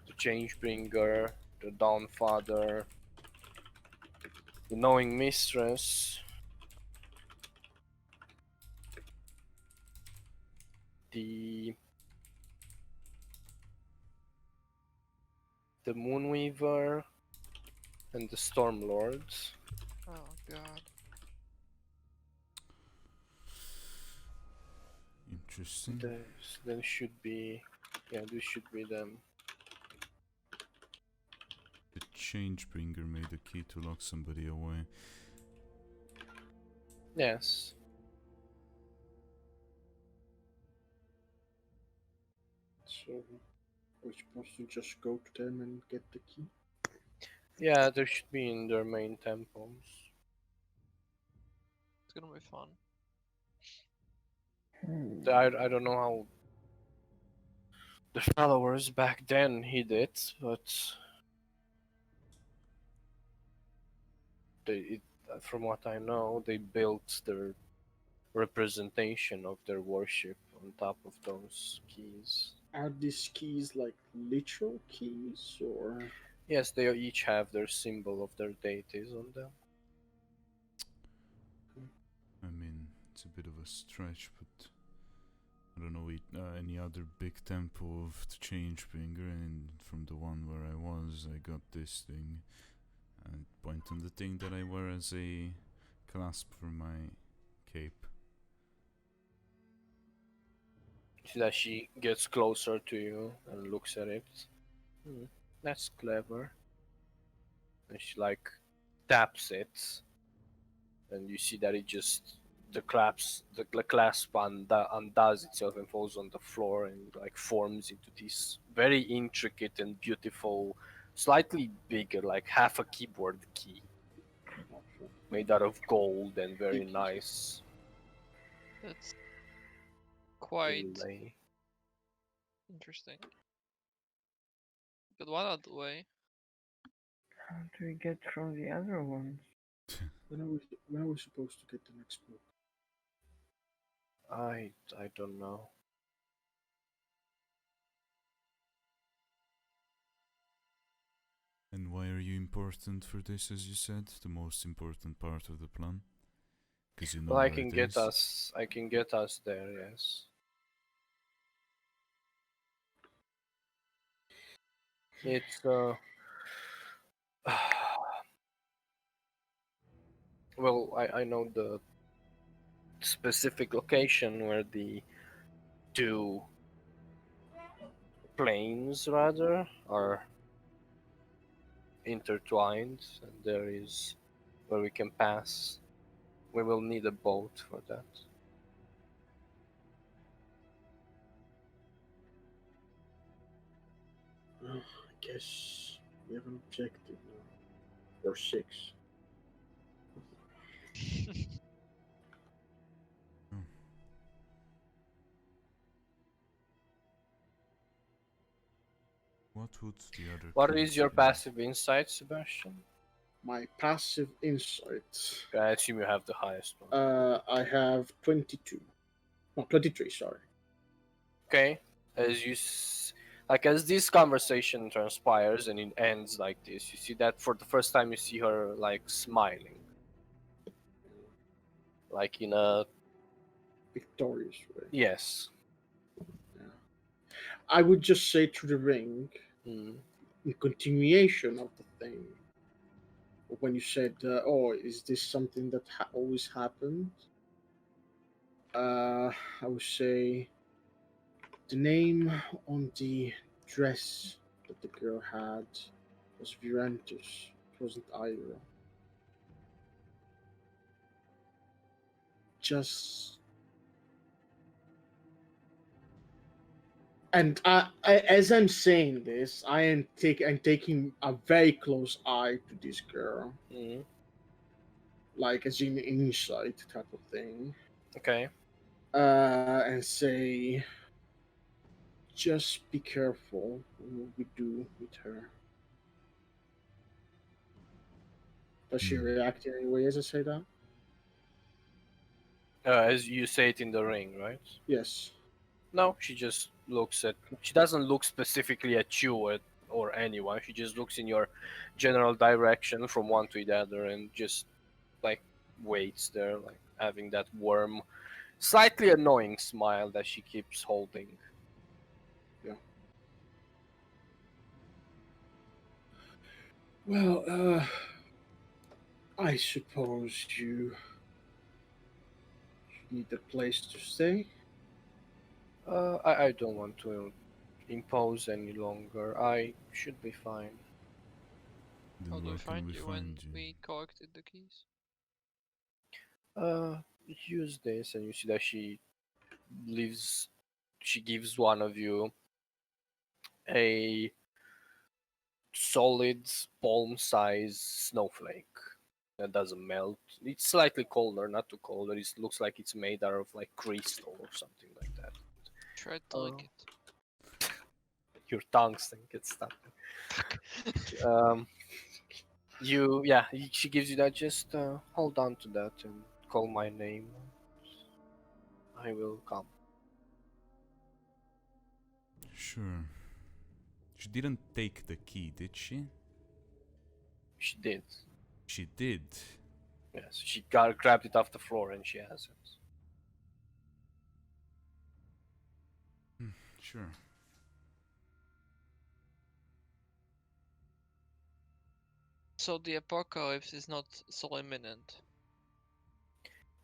[SPEAKER 1] the Changebringer, the Dawnfather, the Knowing Mistress, the Moonweaver, and the Stormlords.
[SPEAKER 5] Oh god.
[SPEAKER 2] Interesting.
[SPEAKER 1] There should be, yeah, this should be them.
[SPEAKER 2] The Changebringer made a key to lock somebody away.
[SPEAKER 1] Yes.
[SPEAKER 3] So we're supposed to just go to them and get the key.
[SPEAKER 1] Yeah, there should be in their main temples.
[SPEAKER 5] It's gonna be fun.
[SPEAKER 1] I don't know how the followers back then hid it, but from what I know, they built their representation of their worship on top of those keys.
[SPEAKER 3] Are these keys like literal keys or?
[SPEAKER 1] Yes, they each have their symbol of their deities on them.
[SPEAKER 2] I mean, it's a bit of a stretch, but I don't know any other big temple of the Changebringer, and from the one where I was, I got this thing. I point on the thing that I wear as a clasp for my cape.
[SPEAKER 1] See that she gets closer to you and looks at it. That's clever. And she like taps it, and you see that it just the clasp undoes itself and falls on the floor and like forms into this very intricate and beautiful, slightly bigger, like half a keyboard key, made out of gold and very nice
[SPEAKER 5] That's quite
[SPEAKER 1] inlay.
[SPEAKER 5] interesting. But one out the way.
[SPEAKER 4] How do we get from the other ones?
[SPEAKER 3] When are we supposed to get the next book?
[SPEAKER 1] I don't know.
[SPEAKER 2] And why are you important for this, as you said? The most important part of the plan? Because you know
[SPEAKER 1] Well, I
[SPEAKER 2] where
[SPEAKER 1] can
[SPEAKER 2] it
[SPEAKER 1] get
[SPEAKER 2] is?
[SPEAKER 1] I can get us there, yes. It's well, I know the specific location where the two planes rather are intertwined, and there is where we can pass. We will need a boat for that.
[SPEAKER 3] I guess we have an objective now. Or 6.
[SPEAKER 2] What would the other
[SPEAKER 1] What
[SPEAKER 2] keys
[SPEAKER 1] is your
[SPEAKER 2] be?
[SPEAKER 1] passive insight, Sebastian?
[SPEAKER 3] My passive insight.
[SPEAKER 1] I assume you have the highest one.
[SPEAKER 3] I have 22. No, 23, sorry.
[SPEAKER 1] Okay, as like as this conversation transpires and it ends like this, you see that for the first time you see her like smiling, like in a
[SPEAKER 3] Victorious way.
[SPEAKER 1] yes.
[SPEAKER 3] I would just say to the ring,
[SPEAKER 1] Mm.
[SPEAKER 3] in continuation of the thing, when you said, "Oh, is this something that always happened?" I would say the name on the dress that the girl had was Virantus. It wasn't Ira. Just And as I'm saying this, I'm taking a very close eye to this girl,
[SPEAKER 1] Mhm.
[SPEAKER 3] like as in insight type of thing,
[SPEAKER 1] Okay.
[SPEAKER 3] and say, just be careful what we do with her. Does she
[SPEAKER 2] Hmm.
[SPEAKER 3] react in any way as I say that?
[SPEAKER 1] As you say it in the ring, right?
[SPEAKER 3] Yes.
[SPEAKER 1] No, she just looks at. She doesn't look specifically at you or anyone. She just looks in your general direction from one to the other and just like waits there, like having that warm, slightly annoying smile that she keeps holding.
[SPEAKER 3] Well, I suppose you need a place to stay.
[SPEAKER 1] I don't want to impose any longer. I should be fine.
[SPEAKER 5] How
[SPEAKER 2] Then
[SPEAKER 5] do we
[SPEAKER 2] where can
[SPEAKER 5] find
[SPEAKER 2] we
[SPEAKER 5] you when
[SPEAKER 2] find you?
[SPEAKER 5] we collected the keys?
[SPEAKER 1] Uh, use this, and you see that she leaves. She gives one of you a solid palm-sized snowflake that doesn't melt. It's slightly colder, not too cold. It looks like it's made out of like crystal or something like that.
[SPEAKER 5] Try to
[SPEAKER 1] Uh,
[SPEAKER 5] lick it.
[SPEAKER 1] your tongue stink gets stuck.
[SPEAKER 5] Fuck.
[SPEAKER 1] She gives you that. Just hold on to that and call my name. I will come.
[SPEAKER 2] Sure. She didn't take the key, did she?
[SPEAKER 1] She did.
[SPEAKER 2] She did.
[SPEAKER 1] Yes, she grabbed it off the floor and she has it.
[SPEAKER 2] Sure.
[SPEAKER 5] So the apocalypse is not so imminent.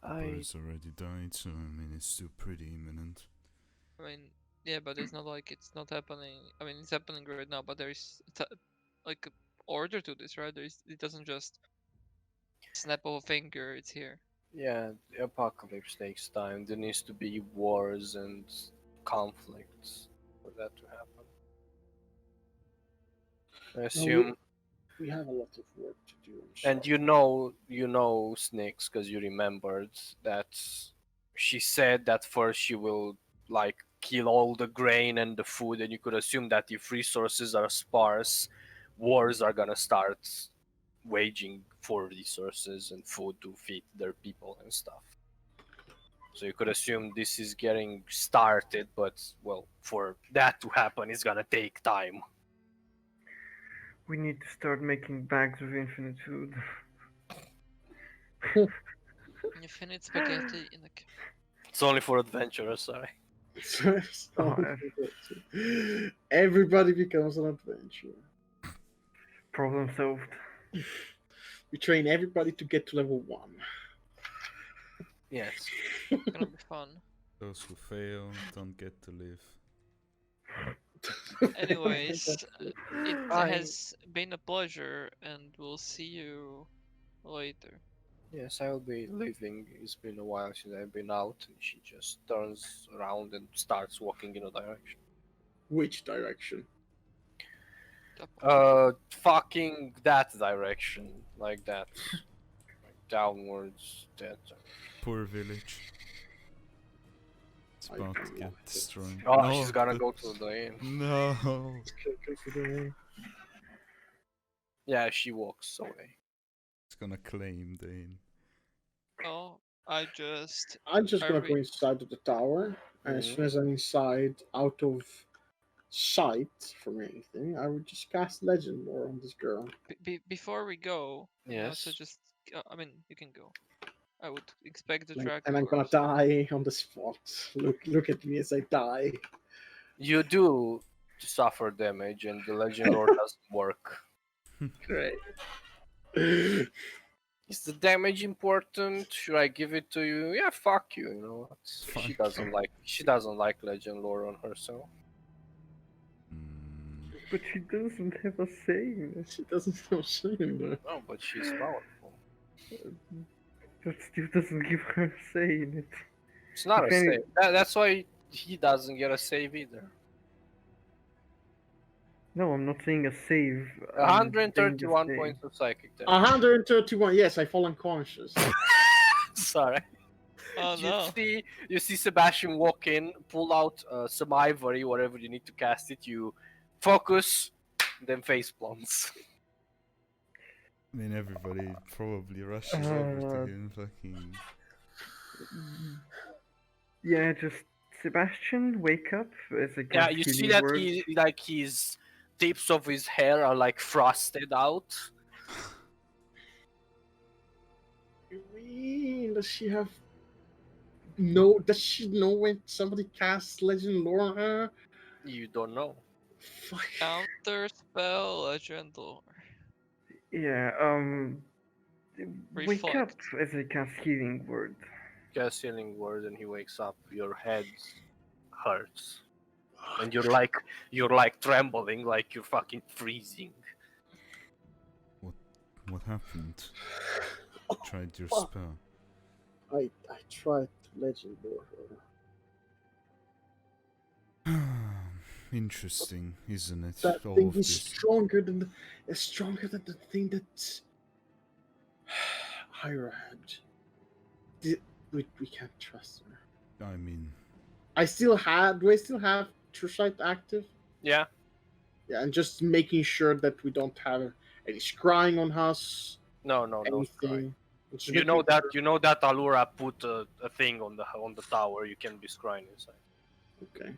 [SPEAKER 1] I
[SPEAKER 2] Birds already died, so I mean it's still pretty imminent.
[SPEAKER 5] I mean, yeah, but it's not like it's not happening. I mean, it's happening right now, but there is like a order to this, right? It doesn't just snap of a finger. It's here.
[SPEAKER 1] Yeah, the apocalypse takes time. There needs to be wars and conflicts for that to happen. I
[SPEAKER 3] No,
[SPEAKER 1] assume,
[SPEAKER 3] we have a lot of work to do.
[SPEAKER 1] and you know, Snicks, because you remembered that she said that first she will like kill all the grain and the food, and you could assume that if resources are sparse, wars are gonna start waging for resources and food to feed their people and stuff. So you could assume this is getting started, but well, for that to happen, it's gonna take time.
[SPEAKER 4] We need to start making bags of infinite food.
[SPEAKER 5] Infinite spaghetti in a.
[SPEAKER 1] It's only for adventurers, sorry.
[SPEAKER 4] Oh,
[SPEAKER 3] Everybody becomes an adventurer.
[SPEAKER 4] problem solved.
[SPEAKER 3] We train everybody to get to level 1.
[SPEAKER 1] Yes.
[SPEAKER 5] Gonna be fun.
[SPEAKER 2] Those who fail don't get to live.
[SPEAKER 5] Anyways, it
[SPEAKER 1] I-
[SPEAKER 5] has been a pleasure, and we'll see you later.
[SPEAKER 1] Yes, I'll be leaving. It's been a while since I've been out, and she just turns around and starts walking in a direction.
[SPEAKER 3] Which direction?
[SPEAKER 1] Fucking that direction, like that, like downwards. That.
[SPEAKER 2] Poor village. It's
[SPEAKER 3] I
[SPEAKER 2] about to
[SPEAKER 3] don't
[SPEAKER 2] get
[SPEAKER 3] like it.
[SPEAKER 2] destroyed.
[SPEAKER 1] Oh,
[SPEAKER 2] No,
[SPEAKER 1] she's gonna
[SPEAKER 2] but-
[SPEAKER 1] go to the inn.
[SPEAKER 2] No.
[SPEAKER 1] Yeah, she walks away.
[SPEAKER 2] It's gonna claim the inn.
[SPEAKER 5] Oh, I just
[SPEAKER 3] I'm just gonna
[SPEAKER 5] Are
[SPEAKER 3] go
[SPEAKER 5] we-
[SPEAKER 3] inside of the tower, and as soon as I'm inside, out of sight from anything, I would just cast Legend Lore on this girl.
[SPEAKER 5] before we go, I also
[SPEAKER 1] Yes.
[SPEAKER 5] just I mean, you can go. I would expect the
[SPEAKER 3] And,
[SPEAKER 5] track.
[SPEAKER 3] and I'm gonna die on the spot. Look at me as I die.
[SPEAKER 1] You do suffer damage, and the Legend Lore doesn't work.
[SPEAKER 3] Great.
[SPEAKER 1] Is the damage important? Should I give it to you? Yeah, fuck you. You know,
[SPEAKER 2] Fuck
[SPEAKER 1] she
[SPEAKER 2] you.
[SPEAKER 1] doesn't like Legend Lore on herself.
[SPEAKER 2] Mm,
[SPEAKER 4] But she doesn't have a say in it.
[SPEAKER 3] She doesn't know shame though.
[SPEAKER 1] No, but she's powerful.
[SPEAKER 4] That still doesn't give her a say in it.
[SPEAKER 1] It's not
[SPEAKER 4] If
[SPEAKER 1] a
[SPEAKER 4] any-
[SPEAKER 1] save. That's why he doesn't get a save either.
[SPEAKER 4] No, I'm not saying a save. I'm saying a
[SPEAKER 1] 131
[SPEAKER 4] stay.
[SPEAKER 1] points of psychic damage.
[SPEAKER 3] 131. Yes, I fall unconscious.
[SPEAKER 1] Sorry.
[SPEAKER 5] Oh no.
[SPEAKER 1] You see Sebastian walk in, pull out some ivory, whatever you need to cast it. You focus, then face plants.
[SPEAKER 2] I mean, everybody probably rushes over to him, fucking.
[SPEAKER 4] Yeah, just Sebastian, wake up as a
[SPEAKER 1] Yeah,
[SPEAKER 4] cast
[SPEAKER 1] you see
[SPEAKER 4] healing
[SPEAKER 1] that
[SPEAKER 4] word.
[SPEAKER 1] he like his tips of his hair are like frosted out.
[SPEAKER 3] Does she have no? Does she know when somebody casts legend lore on her?
[SPEAKER 1] You don't know.
[SPEAKER 3] Fuck.
[SPEAKER 5] Counter spell, legend lore.
[SPEAKER 4] Yeah, wake up
[SPEAKER 5] Reflect.
[SPEAKER 4] as a cast healing word.
[SPEAKER 1] Cast healing word, and he wakes up. Your head hurts, and you're like trembling, like you're fucking freezing.
[SPEAKER 2] What happened? Tried your spell.
[SPEAKER 3] I tried to legend lore her.
[SPEAKER 2] Interesting, isn't it?
[SPEAKER 3] That
[SPEAKER 2] All
[SPEAKER 3] thing
[SPEAKER 2] of
[SPEAKER 3] is
[SPEAKER 2] this.
[SPEAKER 3] stronger than the thing that Hyra had. We can't trust her.
[SPEAKER 2] I mean,
[SPEAKER 3] Do I still have True Sight active?
[SPEAKER 1] Yeah.
[SPEAKER 3] Yeah, and just making sure that we don't have any scrying on us,
[SPEAKER 1] No, no scry.
[SPEAKER 3] anything. Just
[SPEAKER 1] You
[SPEAKER 3] making
[SPEAKER 1] know that
[SPEAKER 3] sure-
[SPEAKER 1] Allura put a thing on the tower. You can be scrying inside.
[SPEAKER 3] Okay.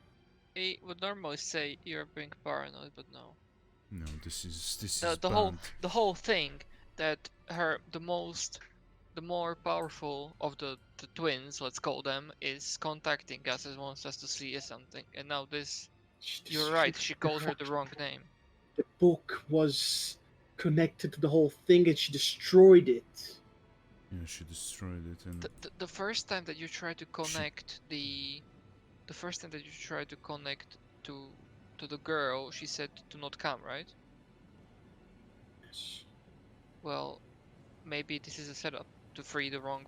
[SPEAKER 5] I would normally say you're being paranoid, but no.
[SPEAKER 2] no, this is
[SPEAKER 5] The
[SPEAKER 2] bad.
[SPEAKER 5] whole thing that the more powerful of the twins, let's call them, is contacting us and wants us to see something. And now this, you're right, she called her the wrong name.
[SPEAKER 3] The book was connected to the whole thing, and she destroyed it.
[SPEAKER 2] Yeah, she destroyed it, and
[SPEAKER 5] The first time that you try to connect the first time that you try to connect to the girl, she said to not come, right?
[SPEAKER 3] Yes.
[SPEAKER 5] Well, maybe this is a setup to free the wrong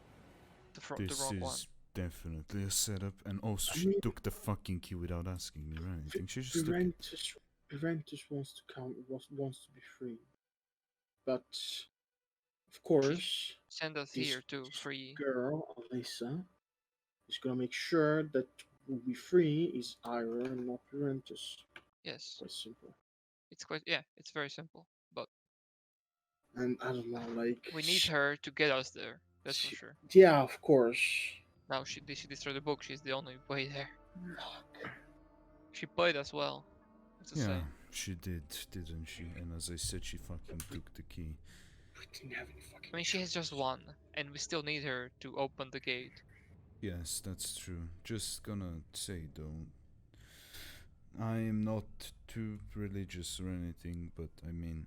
[SPEAKER 2] this
[SPEAKER 5] wrong one.
[SPEAKER 2] is definitely a setup. And also,
[SPEAKER 3] I
[SPEAKER 2] she
[SPEAKER 3] mean-
[SPEAKER 2] took the fucking key without asking me or anything. She just took it.
[SPEAKER 3] Juventus wants to come. Wants to be free, but of course,
[SPEAKER 5] Send us
[SPEAKER 3] this
[SPEAKER 5] here to free.
[SPEAKER 3] girl, Alyssa, is gonna make sure that who we free is Ira and not Juventus.
[SPEAKER 5] Yes,
[SPEAKER 3] Quite simple.
[SPEAKER 5] it's quite it's very simple. But
[SPEAKER 3] And I don't know, like
[SPEAKER 5] we need her to get us there. That's for sure.
[SPEAKER 3] Yeah, of course.
[SPEAKER 5] Now she destroyed the book. She's the only way there. She played us well. Let's just
[SPEAKER 2] Yeah,
[SPEAKER 5] say.
[SPEAKER 2] she did, didn't she? And as I said, she fucking took the key.
[SPEAKER 3] We didn't have any fucking.
[SPEAKER 5] I mean, she has just one, and we still need her to open the gate.
[SPEAKER 2] Yes, that's true. Just gonna say though, I am not too religious or anything, but I mean,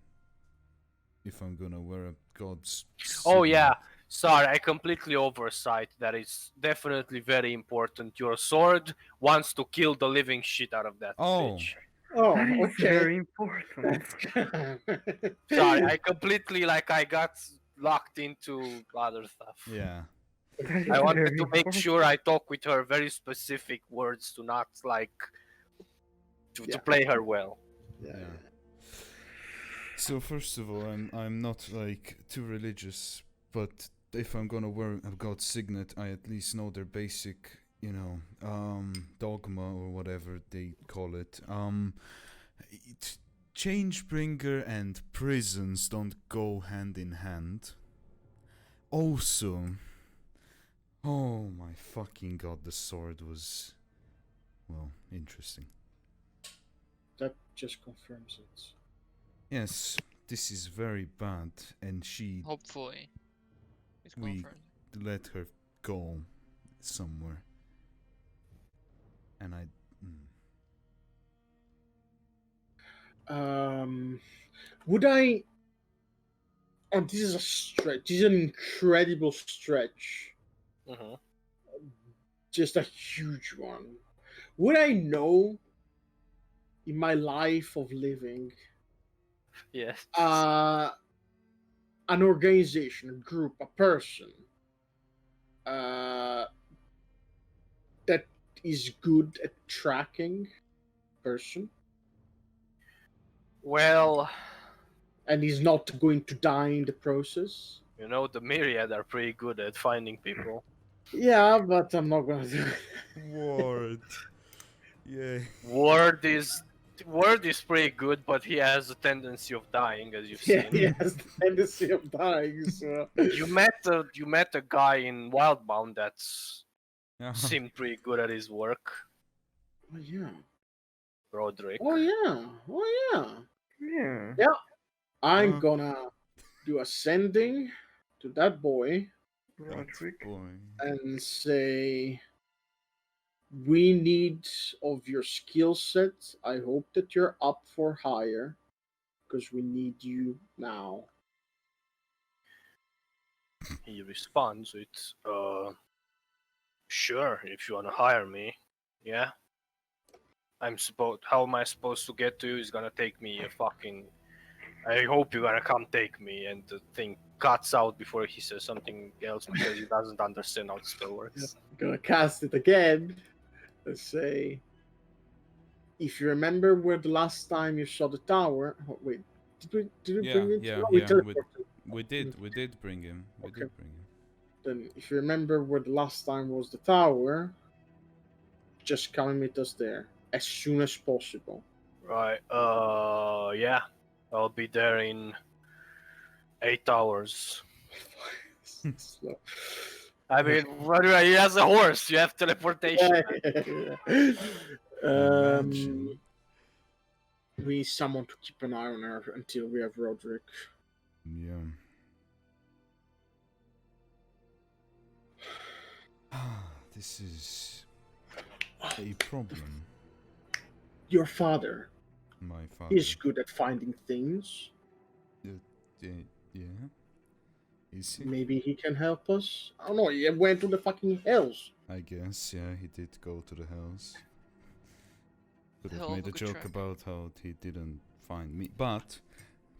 [SPEAKER 2] if I'm gonna wear a god's
[SPEAKER 1] Oh yeah,
[SPEAKER 2] signet-
[SPEAKER 1] sorry, I completely oversight. That is definitely very important. Your sword wants to kill the living shit out of that
[SPEAKER 2] Oh.
[SPEAKER 1] bitch.
[SPEAKER 3] Oh,
[SPEAKER 4] That is
[SPEAKER 3] okay.
[SPEAKER 4] very important.
[SPEAKER 1] Sorry, I completely I got locked into other stuff.
[SPEAKER 2] Yeah.
[SPEAKER 4] That is
[SPEAKER 1] I wanted
[SPEAKER 4] very
[SPEAKER 1] to make
[SPEAKER 4] important.
[SPEAKER 1] sure I talk with her very specific words to not to
[SPEAKER 3] Yeah.
[SPEAKER 1] play her well.
[SPEAKER 3] Yeah.
[SPEAKER 2] So first of all, I'm not like too religious, but if I'm gonna wear a god's signet, I at least know their basic, dogma or whatever they call it. Changebringer and prisons don't go hand in hand. Also, oh my fucking god, the sword was, well, interesting.
[SPEAKER 3] That just confirms it.
[SPEAKER 2] Yes, this is very bad, and
[SPEAKER 5] Hopefully, it's
[SPEAKER 2] We-
[SPEAKER 5] confirmed.
[SPEAKER 2] let her go somewhere. And
[SPEAKER 3] Would I? Oh, this is a stretch. This is an incredible stretch.
[SPEAKER 1] Mm-hmm.
[SPEAKER 3] Just a huge one. Would I know in my life of living
[SPEAKER 1] Yes.
[SPEAKER 3] an organization, a group, a person that is good at tracking person?
[SPEAKER 1] Well,
[SPEAKER 3] and he's not going to die in the process.
[SPEAKER 1] you know, the Myriad are pretty good at finding people.
[SPEAKER 3] Yeah, but I'm not gonna do it.
[SPEAKER 2] Ward. Yeah.
[SPEAKER 1] Word is Word is pretty good, but he has a tendency of dying, as you've
[SPEAKER 3] Yeah,
[SPEAKER 1] seen.
[SPEAKER 3] he has the tendency of dying. So
[SPEAKER 1] You met a guy in Wildbound that's
[SPEAKER 2] Uh-huh.
[SPEAKER 1] seemed pretty good at his work,
[SPEAKER 3] oh yeah,
[SPEAKER 1] Roderick.
[SPEAKER 3] oh yeah, oh yeah.
[SPEAKER 4] Yeah.
[SPEAKER 3] Yeah. I'm
[SPEAKER 2] Uh.
[SPEAKER 3] gonna do ascending to that boy
[SPEAKER 4] Roderick.
[SPEAKER 2] Boy.
[SPEAKER 3] and say, we need of your skill set. I hope that you're up for hire because we need you now.
[SPEAKER 1] He responds with, sure, if you wanna hire me, yeah. How am I supposed to get to you? It's gonna take me a fucking. I hope you're gonna come take me, and the thing cuts out before he says something else because he doesn't understand how the spell works.
[SPEAKER 3] I'm gonna cast it again and say, if you remember where the last time you saw the tower. Oh, wait, did we
[SPEAKER 2] Yeah,
[SPEAKER 3] bring it?
[SPEAKER 2] yeah,
[SPEAKER 3] No, we
[SPEAKER 2] yeah.
[SPEAKER 3] teleported.
[SPEAKER 2] We did bring him. We
[SPEAKER 3] Okay.
[SPEAKER 2] did bring him.
[SPEAKER 3] Then, if you remember where the last time was the tower, just come meet us there as soon as possible.
[SPEAKER 1] Right. Yeah. I'll be there in 8 hours.
[SPEAKER 3] Slow.
[SPEAKER 1] I mean, he has a horse. You have teleportation.
[SPEAKER 3] Yeah.
[SPEAKER 2] Imagine.
[SPEAKER 3] We need someone to keep an eye on her until we have Roderick.
[SPEAKER 2] Yeah. This is a problem.
[SPEAKER 3] Your father
[SPEAKER 2] My father.
[SPEAKER 3] is good at finding things.
[SPEAKER 2] Yeah. Is he?
[SPEAKER 3] Maybe he can help us. I don't know. He went to the fucking hills.
[SPEAKER 2] I guess, yeah, he did go to the house. Could have
[SPEAKER 5] Hell of
[SPEAKER 2] made
[SPEAKER 5] a
[SPEAKER 2] a
[SPEAKER 5] good
[SPEAKER 2] joke
[SPEAKER 5] track.
[SPEAKER 2] about how he didn't find me. But,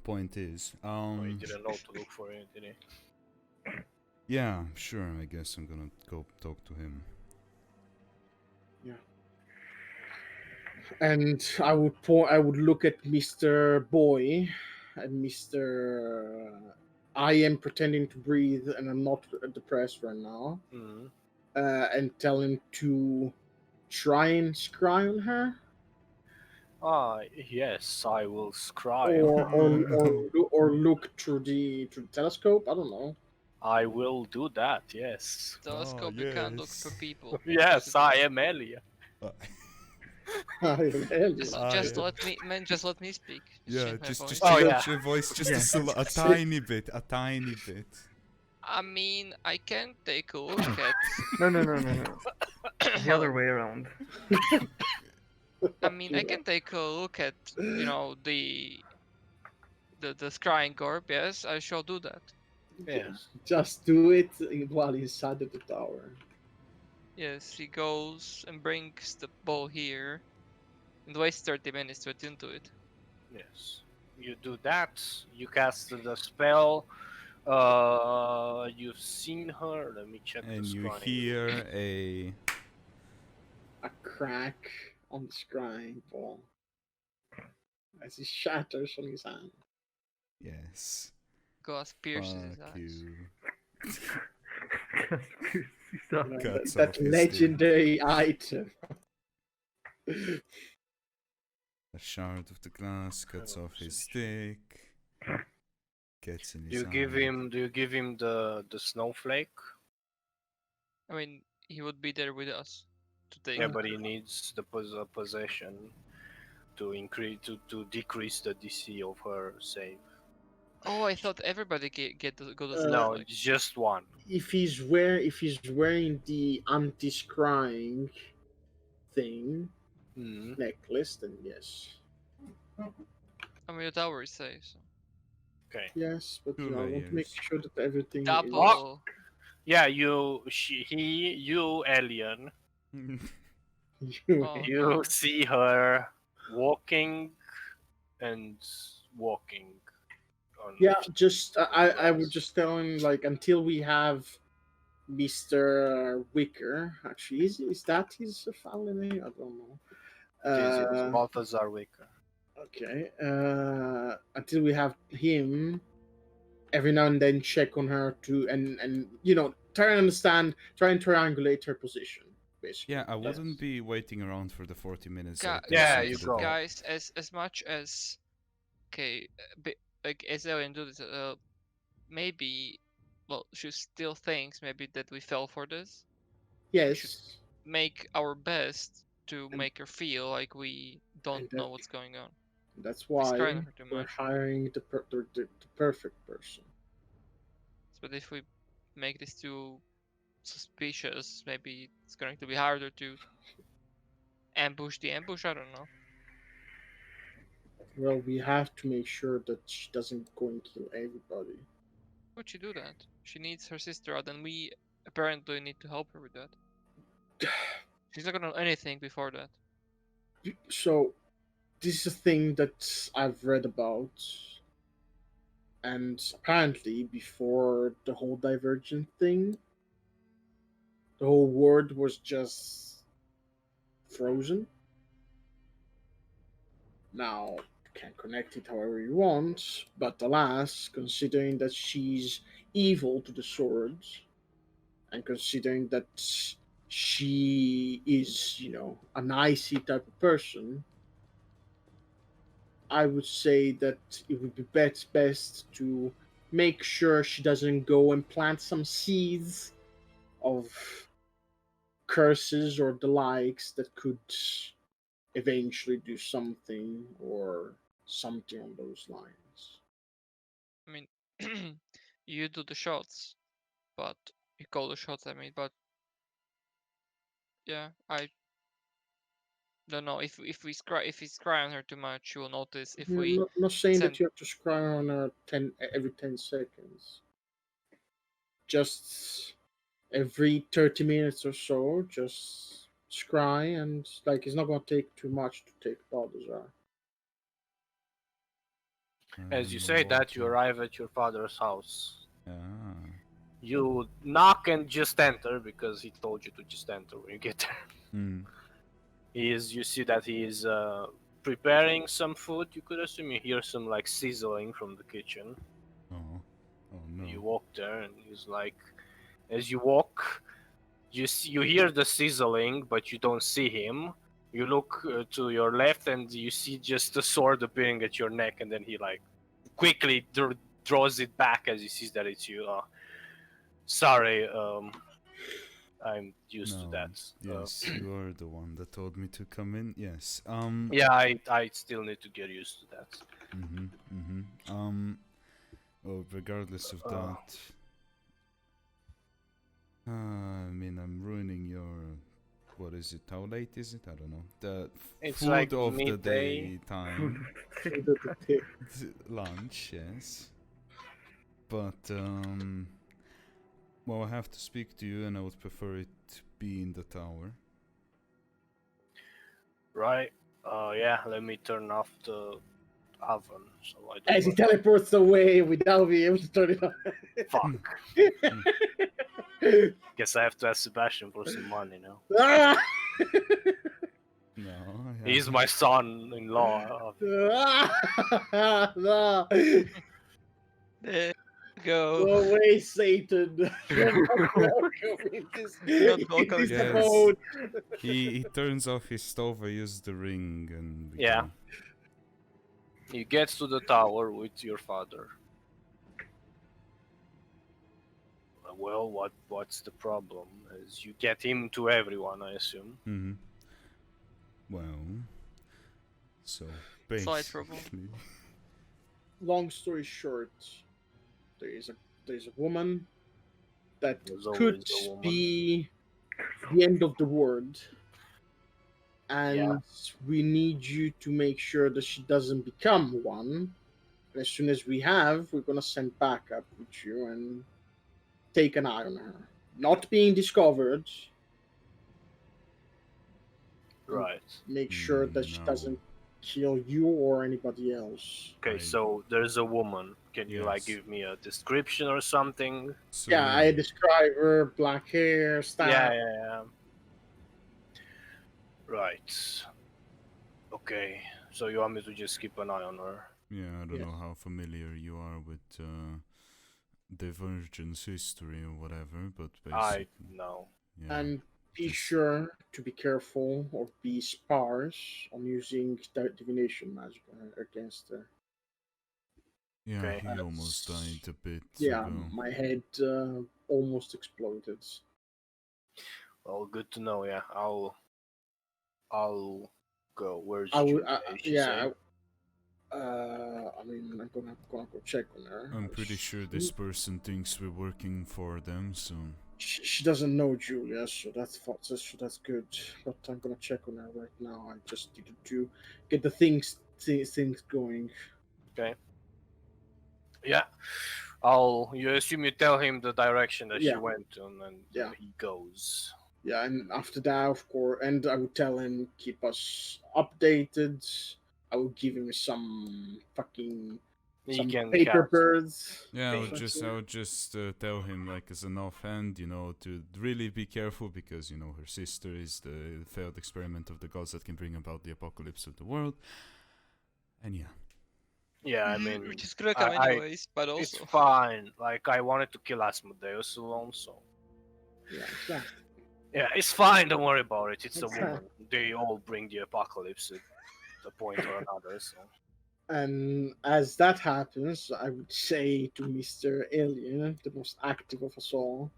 [SPEAKER 2] point is,
[SPEAKER 1] He didn't know to look for it, did he?
[SPEAKER 2] yeah, sure, I guess I'm gonna go talk to him.
[SPEAKER 3] And I would look at Mr. Boy and Mr. I am pretending to breathe and I'm not depressed right now.
[SPEAKER 1] Mhm.
[SPEAKER 3] And tell him to try and scry on her.
[SPEAKER 1] Ah, yes, I will scry.
[SPEAKER 3] Or look through the telescope. I don't know.
[SPEAKER 1] I will do that, yes.
[SPEAKER 5] Telescope, you can't look for
[SPEAKER 2] yes.
[SPEAKER 5] people.
[SPEAKER 1] Yes, I am Elia.
[SPEAKER 5] Just let me, man. Just let me speak.
[SPEAKER 2] Yeah,
[SPEAKER 5] change my
[SPEAKER 2] just
[SPEAKER 5] voice.
[SPEAKER 1] Oh,
[SPEAKER 2] change
[SPEAKER 1] yeah.
[SPEAKER 2] your voice just
[SPEAKER 4] Yeah.
[SPEAKER 2] a tiny bit, a tiny bit.
[SPEAKER 5] I mean, I can take a look at.
[SPEAKER 4] No. The other way around.
[SPEAKER 5] I mean, I can take a look at, you know, the scrying orb. Yes, I shall do that.
[SPEAKER 1] Yes.
[SPEAKER 3] Just do it while inside of the tower.
[SPEAKER 5] Yes, he goes and brings the ball here, and wastes 30 minutes to attune to it.
[SPEAKER 1] Yes. You do that, you cast the spell. You've seen her. Let me check
[SPEAKER 2] And
[SPEAKER 1] the
[SPEAKER 2] you
[SPEAKER 1] scrying.
[SPEAKER 2] hear a...
[SPEAKER 3] A crack on the scrying ball as he shatters on his hand.
[SPEAKER 2] Yes.
[SPEAKER 5] Glass pierces his
[SPEAKER 2] Fuck
[SPEAKER 5] eyes.
[SPEAKER 2] you.
[SPEAKER 3] You know,
[SPEAKER 2] Cuts
[SPEAKER 3] that
[SPEAKER 2] off his
[SPEAKER 3] legendary item.
[SPEAKER 2] A shard of the glass cuts off his stick. Gets in
[SPEAKER 1] Do
[SPEAKER 2] his
[SPEAKER 1] you give
[SPEAKER 2] eye.
[SPEAKER 1] him? Do you give him the snowflake?
[SPEAKER 5] I mean, he would be there with us to take.
[SPEAKER 1] Yeah, but he needs the possession to increase to decrease the DC of her save.
[SPEAKER 5] Oh, I thought everybody get the, go to
[SPEAKER 3] Uh,
[SPEAKER 1] No,
[SPEAKER 5] snowflake.
[SPEAKER 1] it's just one.
[SPEAKER 3] If he's wearing the anti-scrying thing
[SPEAKER 1] Mhm.
[SPEAKER 3] necklace, then yes.
[SPEAKER 5] I mean, the tower is safe. So.
[SPEAKER 1] Okay.
[SPEAKER 3] Yes, but
[SPEAKER 2] Two
[SPEAKER 3] I want to make
[SPEAKER 2] layers.
[SPEAKER 3] sure that everything
[SPEAKER 5] Double.
[SPEAKER 1] Yeah, you, alien.
[SPEAKER 3] is.
[SPEAKER 5] Oh,
[SPEAKER 1] You
[SPEAKER 5] no.
[SPEAKER 1] see her walking and walking.
[SPEAKER 3] Yeah, just I would
[SPEAKER 1] Yes.
[SPEAKER 3] just tell him like until we have Mr. Wicker. Actually, is that his family name? I don't know.
[SPEAKER 1] This is Balthazar Wicker.
[SPEAKER 3] Okay. Until we have him, every now and then check on her to and try and understand, try and triangulate her position. Basically.
[SPEAKER 2] Yeah, I wouldn't
[SPEAKER 1] Yes.
[SPEAKER 2] be waiting around for the 40 minutes
[SPEAKER 5] Ga-
[SPEAKER 2] that it takes
[SPEAKER 1] Yeah,
[SPEAKER 2] into
[SPEAKER 1] you
[SPEAKER 2] the
[SPEAKER 1] go.
[SPEAKER 2] day.
[SPEAKER 5] Guys, as much as okay, like as Alien do this, maybe, well, she still thinks maybe that we fell for this. We should
[SPEAKER 3] Yes.
[SPEAKER 5] make our best to
[SPEAKER 3] And-
[SPEAKER 5] make her feel like we don't
[SPEAKER 3] and
[SPEAKER 5] know what's going on.
[SPEAKER 3] That's
[SPEAKER 5] We scry on
[SPEAKER 3] why
[SPEAKER 5] her too
[SPEAKER 3] we're
[SPEAKER 5] much.
[SPEAKER 3] hiring the perfect person.
[SPEAKER 5] But if we make this too suspicious, maybe it's going to be harder to ambush the ambush. I don't know.
[SPEAKER 3] Well, we have to make sure that she doesn't go and kill everybody.
[SPEAKER 5] Would she do that? She needs her sister out, and we apparently need to help her with that. She's not gonna know anything before that.
[SPEAKER 3] So, this is a thing that I've read about, and apparently, before the whole Divergent thing, the whole world was just frozen. Now, you can connect it however you want, but alas, considering that she's evil to the swords, and considering that she is, an icy type of person, I would say that it would be best to make sure she doesn't go and plant some seeds of curses or the likes that could eventually do something or something on those lines.
[SPEAKER 5] I mean, you do the shots, but you call the shots. I mean, but yeah, I don't know if we scry on her too much, she will notice. If
[SPEAKER 3] I'm
[SPEAKER 5] we
[SPEAKER 3] not saying
[SPEAKER 5] send
[SPEAKER 3] that you have to scry on her every 10 seconds. Just every 30 minutes or so, just scry, and it's not going to take too much to take Balthazar.
[SPEAKER 1] As you say that, you arrive at your father's house.
[SPEAKER 2] Ah.
[SPEAKER 1] You knock and just enter because he told you to just enter when you get there.
[SPEAKER 2] Mm.
[SPEAKER 1] You see that he is preparing some food. You could assume you hear some like sizzling from the kitchen.
[SPEAKER 2] Oh. Oh no.
[SPEAKER 1] You walk there, and he's like, as you walk, you hear the sizzling, but you don't see him. You look to your left, and you see just a sword appearing at your neck, and then he like quickly draws it back as he sees that it's you. Sorry, I'm used to
[SPEAKER 2] No.
[SPEAKER 1] that.
[SPEAKER 2] Yes, you are the one that told me to come in. Yes.
[SPEAKER 1] Yeah, I still need to get used to that.
[SPEAKER 2] Mhm. Well, regardless of that, I mean, I'm ruining your. What is it? How late is it? I don't know. The
[SPEAKER 1] It's
[SPEAKER 2] food
[SPEAKER 1] like
[SPEAKER 2] of the
[SPEAKER 1] midday.
[SPEAKER 2] day time.
[SPEAKER 3] The
[SPEAKER 2] Lunch, yes. But well, I have to speak to you, and I would prefer it to be in the tower.
[SPEAKER 1] Right? Yeah, let me turn off the oven so I
[SPEAKER 3] As he
[SPEAKER 1] don't.
[SPEAKER 3] teleports away without being able to turn it on.
[SPEAKER 1] Fuck. Guess I have to ask Sebastian for some money now.
[SPEAKER 3] Ah!
[SPEAKER 2] No,
[SPEAKER 1] He's my son-in-law.
[SPEAKER 3] Ah! No.
[SPEAKER 5] there you go.
[SPEAKER 3] Go away, Satan. You're not welcome in this,
[SPEAKER 5] Not welcome.
[SPEAKER 3] in this
[SPEAKER 2] Yes.
[SPEAKER 3] abode.
[SPEAKER 2] he turns off his stove. I use the ring, and we
[SPEAKER 1] Yeah.
[SPEAKER 2] go.
[SPEAKER 1] He gets to the tower with your father. Well, what's the problem? As you get him to everyone, I assume.
[SPEAKER 2] Mm-hmm. Well, so
[SPEAKER 5] Slight trouble.
[SPEAKER 2] basically,
[SPEAKER 3] Long story short, there's a woman that
[SPEAKER 1] There's
[SPEAKER 3] could
[SPEAKER 1] always a woman.
[SPEAKER 3] be the end of the world, and
[SPEAKER 1] Yeah.
[SPEAKER 3] we need you to make sure that she doesn't become one. And as soon as we have, we're gonna send backup with you and take an eye on her. Not being discovered,
[SPEAKER 1] Right.
[SPEAKER 3] make sure that she
[SPEAKER 2] No.
[SPEAKER 3] doesn't kill you or anybody else.
[SPEAKER 1] Okay,
[SPEAKER 2] I-
[SPEAKER 1] so there's a woman. Can you like
[SPEAKER 2] Yes.
[SPEAKER 1] give me a description or something?
[SPEAKER 2] so
[SPEAKER 3] Yeah, I describe her, black hair, style.
[SPEAKER 1] Yeah. Right. Okay, so you want me to just keep an eye on her?
[SPEAKER 2] Yeah, I don't
[SPEAKER 3] Yes.
[SPEAKER 2] know how familiar you are with Divergence history or whatever, but
[SPEAKER 1] I
[SPEAKER 2] basically,
[SPEAKER 1] know.
[SPEAKER 2] yeah.
[SPEAKER 3] And be
[SPEAKER 2] just-
[SPEAKER 3] sure to be careful or be sparse on using divination magic against her.
[SPEAKER 2] Yeah,
[SPEAKER 1] Okay.
[SPEAKER 2] he almost died a bit
[SPEAKER 3] Yeah,
[SPEAKER 2] ago.
[SPEAKER 3] my head almost exploded.
[SPEAKER 1] Well, good to know. Yeah, I'll go. Where's
[SPEAKER 3] I would,
[SPEAKER 1] Julia? Is she
[SPEAKER 3] yeah.
[SPEAKER 1] safe?
[SPEAKER 3] I mean, I'm gonna go check on her.
[SPEAKER 2] I'm pretty sure this person thinks we're working for them, so
[SPEAKER 3] She doesn't know Julia, so that's good. But I'm gonna check on her right now. I just needed to get the things going.
[SPEAKER 1] Okay. Yeah. You assume you tell him the direction that she
[SPEAKER 3] Yeah.
[SPEAKER 1] went in, and
[SPEAKER 3] Yeah.
[SPEAKER 1] he goes.
[SPEAKER 3] Yeah, and after that, of course, and I would tell him keep us updated. I would give him
[SPEAKER 1] He
[SPEAKER 3] some
[SPEAKER 1] can
[SPEAKER 3] paper
[SPEAKER 1] cast.
[SPEAKER 3] birds.
[SPEAKER 2] yeah,
[SPEAKER 1] Thank
[SPEAKER 2] I would just tell him like as an offhand, to really be careful because her sister is the failed experiment of the gods that can bring about the apocalypse of the world. And yeah,
[SPEAKER 1] Yeah, I mean,
[SPEAKER 5] Which is gonna come
[SPEAKER 1] I
[SPEAKER 5] anyways, but
[SPEAKER 1] it's
[SPEAKER 5] also.
[SPEAKER 1] fine. Like I wanted to kill Asmodeus alone, so
[SPEAKER 3] Yeah, exactly.
[SPEAKER 1] yeah, it's fine. Don't worry about it. It's a
[SPEAKER 3] Exactly.
[SPEAKER 1] woman. They all bring the apocalypse at a point or another. So
[SPEAKER 3] And as that happens, I would say to Mr. Alien, the most active of us all,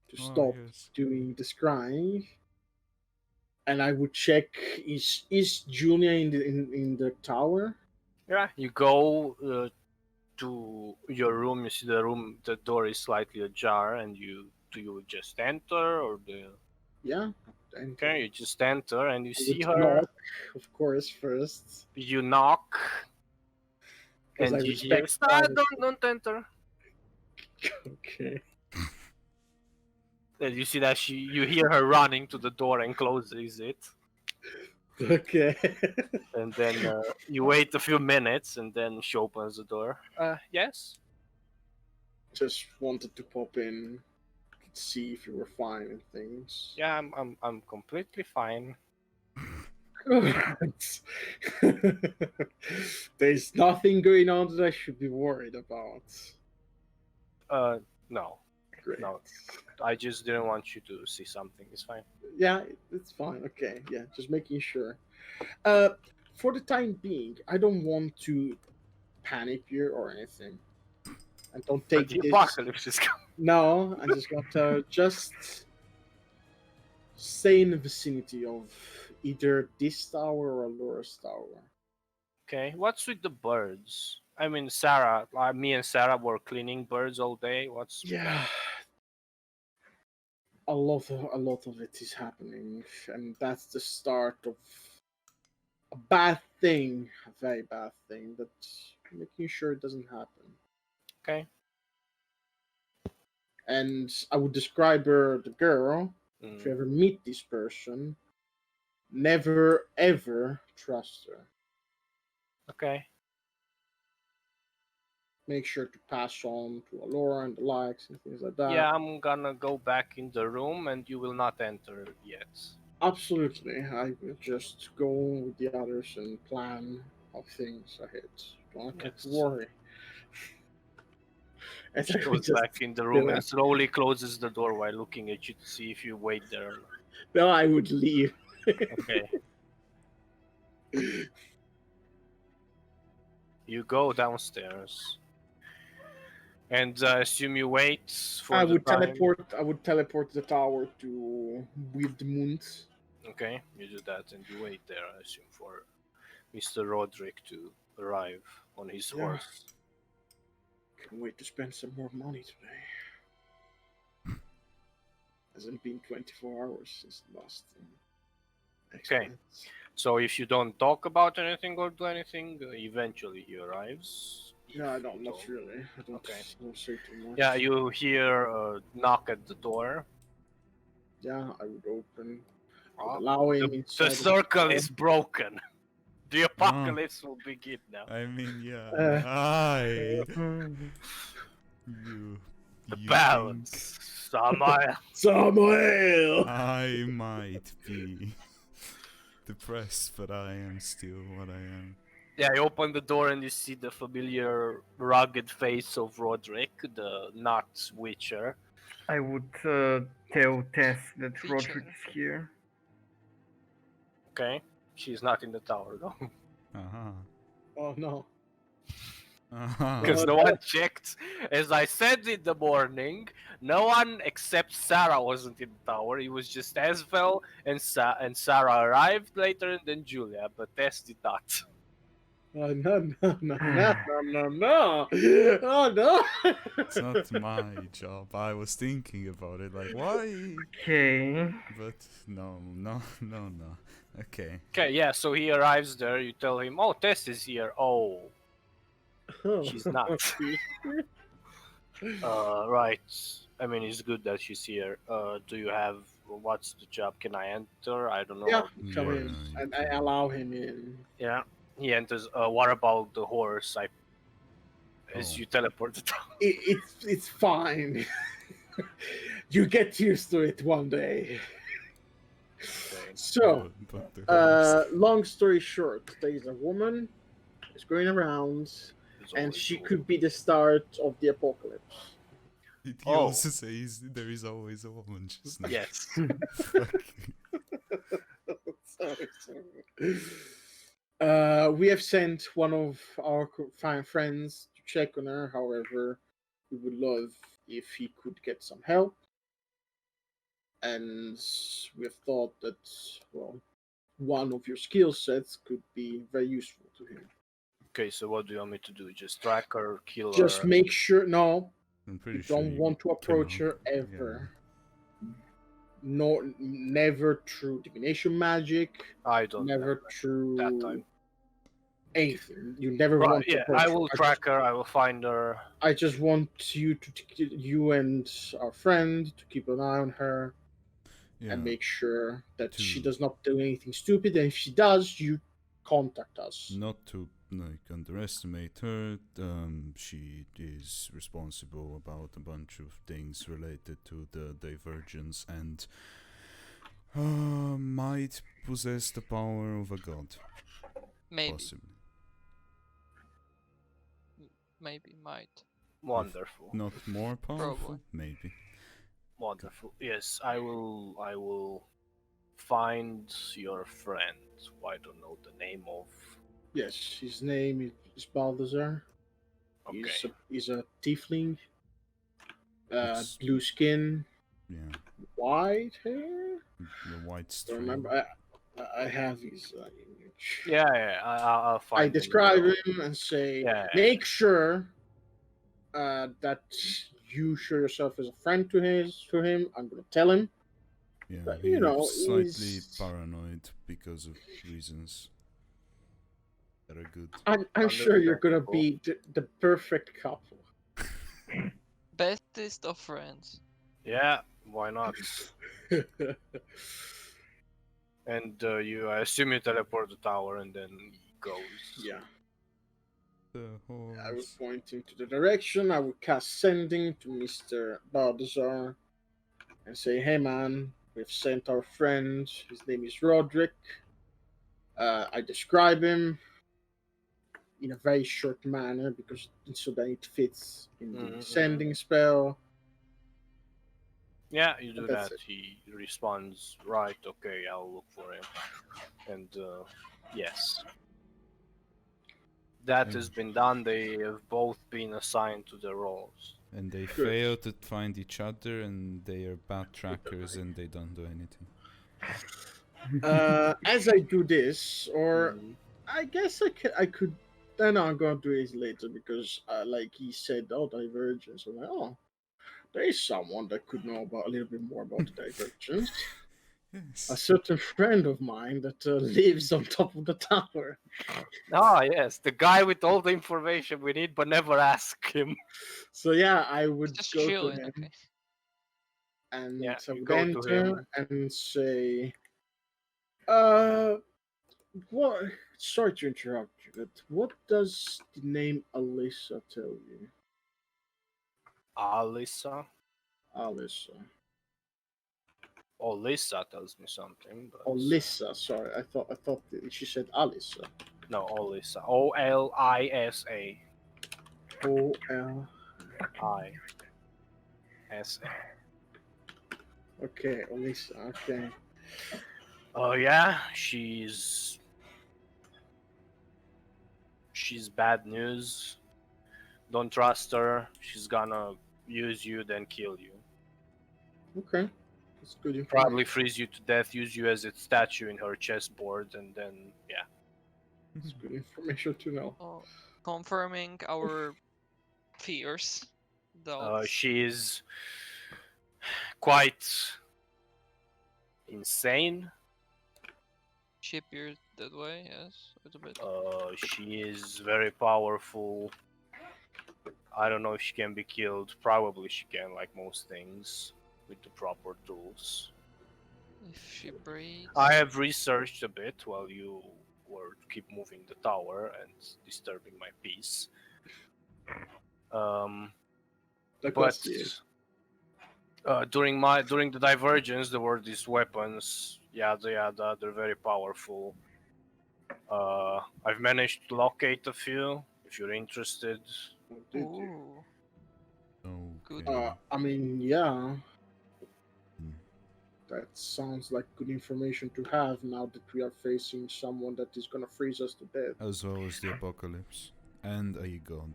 [SPEAKER 3] to stop
[SPEAKER 2] yes.
[SPEAKER 3] doing the scrying. And I would check is Julia in the tower?
[SPEAKER 1] yeah, you go to your room. You see the room. The door is slightly ajar, and you just enter or the
[SPEAKER 3] Yeah. And
[SPEAKER 1] okay? You just enter and you
[SPEAKER 3] I
[SPEAKER 1] see
[SPEAKER 3] would
[SPEAKER 1] her.
[SPEAKER 3] knock, of course, first.
[SPEAKER 1] You knock
[SPEAKER 3] Because I
[SPEAKER 1] and you hear,
[SPEAKER 3] respect
[SPEAKER 1] "Ah,
[SPEAKER 3] privacy."
[SPEAKER 1] don't enter."
[SPEAKER 3] Okay.
[SPEAKER 1] And you see that you hear her running to the door and closes it.
[SPEAKER 3] Okay.
[SPEAKER 1] And then you wait a few minutes, and then she opens the door. Yes.
[SPEAKER 3] Just wanted to pop in, see if you were fine and things.
[SPEAKER 1] Yeah, I'm completely fine.
[SPEAKER 3] There's nothing going on that I should be worried about.
[SPEAKER 1] No,
[SPEAKER 3] Great.
[SPEAKER 1] no. I just didn't want you to see something. It's fine.
[SPEAKER 3] Yeah, it's fine. Okay, yeah, just making sure. For the time being, I don't want to panic you or anything, and don't
[SPEAKER 1] But
[SPEAKER 3] take
[SPEAKER 1] the
[SPEAKER 3] this.
[SPEAKER 1] apocalypse is coming.
[SPEAKER 3] No, I just got to just stay in the vicinity of either this tower or Alora's tower.
[SPEAKER 1] Okay, what's with the birds? I mean, me and Sarah were cleaning birds all day. What's with that?
[SPEAKER 3] Yeah, a lot of it is happening, and that's the start of a bad thing, a very bad thing. But making sure it doesn't happen.
[SPEAKER 1] Okay.
[SPEAKER 3] And I would describe her, the girl. If you
[SPEAKER 1] Mm.
[SPEAKER 3] ever meet this person, never ever trust her.
[SPEAKER 1] Okay.
[SPEAKER 3] Make sure to pass on to Alora and the likes and things like that.
[SPEAKER 1] Yeah, I'm gonna go back in the room, and you will not enter yet.
[SPEAKER 3] Absolutely. I will just go with the others and plan of things ahead. Don't have to
[SPEAKER 1] Yes.
[SPEAKER 3] worry. And
[SPEAKER 1] She
[SPEAKER 3] I
[SPEAKER 1] goes
[SPEAKER 3] just
[SPEAKER 1] back in the room
[SPEAKER 3] Yeah.
[SPEAKER 1] and slowly closes the door while looking at you to see if you wait there or not.
[SPEAKER 3] no, I would leave.
[SPEAKER 1] Okay. You go downstairs. And I assume you wait for
[SPEAKER 3] I
[SPEAKER 1] the
[SPEAKER 3] would
[SPEAKER 1] time.
[SPEAKER 3] teleport. I would teleport the tower to Wildmund.
[SPEAKER 1] Okay, you do that and you wait there, I assume, for Mr. Roderick to arrive on his
[SPEAKER 3] Yeah.
[SPEAKER 1] horse.
[SPEAKER 3] Can't wait to spend some more money today. Hasn't been 24 hours since the last expense.
[SPEAKER 1] So if you don't talk about anything or do anything, eventually he arrives.
[SPEAKER 3] Yeah,
[SPEAKER 1] If
[SPEAKER 3] no,
[SPEAKER 1] you
[SPEAKER 3] not
[SPEAKER 1] don't.
[SPEAKER 3] really. I don't,
[SPEAKER 1] Okay.
[SPEAKER 3] don't say too much.
[SPEAKER 1] Yeah, you hear a knock at the door.
[SPEAKER 3] Yeah, I would open.
[SPEAKER 1] Ah,
[SPEAKER 3] Allow him
[SPEAKER 1] the
[SPEAKER 3] inside.
[SPEAKER 1] circle is broken. The apocalypse will begin now.
[SPEAKER 2] I mean, yeah.
[SPEAKER 3] Uh,
[SPEAKER 1] The
[SPEAKER 2] you
[SPEAKER 1] balance. Samael.
[SPEAKER 3] Samuel!
[SPEAKER 2] think I might be. depressed, but I am still what I am.
[SPEAKER 1] Yeah, you open the door and you see the familiar rugged face of Roderick, the not Witcher.
[SPEAKER 4] I would tell Tess that
[SPEAKER 5] Feature.
[SPEAKER 4] Roderick is here.
[SPEAKER 1] Okay, she's not in the tower though,
[SPEAKER 2] Aha.
[SPEAKER 3] Oh no.
[SPEAKER 2] Aha.
[SPEAKER 1] because no one checked. As I said in the morning, no one except Sarah wasn't in the tower. It was just Asvel and Sarah arrived later, and then Julia, but Tess did not.
[SPEAKER 3] Oh, no, no, no, no, no, no, no. Oh, no.
[SPEAKER 2] It's not my job. I was thinking about it, like, why?
[SPEAKER 4] Okay.
[SPEAKER 2] But no. Okay.
[SPEAKER 1] Okay, yeah, so he arrives there. You tell him, "Oh, Tess is here." Oh, she's not. Right. I mean, it's good that she's here. Do you have? What's the job? Can I enter? I don't know.
[SPEAKER 3] Yeah,
[SPEAKER 1] how to
[SPEAKER 3] come
[SPEAKER 1] work.
[SPEAKER 3] in.
[SPEAKER 2] you
[SPEAKER 3] And I
[SPEAKER 2] can-
[SPEAKER 3] allow him in.
[SPEAKER 1] Yeah. He enters. What about the horse? As
[SPEAKER 2] Oh.
[SPEAKER 1] you teleport it.
[SPEAKER 3] It's fine. You get used to it one day.
[SPEAKER 1] Okay.
[SPEAKER 3] So,
[SPEAKER 2] But the horse-
[SPEAKER 3] long story short, there's a woman who's going around,
[SPEAKER 1] There's
[SPEAKER 3] and
[SPEAKER 1] always
[SPEAKER 3] she
[SPEAKER 1] a-
[SPEAKER 3] could be the start of the apocalypse.
[SPEAKER 2] He
[SPEAKER 1] Oh.
[SPEAKER 2] also says there is always a woman. Just now.
[SPEAKER 1] Yes.
[SPEAKER 3] We have sent one of our fine friends to check on her. However, we would love if he could get some help. And we have thought that, well, one of your skill sets could be very useful to him.
[SPEAKER 1] Okay, so what do you want me to do? Just track her, kill
[SPEAKER 3] Just
[SPEAKER 1] her?
[SPEAKER 3] make sure, no,
[SPEAKER 2] I'm pretty
[SPEAKER 3] you
[SPEAKER 2] sure
[SPEAKER 3] don't
[SPEAKER 2] you
[SPEAKER 3] want to approach
[SPEAKER 2] cannot-
[SPEAKER 3] her ever. No, never through divination magic.
[SPEAKER 1] I don't.
[SPEAKER 3] Never through
[SPEAKER 1] that time.
[SPEAKER 3] anything. You never
[SPEAKER 1] Right,
[SPEAKER 3] want to
[SPEAKER 1] yeah,
[SPEAKER 3] approach
[SPEAKER 1] I
[SPEAKER 3] her.
[SPEAKER 1] will track her. I will find her.
[SPEAKER 3] I just want you to you and our friend to keep an eye on her
[SPEAKER 2] Yeah.
[SPEAKER 3] and make sure that she
[SPEAKER 2] To-
[SPEAKER 3] does not do anything stupid. And if she does, you contact us.
[SPEAKER 2] Not to like underestimate her. She is responsible about a bunch of things related to the divergence and might possess the power of a god,
[SPEAKER 5] Maybe,
[SPEAKER 2] possibly.
[SPEAKER 5] maybe might.
[SPEAKER 1] Wonderful.
[SPEAKER 2] Not more powerful,
[SPEAKER 5] Probably.
[SPEAKER 2] maybe.
[SPEAKER 1] Wonderful. Yes, I will. I will find your friend. Who I don't know the name of.
[SPEAKER 3] Yes, his name is Balthazar.
[SPEAKER 1] Okay.
[SPEAKER 3] He's a tiefling.
[SPEAKER 2] It's-
[SPEAKER 3] Blue skin,
[SPEAKER 2] Yeah,
[SPEAKER 3] white hair.
[SPEAKER 2] the white
[SPEAKER 3] I
[SPEAKER 2] straw.
[SPEAKER 3] remember. I have his image.
[SPEAKER 1] Yeah, yeah. I'll find.
[SPEAKER 3] I
[SPEAKER 1] him.
[SPEAKER 3] describe him and say,
[SPEAKER 1] Yeah.
[SPEAKER 3] make sure that you show yourself as a friend to him. I'm gonna tell him.
[SPEAKER 2] Yeah,
[SPEAKER 3] But, you know,
[SPEAKER 2] he's slightly
[SPEAKER 3] he's-
[SPEAKER 2] paranoid because of reasons that are good.
[SPEAKER 3] I'm sure you're gonna be the perfect couple.
[SPEAKER 5] Bestest of friends.
[SPEAKER 1] Yeah. Why not? And I assume you teleport the tower, and then he goes.
[SPEAKER 3] Yeah.
[SPEAKER 2] The
[SPEAKER 3] I would
[SPEAKER 2] horse.
[SPEAKER 3] point him to the direction. I would cast sending to Mr. Balthazar and say, "Hey, man, we've sent our friend. His name is Roderick." I describe him in a very short manner because so that it fits in the
[SPEAKER 1] Mhm.
[SPEAKER 3] sending spell.
[SPEAKER 1] Yeah, you do
[SPEAKER 3] That's
[SPEAKER 1] that. He responds, right, okay, I'll look for him. And yes. That has been done. They have both been assigned to their roles.
[SPEAKER 2] And they
[SPEAKER 3] Good.
[SPEAKER 2] fail to find each other, and they are bad trackers, and they don't do anything.
[SPEAKER 3] As I do this, or
[SPEAKER 1] Mhm.
[SPEAKER 3] I guess I could. Then I'm gonna do this later because, like he said, oh, divergence. I'm like, oh, there is someone that could know about a little bit more about the divergence. A
[SPEAKER 2] Yes.
[SPEAKER 3] certain friend of mine that lives on top of the tower.
[SPEAKER 1] Ah, yes, the guy with all the information we need, but never ask him.
[SPEAKER 3] So yeah, I would
[SPEAKER 5] Just
[SPEAKER 3] go to
[SPEAKER 5] chilling,
[SPEAKER 3] him
[SPEAKER 5] okay.
[SPEAKER 3] and
[SPEAKER 1] Yeah,
[SPEAKER 3] I
[SPEAKER 1] you
[SPEAKER 3] would
[SPEAKER 1] go to
[SPEAKER 3] enter
[SPEAKER 1] him.
[SPEAKER 3] and say, what? Sorry to interrupt you, but what does the name Alyssa tell you?
[SPEAKER 1] Alyssa?
[SPEAKER 3] Alyssa.
[SPEAKER 1] Oh, Lisa tells me something, but
[SPEAKER 3] Oh, Lisa. Sorry, I thought she said Alisa.
[SPEAKER 1] no, Olisa. Olisa.
[SPEAKER 3] O-L.
[SPEAKER 1] ISA.
[SPEAKER 3] Okay, Olisa. Okay.
[SPEAKER 1] Oh yeah, she's bad news. Don't trust her. She's gonna use you, then kill you.
[SPEAKER 3] Okay. That's good
[SPEAKER 1] Probably
[SPEAKER 3] information.
[SPEAKER 1] freeze you to death, use you as a statue in her chessboard, and then yeah.
[SPEAKER 3] That's good information to know.
[SPEAKER 5] Oh, confirming our fears. Doubts.
[SPEAKER 1] She's quite insane.
[SPEAKER 5] She appeared that way, yes, a little bit.
[SPEAKER 1] She is very powerful. I don't know if she can be killed. Probably she can, like most things, with the proper tools.
[SPEAKER 5] If she breathes.
[SPEAKER 1] I have researched a bit while you were keep moving the tower and disturbing my peace.
[SPEAKER 3] Like
[SPEAKER 1] But
[SPEAKER 3] last year.
[SPEAKER 1] during the divergence, there were these weapons. Yada yada. They're very powerful. I've managed to locate a few. If you're interested,
[SPEAKER 3] What did you?
[SPEAKER 5] Ooh, good.
[SPEAKER 2] Okay.
[SPEAKER 3] I mean, yeah.
[SPEAKER 2] Hmm.
[SPEAKER 3] That sounds like good information to have now that we are facing someone that is gonna freeze us to death.
[SPEAKER 2] As well as the apocalypse and a god.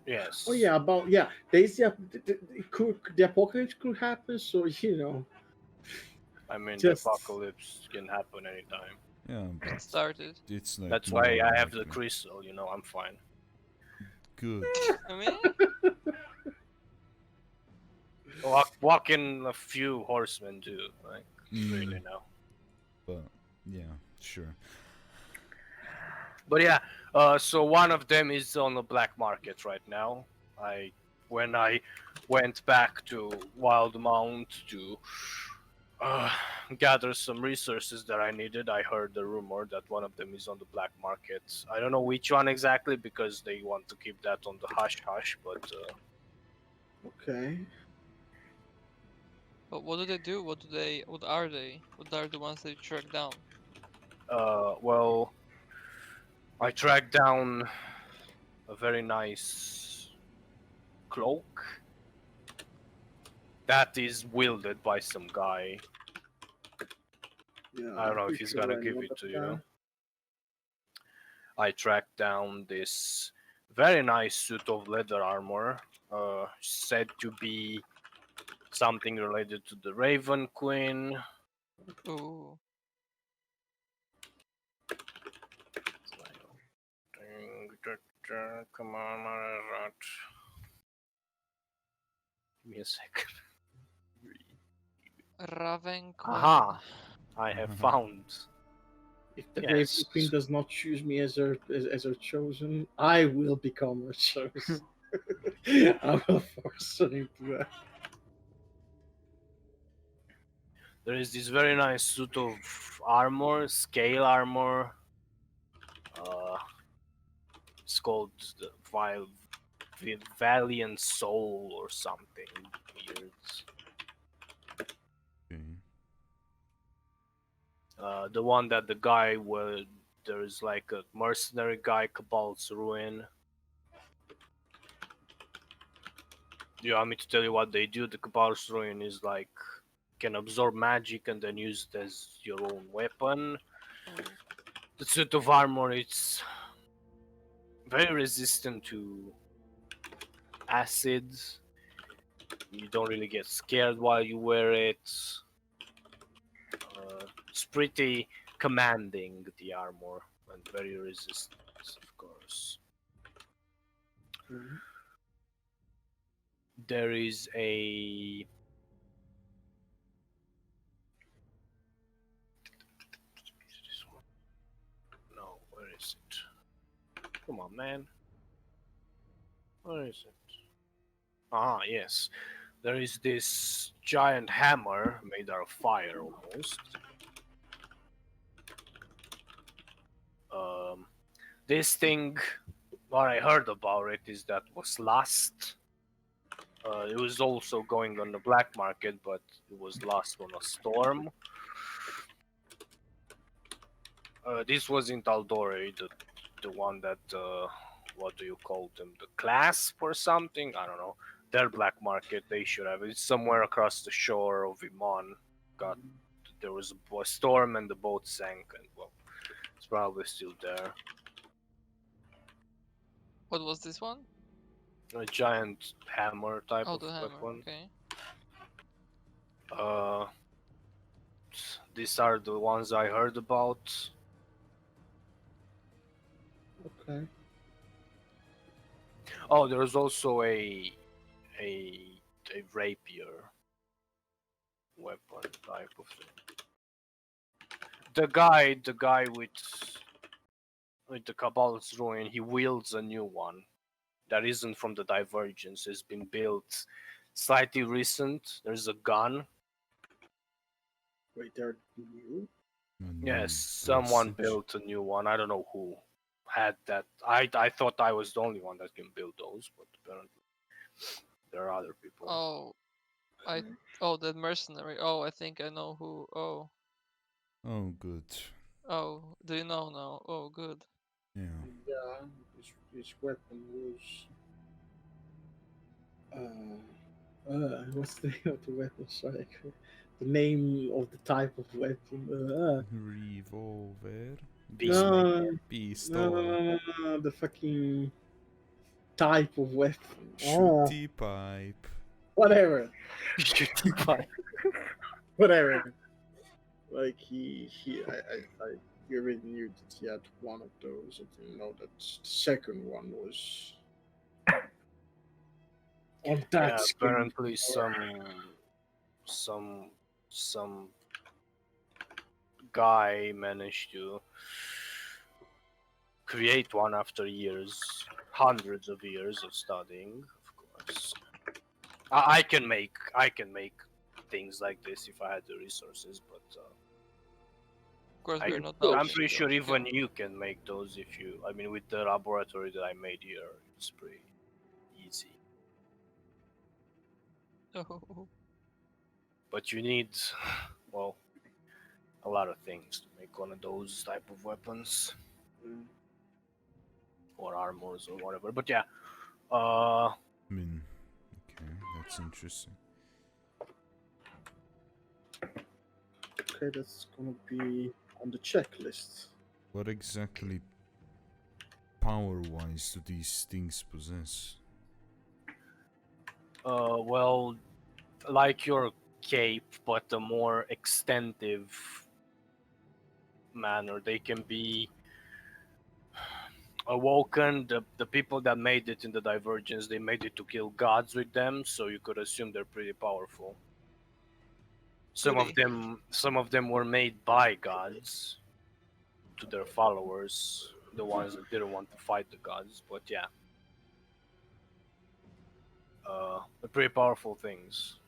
[SPEAKER 1] yes.
[SPEAKER 3] Oh yeah, there's the apocalypse could happen, so
[SPEAKER 1] I mean, the
[SPEAKER 3] just
[SPEAKER 1] apocalypse can happen anytime.
[SPEAKER 2] Yeah,
[SPEAKER 5] It
[SPEAKER 2] but
[SPEAKER 5] started.
[SPEAKER 2] it's like
[SPEAKER 1] That's
[SPEAKER 2] more
[SPEAKER 1] why I have the
[SPEAKER 2] unlikely.
[SPEAKER 1] crystal. I'm fine.
[SPEAKER 2] Good.
[SPEAKER 5] I mean,
[SPEAKER 1] Walking a few horsemen too. Like really
[SPEAKER 2] Mm,
[SPEAKER 1] now.
[SPEAKER 2] but yeah, sure.
[SPEAKER 1] But yeah, so one of them is on the black market right now. When I went back to Wildmount to uh, gather some resources that I needed, I heard the rumor that one of them is on the black market. I don't know which one exactly because they want to keep that on the hush hush. But
[SPEAKER 3] okay.
[SPEAKER 5] but what do they do? What are they? What are the ones they track down?
[SPEAKER 1] well, I tracked down a very nice cloak that is wielded by some guy.
[SPEAKER 3] Yeah,
[SPEAKER 1] I don't know if
[SPEAKER 3] pretty
[SPEAKER 1] he's
[SPEAKER 3] sure
[SPEAKER 1] gonna
[SPEAKER 3] I
[SPEAKER 1] give
[SPEAKER 3] know
[SPEAKER 1] it
[SPEAKER 3] that
[SPEAKER 1] to
[SPEAKER 3] guy.
[SPEAKER 1] you. I tracked down this very nice suit of leather armor, said to be something related to the Raven Queen.
[SPEAKER 5] Ooh,
[SPEAKER 1] Come on, Rat. Give me a second.
[SPEAKER 5] Raven Queen.
[SPEAKER 1] Aha! I have found.
[SPEAKER 3] If the
[SPEAKER 1] Yes.
[SPEAKER 3] Raven Queen does not choose me as her chosen, I will become her chosen. I will force her into that.
[SPEAKER 1] There is this very nice suit of armor, scale armor. It's called the Valiant Soul or something weird.
[SPEAKER 2] Okay.
[SPEAKER 1] The one that the guy would. There's like a mercenary guy, Cabal's Ruin. Do you want me to tell you what they do? The Cabal's Ruin is like can absorb magic and then use it as your own weapon. The suit of armor it's very resistant to acids. You don't really get scared while you wear it. It's pretty commanding, the armor, and very resistant, of course.
[SPEAKER 3] Mhm.
[SPEAKER 1] There is a no, where is it? Come on, man. Where is it? Ah, yes. There is this giant hammer made out of fire almost. This thing, what I heard about it is that was lust. It was also going on the black market, but it was lost on a storm. This was in Tal'Dorei, the one that what do you call them? The clasp or something? I don't know. Their black market, they should have. It's somewhere across the shore of Iman. Got there was a storm and the boat sank, and well, it's probably still there.
[SPEAKER 5] What was this one?
[SPEAKER 1] A giant hammer type
[SPEAKER 5] Oh,
[SPEAKER 1] of
[SPEAKER 5] the hammer.
[SPEAKER 1] weapon.
[SPEAKER 5] Okay.
[SPEAKER 1] Uh, these are the ones I heard about.
[SPEAKER 3] Okay.
[SPEAKER 1] Oh, there's also a rapier weapon type of thing. The guy with the Cabal's ruin, he wields a new one that isn't from the Divergence. It's been built slightly recent. There's a gun.
[SPEAKER 3] Wait, they're new?
[SPEAKER 1] Yes, someone
[SPEAKER 2] Prestige.
[SPEAKER 1] built a new one. I don't know who had that. I thought I was the only one that can build those, but apparently there are other people.
[SPEAKER 5] Oh,
[SPEAKER 3] Okay.
[SPEAKER 5] that mercenary. Oh, I think I know who. Oh,
[SPEAKER 2] Oh, good.
[SPEAKER 5] do you know now? Oh, good.
[SPEAKER 2] Yeah.
[SPEAKER 3] Yeah, his weapon was. What's the name of the weapon? Sorry, the name of the type of weapon.
[SPEAKER 2] Revolver.
[SPEAKER 1] Peacemaker.
[SPEAKER 3] No,
[SPEAKER 2] Pistol.
[SPEAKER 3] the fucking type of weapon.
[SPEAKER 2] Shooty pipe.
[SPEAKER 3] Whatever,
[SPEAKER 1] Shooty
[SPEAKER 3] whatever. Like he already knew that he had one of those. I didn't know that the second one was on that
[SPEAKER 1] Yeah,
[SPEAKER 3] scale.
[SPEAKER 1] apparently some some guy managed to create one after years, hundreds of years of studying. Of course, I can make things like this if I had the resources, but
[SPEAKER 5] Of course, we're not.
[SPEAKER 1] I'm
[SPEAKER 5] Alchemists,
[SPEAKER 1] pretty sure
[SPEAKER 5] so-
[SPEAKER 1] even you can make those if you. I mean, with the laboratory that I made here, it's pretty easy.
[SPEAKER 5] Oh,
[SPEAKER 1] But you need, well, a lot of things to make one of those type of weapons
[SPEAKER 3] Mm.
[SPEAKER 1] or armors or whatever. But yeah,
[SPEAKER 2] I mean, okay, that's interesting.
[SPEAKER 3] Okay, that's gonna be on the checklist.
[SPEAKER 2] What exactly, power-wise, do these things possess?
[SPEAKER 1] well, like your cape, but a more extensive manner. They can be awoken. The people that made it in the Divergence, they made it to kill gods with them, so you could assume they're pretty powerful. Some of them were made by gods to their followers, the ones that didn't want to fight the gods. But yeah, they're pretty powerful things.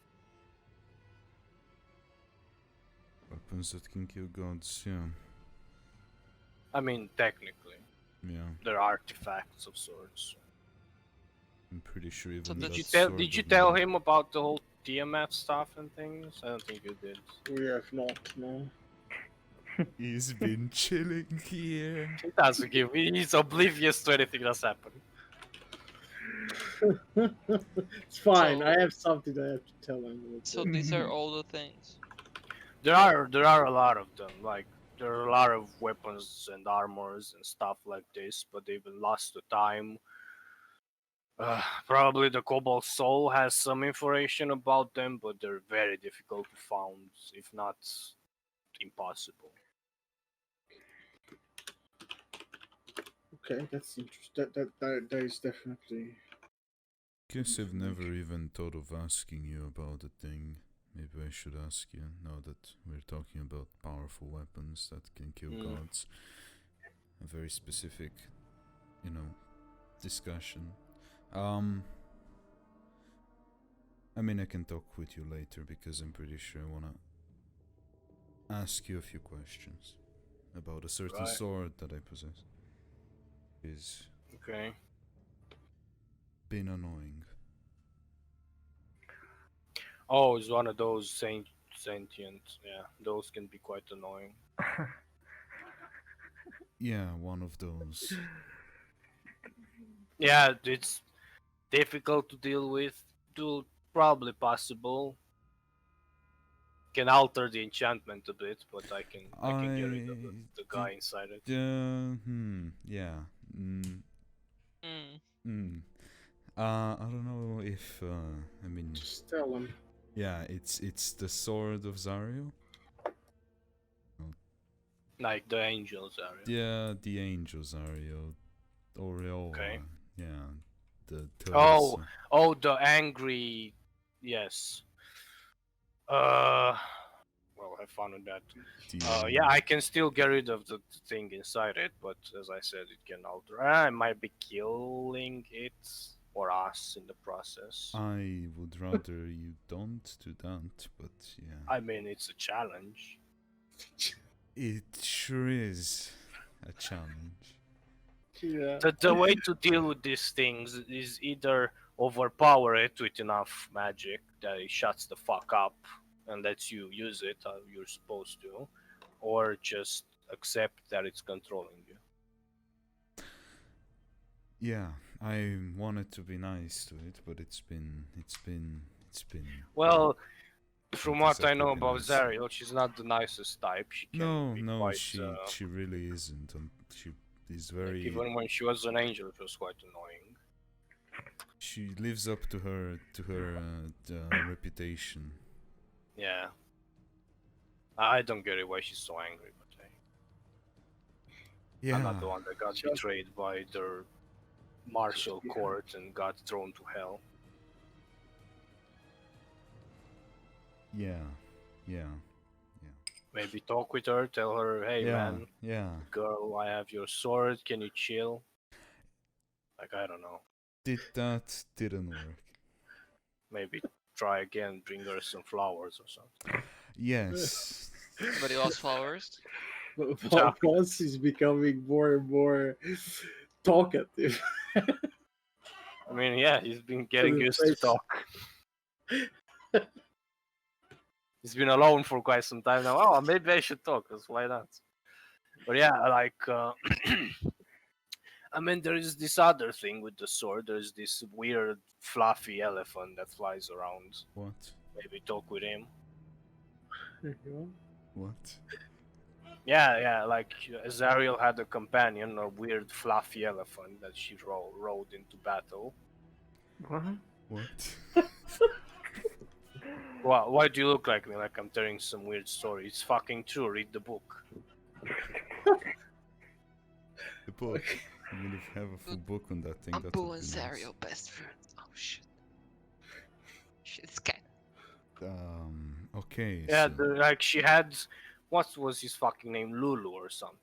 [SPEAKER 2] Weapons that can kill gods, yeah.
[SPEAKER 1] I mean, technically,
[SPEAKER 2] Yeah,
[SPEAKER 1] they're artifacts of sorts.
[SPEAKER 2] I'm pretty sure even
[SPEAKER 5] So
[SPEAKER 2] that
[SPEAKER 5] did
[SPEAKER 2] sword
[SPEAKER 1] Did you
[SPEAKER 2] of
[SPEAKER 1] tell
[SPEAKER 2] mine-
[SPEAKER 1] him about the whole Tiamat stuff and things? I don't think you did.
[SPEAKER 3] We have not, no.
[SPEAKER 2] He's been chilling here.
[SPEAKER 1] He doesn't give. He's oblivious to anything that's happened.
[SPEAKER 3] It's fine.
[SPEAKER 5] So-
[SPEAKER 3] I have something I have to tell him.
[SPEAKER 5] So these are all the things.
[SPEAKER 1] There are a lot of them. Like there are a lot of weapons and armors and stuff like this, but they've been lost to time. Probably the Cobalt Soul has some information about them, but they're very difficult to find, if not impossible.
[SPEAKER 3] Okay, that's interesting. That is definitely.
[SPEAKER 2] Guess I've never even thought of asking you about the thing. Maybe I should ask you now that we're talking about powerful weapons that can kill gods. A very specific, discussion. I mean, I can talk with you later because I'm pretty sure I wanna ask you a few questions about a certain
[SPEAKER 1] Right.
[SPEAKER 2] sword that I possess. Is
[SPEAKER 1] Okay.
[SPEAKER 2] been annoying.
[SPEAKER 1] Oh, it's one of those sentient. Yeah, those can be quite annoying.
[SPEAKER 2] Yeah, one of those.
[SPEAKER 1] Yeah, it's difficult to deal with. Do probably possible. Can alter the enchantment a bit, but I can get rid of the guy inside it.
[SPEAKER 2] Yeah.
[SPEAKER 5] Mm.
[SPEAKER 2] Mm. I don't know if I mean,
[SPEAKER 3] Just tell him.
[SPEAKER 2] yeah, it's the sword of Zariel.
[SPEAKER 1] Like the angels area.
[SPEAKER 2] Yeah, the angel Zariel, Aureola.
[SPEAKER 1] Okay.
[SPEAKER 2] Yeah, the
[SPEAKER 1] Oh,
[SPEAKER 2] Tilsa.
[SPEAKER 1] oh, the angry. Yes. Uh, well, have fun with that.
[SPEAKER 2] The
[SPEAKER 1] Yeah, I can still get rid of the thing inside it, but as I said, it can alter. I might be killing it or us in the process.
[SPEAKER 2] I would rather you don't do that, but yeah,
[SPEAKER 1] I mean, it's a challenge.
[SPEAKER 2] it sure is a challenge.
[SPEAKER 3] Yeah.
[SPEAKER 1] The way to deal with these things is either overpower it with enough magic that it shuts the fuck up and lets you use it how you're supposed to, or just accept that it's controlling you.
[SPEAKER 2] Yeah, I wanted to be nice to it, but it's been.
[SPEAKER 1] Well, from
[SPEAKER 2] not
[SPEAKER 1] what I
[SPEAKER 2] exactly
[SPEAKER 1] know
[SPEAKER 2] been
[SPEAKER 1] about
[SPEAKER 2] nice.
[SPEAKER 1] Zariel, she's not the nicest type. She can be
[SPEAKER 2] No,
[SPEAKER 1] quite,
[SPEAKER 2] she really isn't. She is
[SPEAKER 1] like,
[SPEAKER 2] very.
[SPEAKER 1] even when she was an angel, it was quite annoying.
[SPEAKER 2] She lives up to her reputation.
[SPEAKER 1] Yeah. I don't get it why she's so angry, but hey, I'm
[SPEAKER 2] Yeah,
[SPEAKER 1] not the one that got
[SPEAKER 3] Just-
[SPEAKER 1] betrayed by their martial
[SPEAKER 3] Yeah.
[SPEAKER 1] court and got thrown to hell.
[SPEAKER 2] yeah.
[SPEAKER 1] Maybe talk with her, tell her, hey man,
[SPEAKER 2] Yeah.
[SPEAKER 1] girl, I have your sword, can you chill? Like, I don't know.
[SPEAKER 2] Didn't work.
[SPEAKER 1] Maybe try again, bring her some flowers or something.
[SPEAKER 2] Yes.
[SPEAKER 5] Somebody lost flowers.
[SPEAKER 1] Yeah.
[SPEAKER 3] Boss is becoming more and more talkative.
[SPEAKER 1] I mean, yeah, he's been getting
[SPEAKER 3] the
[SPEAKER 1] used to
[SPEAKER 3] face.
[SPEAKER 1] talk. He's been alone for quite some time now. Oh, maybe I should talk, 'cause why not? But yeah, like, I mean, there is this other thing with the sword. There's this weird, fluffy elephant that flies around.
[SPEAKER 2] What?
[SPEAKER 1] Maybe talk with him.
[SPEAKER 2] What?
[SPEAKER 1] Yeah, like Azariel had a companion, a weird, fluffy elephant that she rode into battle.
[SPEAKER 4] What?
[SPEAKER 2] What?
[SPEAKER 1] Well, why do you look like me? Like I'm telling some weird story. It's fucking true. Read the book.
[SPEAKER 2] The book. I mean, if you have a full book on that thing, that
[SPEAKER 5] Ambu
[SPEAKER 2] would
[SPEAKER 5] and
[SPEAKER 2] be nice.
[SPEAKER 5] Zariel best friends. Oh shit. Shit's kind.
[SPEAKER 2] Okay.
[SPEAKER 1] Yeah,
[SPEAKER 2] So,
[SPEAKER 1] like she had, what was his fucking name? Lulu or something.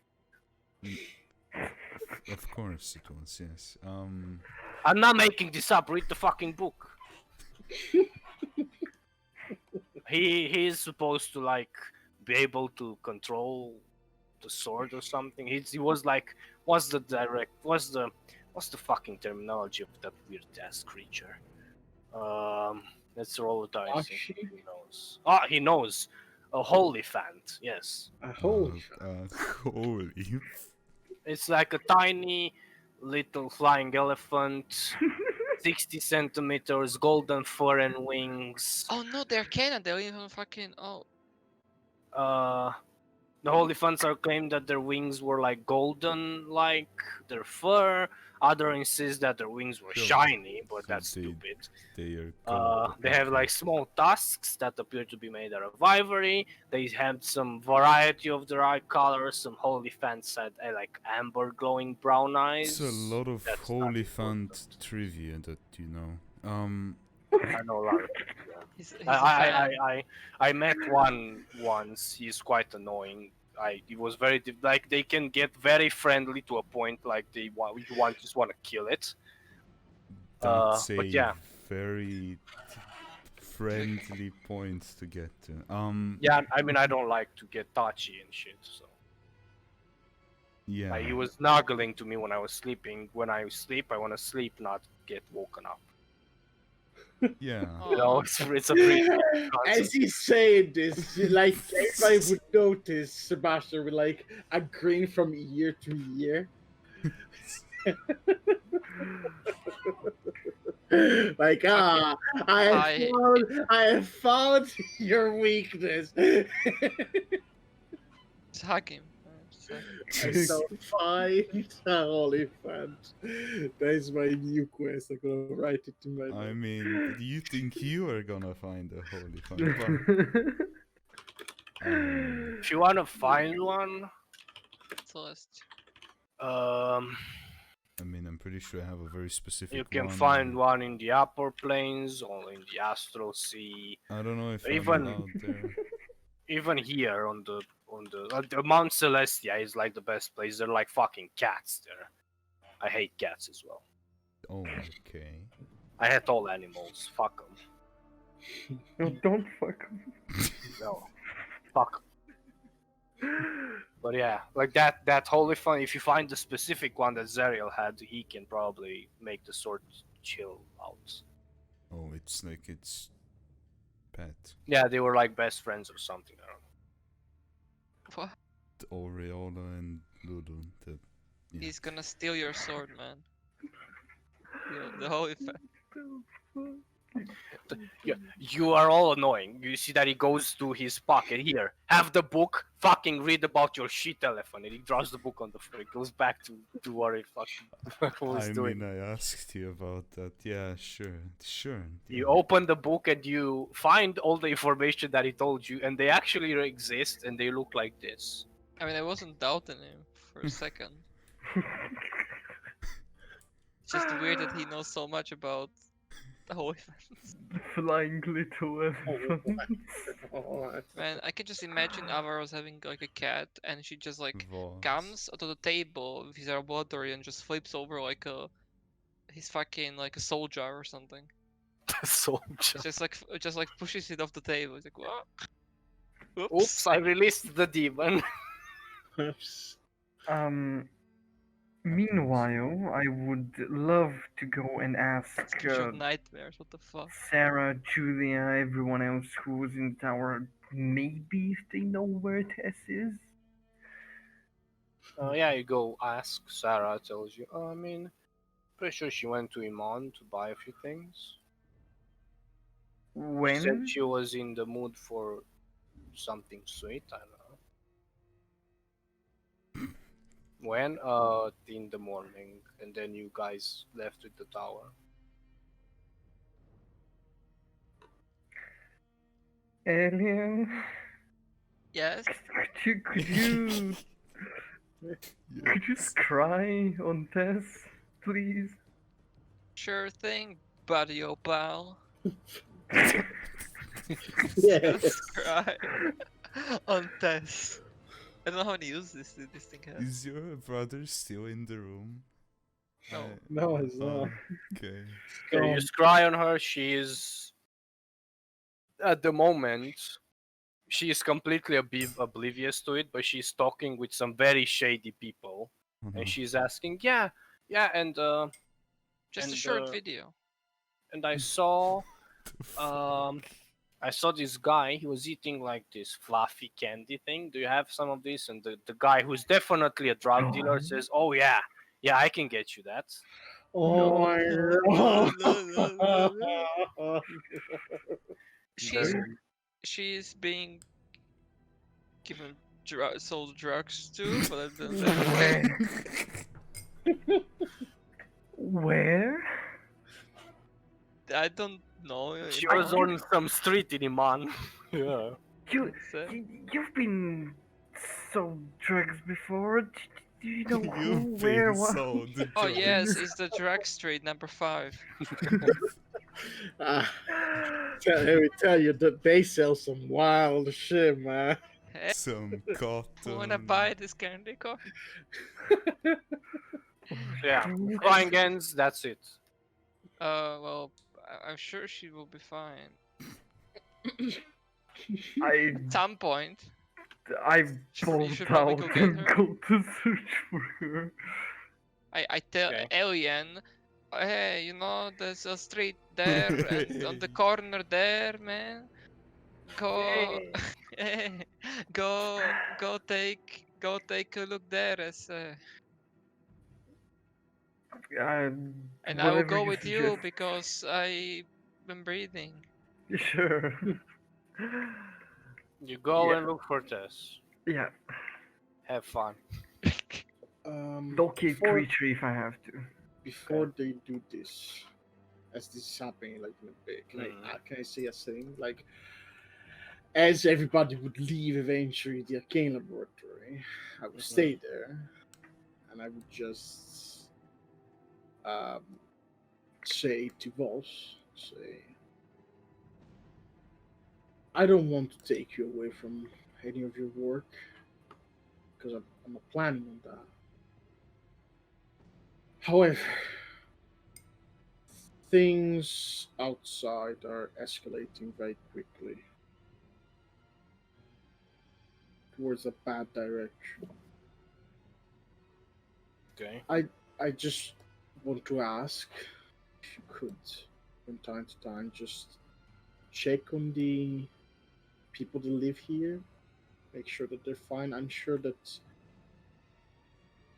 [SPEAKER 2] of course it was. Yes.
[SPEAKER 1] I'm not making this up. Read the fucking book. He is supposed to like be able to control the sword or something. He was like, what's the fucking terminology of that weird ass creature? Let's roll the dice.
[SPEAKER 3] Ashi?
[SPEAKER 1] He knows. Ah, he knows. A holy fant. Yes,
[SPEAKER 3] Holy
[SPEAKER 2] holy.
[SPEAKER 1] it's like a tiny little flying elephant. 60 centimeters, golden fur and wings.
[SPEAKER 5] Oh no, they're canon. They're even fucking. Oh.
[SPEAKER 1] The holy fans are claimed that their wings were like golden, like their fur. Other insist that their wings were
[SPEAKER 2] Sure.
[SPEAKER 1] shiny, but
[SPEAKER 2] So
[SPEAKER 1] that's
[SPEAKER 2] they-
[SPEAKER 1] stupid.
[SPEAKER 2] They are.
[SPEAKER 1] They have like small tusks that appear to be made out of ivory. They have some variety of their eye colors. Some holy fans had like amber glowing brown eyes.
[SPEAKER 2] It's a lot of
[SPEAKER 1] That's not
[SPEAKER 2] holy
[SPEAKER 1] important.
[SPEAKER 2] fant trivia that you know.
[SPEAKER 1] I know a lot of people. Yeah.
[SPEAKER 5] He's a fan.
[SPEAKER 1] I met one once. He's quite annoying. He was very like they can get very friendly to a point like you just want to kill it.
[SPEAKER 2] That's
[SPEAKER 1] But
[SPEAKER 2] a
[SPEAKER 1] yeah,
[SPEAKER 2] very friendly point to get to.
[SPEAKER 1] yeah. I mean, I don't like to get touchy and shit. So
[SPEAKER 2] Yeah.
[SPEAKER 1] like, he was snuggling to me when I was sleeping. When I sleep, I want to sleep, not get woken up.
[SPEAKER 2] Yeah.
[SPEAKER 1] You know,
[SPEAKER 5] Aw.
[SPEAKER 1] it's a pretty
[SPEAKER 3] As
[SPEAKER 1] concept.
[SPEAKER 3] he's saying this, like everybody would notice Sebastian with like a grin from ear to ear. Like
[SPEAKER 5] I-
[SPEAKER 3] I have found your weakness.
[SPEAKER 5] Just hug him. Just hug him.
[SPEAKER 3] I shall find a Oliphant. That is my new quest. I'm gonna write it in my
[SPEAKER 2] I
[SPEAKER 3] notes.
[SPEAKER 2] mean, do you think you are gonna find a holy fun?
[SPEAKER 1] If you want to find one,
[SPEAKER 5] Celeste.
[SPEAKER 1] um,
[SPEAKER 2] I mean, I'm pretty sure I have a very specific
[SPEAKER 1] you can
[SPEAKER 2] one.
[SPEAKER 1] find one in the upper planes or in the astral sea.
[SPEAKER 2] I don't know if
[SPEAKER 1] Even-
[SPEAKER 2] I'm allowed there.
[SPEAKER 1] Even here on the Mount Celestia is like the best place. They're like fucking cats there. I hate cats as well.
[SPEAKER 2] Oh, okay.
[SPEAKER 1] I hate all animals. Fuck them.
[SPEAKER 4] No, don't fuck him.
[SPEAKER 1] No, fuck 'em. But yeah, like that holy fun. If you find the specific one that Zeriel had, he can probably make the sword chill out.
[SPEAKER 2] Oh, it's like its pet.
[SPEAKER 1] Yeah, they were like best friends or something. I don't know.
[SPEAKER 5] What?
[SPEAKER 2] Aureola and Lulu. The, yeah.
[SPEAKER 5] He's gonna steal your sword, man. The holy fa-
[SPEAKER 1] You are all annoying. You see that he goes to his pocket here. Have the book. Fucking read about your shit elephant. And he draws the book on the floor. He goes back to what he fucking was
[SPEAKER 2] I
[SPEAKER 1] doing.
[SPEAKER 2] mean, I asked you about that. Yeah, sure. Sure.
[SPEAKER 1] You
[SPEAKER 2] yeah.
[SPEAKER 1] open the book and you find all the information that he told you, and they actually exist, and they look like this.
[SPEAKER 5] I mean, I wasn't doubting him for a second. It's just weird that he knows so much about the holy fans.
[SPEAKER 4] Flying little elephant.
[SPEAKER 5] Man, I can just imagine Avaros having like a cat, and she just like
[SPEAKER 2] Vos.
[SPEAKER 5] comes to the table with his Armageddon and just flips over like he's fucking like a soul jar or something.
[SPEAKER 1] Soldier.
[SPEAKER 5] Just like pushes it off the table. It's like what?
[SPEAKER 1] Oops, I released the demon.
[SPEAKER 4] Meanwhile, I would love to go and ask
[SPEAKER 5] Gives you nightmares. What the fuck?
[SPEAKER 4] Sarah, Julia, everyone else who was in the tower, maybe if they know where Tess is.
[SPEAKER 1] Yeah, you go ask. Sarah tells you. I mean, pretty sure she went to Iman to buy a few things. She
[SPEAKER 4] When?
[SPEAKER 1] said she was in the mood for something sweet. I don't know. When? In the morning, and then you guys left with the tower.
[SPEAKER 4] Alien?
[SPEAKER 5] Yes.
[SPEAKER 4] Could you could you cry on Tess, please?
[SPEAKER 5] Sure thing, buddy, oh pal.
[SPEAKER 3] Yes.
[SPEAKER 5] Cry on Tess. I don't know how many uses this thing has.
[SPEAKER 2] Is your brother still in the room?
[SPEAKER 5] No.
[SPEAKER 3] No, it's
[SPEAKER 2] Oh,
[SPEAKER 3] not.
[SPEAKER 2] okay.
[SPEAKER 1] Okay, you scry on her. She is, at the moment, she is completely oblivious to it, but she's talking with some very shady people,
[SPEAKER 2] Oh, no.
[SPEAKER 1] and she's asking, yeah, and
[SPEAKER 5] Just a
[SPEAKER 1] And,
[SPEAKER 5] short video.
[SPEAKER 1] and I saw I saw this guy. He was eating like this fluffy candy thing. Do you have some of this? And the guy, who's definitely a drug dealer, says, "Oh yeah, I can get you that."
[SPEAKER 3] Oh my god.
[SPEAKER 5] She's being given sold drugs too, but I don't,
[SPEAKER 4] Where?
[SPEAKER 5] I don't know.
[SPEAKER 1] She was on some street in Iman. Yeah.
[SPEAKER 4] You've been sold drugs before. Do you know who,
[SPEAKER 2] You've
[SPEAKER 4] where,
[SPEAKER 2] been
[SPEAKER 4] what?
[SPEAKER 2] sold
[SPEAKER 5] Oh
[SPEAKER 2] drugs.
[SPEAKER 5] yes, it's the drug street number 5.
[SPEAKER 3] Let me tell you that they sell some wild shit, man.
[SPEAKER 5] Hey,
[SPEAKER 2] Some cotton.
[SPEAKER 5] wanna buy this candy corn?
[SPEAKER 1] Yeah. Crying ends. That's it.
[SPEAKER 5] Well, I'm sure she will be fine.
[SPEAKER 4] I
[SPEAKER 5] At some point.
[SPEAKER 4] I've
[SPEAKER 5] You
[SPEAKER 4] pulled
[SPEAKER 5] should probably
[SPEAKER 4] out
[SPEAKER 5] go get
[SPEAKER 4] and
[SPEAKER 5] her.
[SPEAKER 4] go to search for her.
[SPEAKER 5] I tell
[SPEAKER 1] Okay.
[SPEAKER 5] Alien, Hey, there's a street there and on the corner there, man. Go, go take a look there. And I will
[SPEAKER 4] Whatever
[SPEAKER 5] go
[SPEAKER 4] you
[SPEAKER 5] with you
[SPEAKER 4] suggest.
[SPEAKER 5] because I've been breathing.
[SPEAKER 4] Sure.
[SPEAKER 1] You go
[SPEAKER 4] Yeah.
[SPEAKER 1] and look for Tess.
[SPEAKER 4] Yeah.
[SPEAKER 1] Have fun.
[SPEAKER 4] Locate
[SPEAKER 3] Before,
[SPEAKER 4] creature if I have to.
[SPEAKER 3] before they do this, as this is happening, like in a bit, can I say a thing? Like, as everybody would leave eventually the arcane laboratory, I would stay there, and I would just say to Voss, I don't want to take you away from any of your work, because I'm not planning on that. However, things outside are escalating very quickly towards a bad direction.
[SPEAKER 1] Okay.
[SPEAKER 3] I just want to ask if you could, from time to time, just check on the people that live here, make sure that they're fine. I'm sure that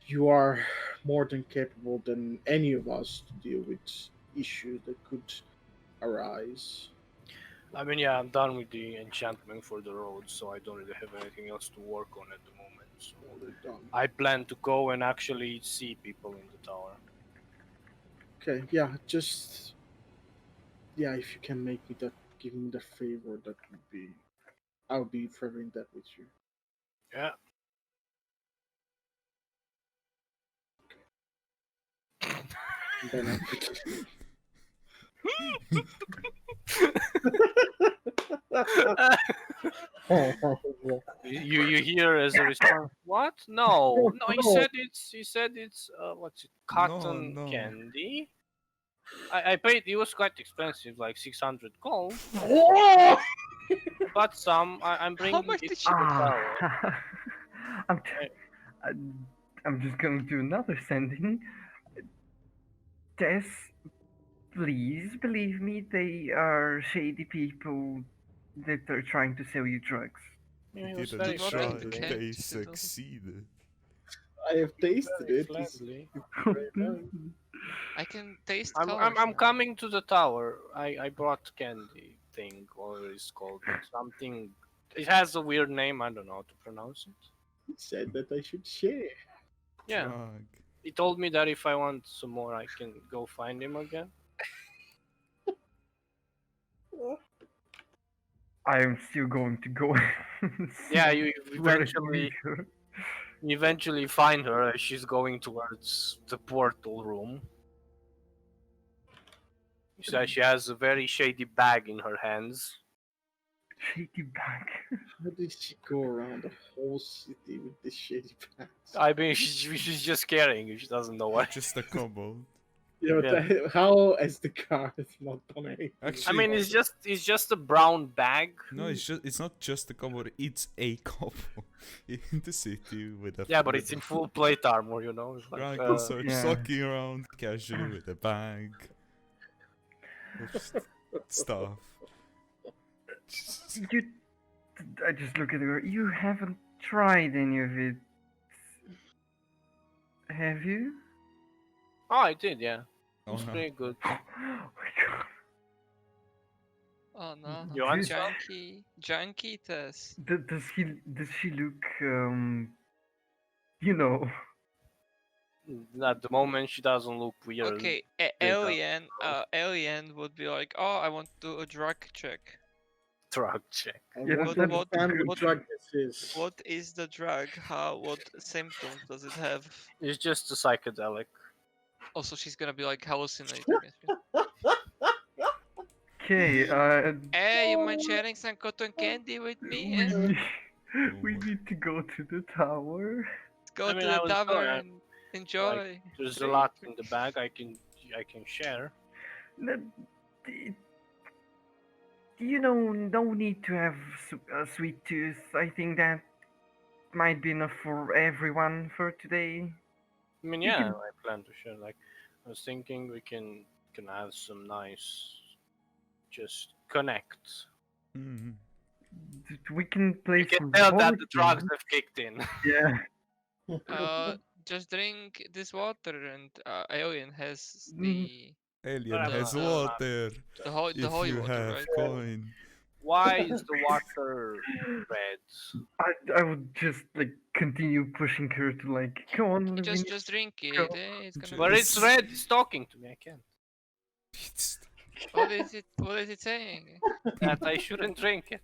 [SPEAKER 3] you are more than capable than any of us to deal with issues that could arise.
[SPEAKER 1] I mean, yeah, I'm done with the enchantment for the road, so I don't really have anything else to work on at the moment. So
[SPEAKER 3] Already done.
[SPEAKER 1] I plan to go and actually see people in the tower.
[SPEAKER 3] Okay, yeah, just if you can make me that, give me that favor, that would be. I would be forever in debt with you.
[SPEAKER 1] Yeah.
[SPEAKER 3] And then
[SPEAKER 1] You hear as a response, what? No, no. He said it's what's it?
[SPEAKER 2] No,
[SPEAKER 1] Cotton
[SPEAKER 2] no.
[SPEAKER 1] candy. I paid. It was quite expensive, like 600 gold. But I'm
[SPEAKER 5] How
[SPEAKER 1] bringing
[SPEAKER 5] much
[SPEAKER 1] it
[SPEAKER 5] did
[SPEAKER 1] to
[SPEAKER 5] she?
[SPEAKER 1] the tower.
[SPEAKER 4] I'm, t- I'm just going to do another sending. Tess, please believe me, they are shady people that are trying to sell you drugs.
[SPEAKER 1] Yeah, he
[SPEAKER 2] They
[SPEAKER 1] was
[SPEAKER 2] didn't
[SPEAKER 1] very
[SPEAKER 5] Do not
[SPEAKER 2] try,
[SPEAKER 1] friendly.
[SPEAKER 5] encourage
[SPEAKER 2] they
[SPEAKER 5] fiddle.
[SPEAKER 2] succeeded.
[SPEAKER 3] I have tasted
[SPEAKER 1] Very
[SPEAKER 3] it. It's
[SPEAKER 1] friendly.
[SPEAKER 3] very nice.
[SPEAKER 5] I can taste
[SPEAKER 1] I'm
[SPEAKER 5] colors
[SPEAKER 1] I'm I'm
[SPEAKER 5] now.
[SPEAKER 1] coming to the tower. I brought candy thing, or it's called something. It has a weird name. I don't know how to pronounce it.
[SPEAKER 3] He said that I should share.
[SPEAKER 1] Yeah,
[SPEAKER 2] Drug.
[SPEAKER 1] he told me that if I want some more, I can go find him again.
[SPEAKER 4] I am still going to go and
[SPEAKER 1] Yeah,
[SPEAKER 4] see
[SPEAKER 1] you
[SPEAKER 4] where it leads
[SPEAKER 1] eventually
[SPEAKER 4] her.
[SPEAKER 1] you eventually find her as she's going towards the portal room. She says she has a very shady bag in her hands.
[SPEAKER 4] Shady bag.
[SPEAKER 3] How did she go around the whole city with this shady pants?
[SPEAKER 1] I mean, she's just carrying it. She doesn't know what.
[SPEAKER 2] Just a kobold.
[SPEAKER 3] Yeah, but
[SPEAKER 1] Yeah.
[SPEAKER 3] how as the car is not done anything?
[SPEAKER 1] I
[SPEAKER 2] Actually-
[SPEAKER 1] mean, it's just a brown bag.
[SPEAKER 2] No, it's not just a kobold, it's a kobold in the city with a
[SPEAKER 1] Yeah, but it's in full plate armor, you know. It's like,
[SPEAKER 2] Dragon starts
[SPEAKER 4] Yeah.
[SPEAKER 2] sucking around casually with a bag of stuff.
[SPEAKER 4] You. I just look at her. You haven't tried any of it, have you?
[SPEAKER 1] Oh, I did, yeah.
[SPEAKER 2] Oh
[SPEAKER 1] It's
[SPEAKER 2] no.
[SPEAKER 1] pretty good.
[SPEAKER 4] Oh my god.
[SPEAKER 5] Oh no.
[SPEAKER 1] You want
[SPEAKER 4] Dude.
[SPEAKER 1] some?
[SPEAKER 5] Junkie Tess.
[SPEAKER 4] Does she look you know?
[SPEAKER 1] At the moment, she doesn't look weird.
[SPEAKER 5] Okay,
[SPEAKER 1] They
[SPEAKER 5] Alien would be like, oh, I want to do a drug check.
[SPEAKER 1] Drug check.
[SPEAKER 3] I
[SPEAKER 4] Yeah,
[SPEAKER 3] want
[SPEAKER 5] but
[SPEAKER 3] to
[SPEAKER 5] what-
[SPEAKER 3] understand
[SPEAKER 5] what-
[SPEAKER 3] what drug this is.
[SPEAKER 5] What is the drug? What symptoms does it have?
[SPEAKER 1] It's just a psychedelic.
[SPEAKER 5] Also, she's gonna be like hallucinating.
[SPEAKER 4] Okay,
[SPEAKER 5] Hey, you mind sharing some cotton candy with me? Eh?
[SPEAKER 4] we
[SPEAKER 2] boy.
[SPEAKER 4] need to go to the tower.
[SPEAKER 5] Let's go
[SPEAKER 1] I mean,
[SPEAKER 5] to
[SPEAKER 1] I
[SPEAKER 5] the
[SPEAKER 1] was
[SPEAKER 5] tower
[SPEAKER 1] gonna,
[SPEAKER 5] and enjoy.
[SPEAKER 1] There's a lot in the bag. I can share.
[SPEAKER 4] No, no need to have a sweet tooth. I think that might be enough for everyone for today.
[SPEAKER 1] I mean,
[SPEAKER 4] You
[SPEAKER 1] yeah,
[SPEAKER 4] can-
[SPEAKER 1] I plan to share. Like, I was thinking we can have some nice, just connect.
[SPEAKER 2] Mm-hmm.
[SPEAKER 4] We can play
[SPEAKER 1] You can
[SPEAKER 4] some
[SPEAKER 1] tell that
[SPEAKER 4] board
[SPEAKER 1] the drugs
[SPEAKER 4] games.
[SPEAKER 1] have kicked in.
[SPEAKER 4] Yeah.
[SPEAKER 5] Just drink this water, and Alien has
[SPEAKER 4] Mm.
[SPEAKER 2] Alien
[SPEAKER 5] The-
[SPEAKER 2] has
[SPEAKER 5] the-
[SPEAKER 2] water.
[SPEAKER 5] the
[SPEAKER 2] If
[SPEAKER 5] holy
[SPEAKER 2] you
[SPEAKER 5] water,
[SPEAKER 2] have
[SPEAKER 5] right?
[SPEAKER 2] coin.
[SPEAKER 1] Why is the water red?
[SPEAKER 4] I would just like continue pushing her to like, come on, Lavinia.
[SPEAKER 5] Just drink
[SPEAKER 4] go.
[SPEAKER 5] it. It's gonna.
[SPEAKER 1] But it's red. It's talking to me. I can't.
[SPEAKER 2] It's
[SPEAKER 5] What is it? What is it saying?
[SPEAKER 1] That I shouldn't drink it.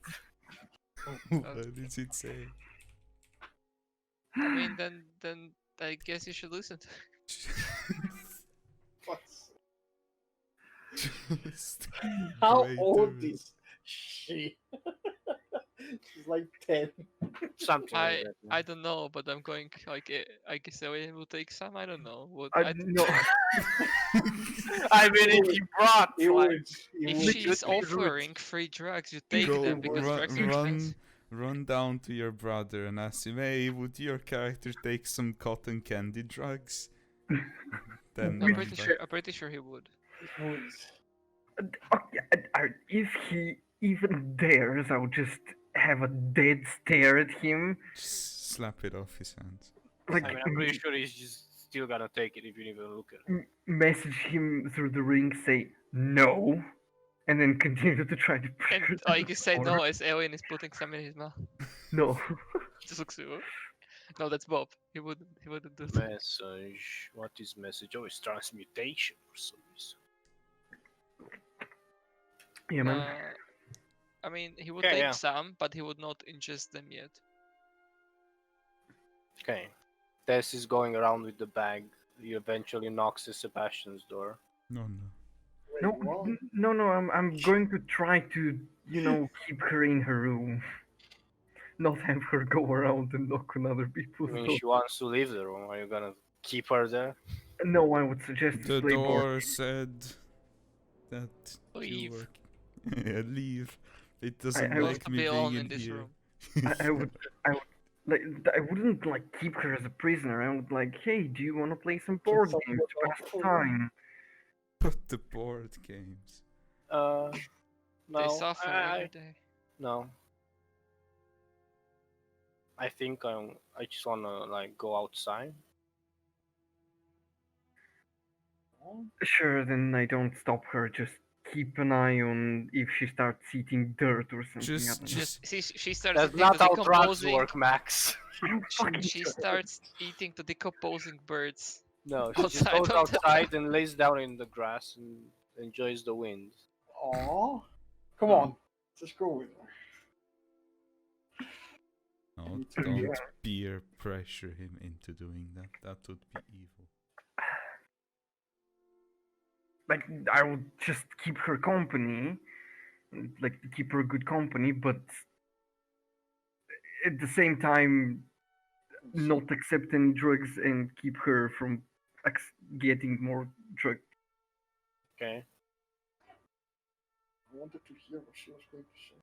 [SPEAKER 2] what did it say?
[SPEAKER 5] I mean, then I guess you should listen to.
[SPEAKER 2] Just
[SPEAKER 3] How
[SPEAKER 2] break
[SPEAKER 3] old
[SPEAKER 2] the-
[SPEAKER 3] is she? She's like 10.
[SPEAKER 1] Something like
[SPEAKER 5] I
[SPEAKER 1] that.
[SPEAKER 5] I don't know, but I'm going like I guess Alien will take some. I don't know. What
[SPEAKER 4] I no.
[SPEAKER 1] I mean, if you brought
[SPEAKER 3] He
[SPEAKER 1] like,
[SPEAKER 3] would. He
[SPEAKER 5] if
[SPEAKER 3] would.
[SPEAKER 5] she's
[SPEAKER 1] should be rude.
[SPEAKER 5] offering free drugs, you take
[SPEAKER 4] Go
[SPEAKER 5] them because
[SPEAKER 4] run-
[SPEAKER 5] drugs are expensive.
[SPEAKER 2] run down to your brother and ask him, hey, would your character take some cotton candy drugs? Then
[SPEAKER 5] I'm
[SPEAKER 2] run
[SPEAKER 5] pretty
[SPEAKER 2] back.
[SPEAKER 5] sure. I'm pretty sure he would.
[SPEAKER 3] He would.
[SPEAKER 4] If he even dares, I'll just have a dead stare at him.
[SPEAKER 2] Just slap it off his hands.
[SPEAKER 4] Like
[SPEAKER 1] I mean, I'm pretty sure he's just still gonna take it if you even look at it.
[SPEAKER 4] message him through the ring, say no, and then continue to try to push
[SPEAKER 5] And
[SPEAKER 4] her to
[SPEAKER 5] like
[SPEAKER 4] the
[SPEAKER 5] you say
[SPEAKER 4] corner.
[SPEAKER 5] no as Alien is putting some in his mouth.
[SPEAKER 4] No.
[SPEAKER 5] Just looks at you. No, that's Bob. He wouldn't do that.
[SPEAKER 1] Message. What is message? Oh, it's transmutation for some reason.
[SPEAKER 4] Yeah, man.
[SPEAKER 5] I mean, he would
[SPEAKER 1] Okay,
[SPEAKER 5] take
[SPEAKER 1] yeah.
[SPEAKER 5] some, but he would not ingest them yet.
[SPEAKER 1] Okay. Tess is going around with the bag. He eventually knocks at Sebastian's door.
[SPEAKER 2] No, no.
[SPEAKER 3] Wait,
[SPEAKER 4] No,
[SPEAKER 3] what?
[SPEAKER 4] no. I'm going to try to, keep her in her room, not have her go around and knock on other people's
[SPEAKER 1] I mean,
[SPEAKER 4] doors.
[SPEAKER 1] she wants to leave the room. Are you gonna keep her there?
[SPEAKER 4] No, I would suggest to
[SPEAKER 2] The
[SPEAKER 4] play board.
[SPEAKER 2] door said that
[SPEAKER 5] Leave.
[SPEAKER 2] you were. Yeah, leave. It doesn't
[SPEAKER 4] I
[SPEAKER 5] You
[SPEAKER 4] would-
[SPEAKER 5] want
[SPEAKER 2] like
[SPEAKER 5] to
[SPEAKER 2] me
[SPEAKER 5] be
[SPEAKER 2] being
[SPEAKER 5] alone
[SPEAKER 2] in
[SPEAKER 5] in this
[SPEAKER 2] here.
[SPEAKER 5] room.
[SPEAKER 4] I would like. I wouldn't like keep her as a prisoner. I would like, hey, do you want to play some board
[SPEAKER 3] some
[SPEAKER 4] games to pass the
[SPEAKER 3] board
[SPEAKER 4] time?
[SPEAKER 2] But the board games.
[SPEAKER 1] No.
[SPEAKER 5] They suffer
[SPEAKER 1] I-
[SPEAKER 5] every day.
[SPEAKER 1] No. I think I just wanna like go outside.
[SPEAKER 4] Sure, then I don't stop her. Just keep an eye on if she starts eating dirt or something. I
[SPEAKER 2] Just-
[SPEAKER 4] don't know.
[SPEAKER 5] Just she starts
[SPEAKER 1] That's
[SPEAKER 5] eating
[SPEAKER 1] not
[SPEAKER 5] the
[SPEAKER 1] how drugs
[SPEAKER 5] decomposing.
[SPEAKER 1] work, Max.
[SPEAKER 4] I'm fucking
[SPEAKER 5] She
[SPEAKER 4] sure.
[SPEAKER 5] starts eating the decomposing birds.
[SPEAKER 1] No, she just
[SPEAKER 5] Outside
[SPEAKER 1] goes
[SPEAKER 5] of the-
[SPEAKER 1] outside and lays down in the grass and enjoys the wind.
[SPEAKER 3] Aw. Come on. Just go with her.
[SPEAKER 2] No,
[SPEAKER 3] Me too,
[SPEAKER 2] don't
[SPEAKER 3] yeah.
[SPEAKER 2] peer pressure him into doing that. That would be evil.
[SPEAKER 4] Like I would just keep her company, like keep her good company, but at the same time, not accept any drugs and keep her from getting more drug.
[SPEAKER 1] Okay.
[SPEAKER 3] I wanted to hear what she was going to say.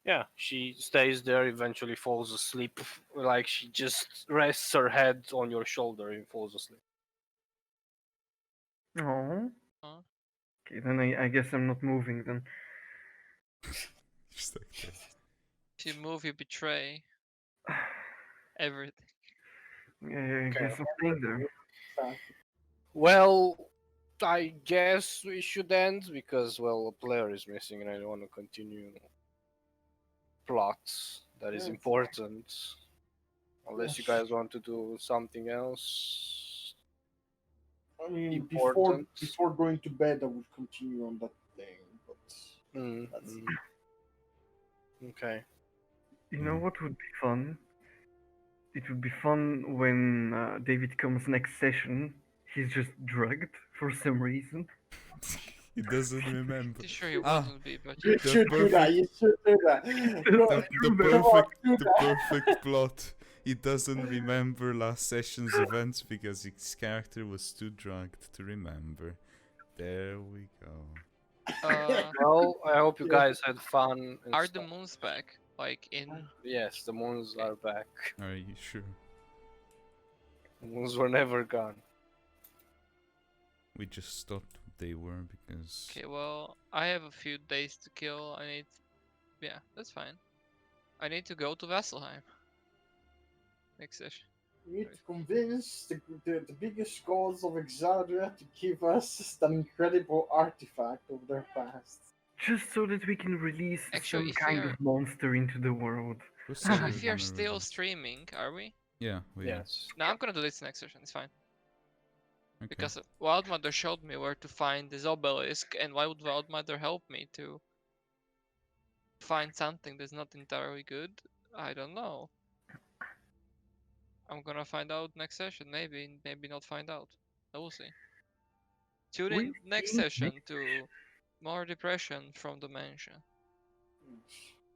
[SPEAKER 1] Yeah, she stays there, eventually falls asleep. Like she just rests her head on your shoulder and falls asleep.
[SPEAKER 4] Oh.
[SPEAKER 5] Huh?
[SPEAKER 4] Okay, then I guess I'm not moving then.
[SPEAKER 2] Just like that.
[SPEAKER 5] If you move, you betray everything.
[SPEAKER 4] Yeah, I guess I'm staying there.
[SPEAKER 1] Well, I guess we should end because, well, a player is missing and I don't want to continue plots that is
[SPEAKER 3] Yeah.
[SPEAKER 1] important. Unless you
[SPEAKER 3] Yes.
[SPEAKER 1] guys want to do something else.
[SPEAKER 3] I mean,
[SPEAKER 1] Important.
[SPEAKER 3] before going to bed, I would continue on that thing, but
[SPEAKER 1] Mm,
[SPEAKER 3] That's-
[SPEAKER 1] mm. Okay.
[SPEAKER 4] You know what would be fun? It would be fun when David comes next session. He's just drugged for some reason.
[SPEAKER 2] He doesn't remember.
[SPEAKER 5] Pretty sure he
[SPEAKER 2] Ah.
[SPEAKER 5] wouldn't be, but
[SPEAKER 3] you
[SPEAKER 2] The
[SPEAKER 3] should do that. You should do that. Go,
[SPEAKER 2] The
[SPEAKER 3] come on, do
[SPEAKER 2] the
[SPEAKER 3] that.
[SPEAKER 2] perfect plot. He doesn't remember last session's events because his character was too drugged to remember. There we go.
[SPEAKER 1] Well, I hope you
[SPEAKER 3] Yeah.
[SPEAKER 1] guys had fun. And
[SPEAKER 5] are the
[SPEAKER 1] stuff.
[SPEAKER 5] moons back? Like in
[SPEAKER 1] Yes, the moons are back.
[SPEAKER 2] Are you sure?
[SPEAKER 1] Those were never gone.
[SPEAKER 2] We just thought they were because
[SPEAKER 5] Okay, well, I have a few days to kill. I need. Yeah, that's fine. I need to go to Vasselheim. Next session.
[SPEAKER 3] We need to convince the biggest gods of Exandria to give us that incredible artifact of their past.
[SPEAKER 4] Just so that we can release
[SPEAKER 5] Actually,
[SPEAKER 4] some
[SPEAKER 5] if we
[SPEAKER 4] kind
[SPEAKER 5] are-
[SPEAKER 4] of monster into the world.
[SPEAKER 2] who said
[SPEAKER 5] If we are
[SPEAKER 2] gonna
[SPEAKER 5] still
[SPEAKER 2] release?
[SPEAKER 5] streaming, are we?
[SPEAKER 2] Yeah, we are.
[SPEAKER 1] Yes.
[SPEAKER 5] No, I'm gonna do this next session. It's fine.
[SPEAKER 2] Okay.
[SPEAKER 5] Because Wildmother showed me where to find this obelisk, and why would Wildmother help me to find something that's not entirely good? I don't know. I'm gonna find out next session. Maybe not find out. I will see. Tune in next session to more depression from the mansion.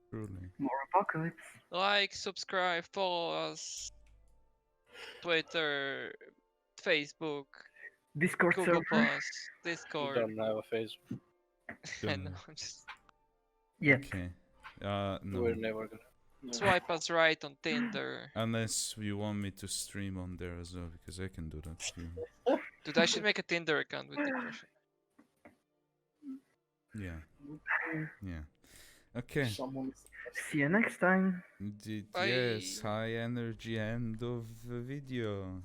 [SPEAKER 2] Truly.
[SPEAKER 4] More apocalypse.
[SPEAKER 5] Like, subscribe, follow us, Twitter, Facebook,
[SPEAKER 4] Discord
[SPEAKER 5] Google
[SPEAKER 4] server.
[SPEAKER 5] Plus,
[SPEAKER 1] We
[SPEAKER 5] Discord.
[SPEAKER 1] don't have a Facebook.
[SPEAKER 5] I
[SPEAKER 2] Don't
[SPEAKER 5] know.
[SPEAKER 2] know.
[SPEAKER 5] Just
[SPEAKER 4] Yet.
[SPEAKER 2] Okay. No.
[SPEAKER 1] We're never gonna.
[SPEAKER 3] No.
[SPEAKER 5] swipe us right on Tinder.
[SPEAKER 2] Unless you want me to stream on there as well, because I can do that too.
[SPEAKER 5] Dude, I should make a Tinder account with depression.
[SPEAKER 2] Yeah. Yeah. Okay.
[SPEAKER 3] Someone
[SPEAKER 4] See you next time.
[SPEAKER 2] Yes,
[SPEAKER 5] Bye.
[SPEAKER 2] high energy end of the video.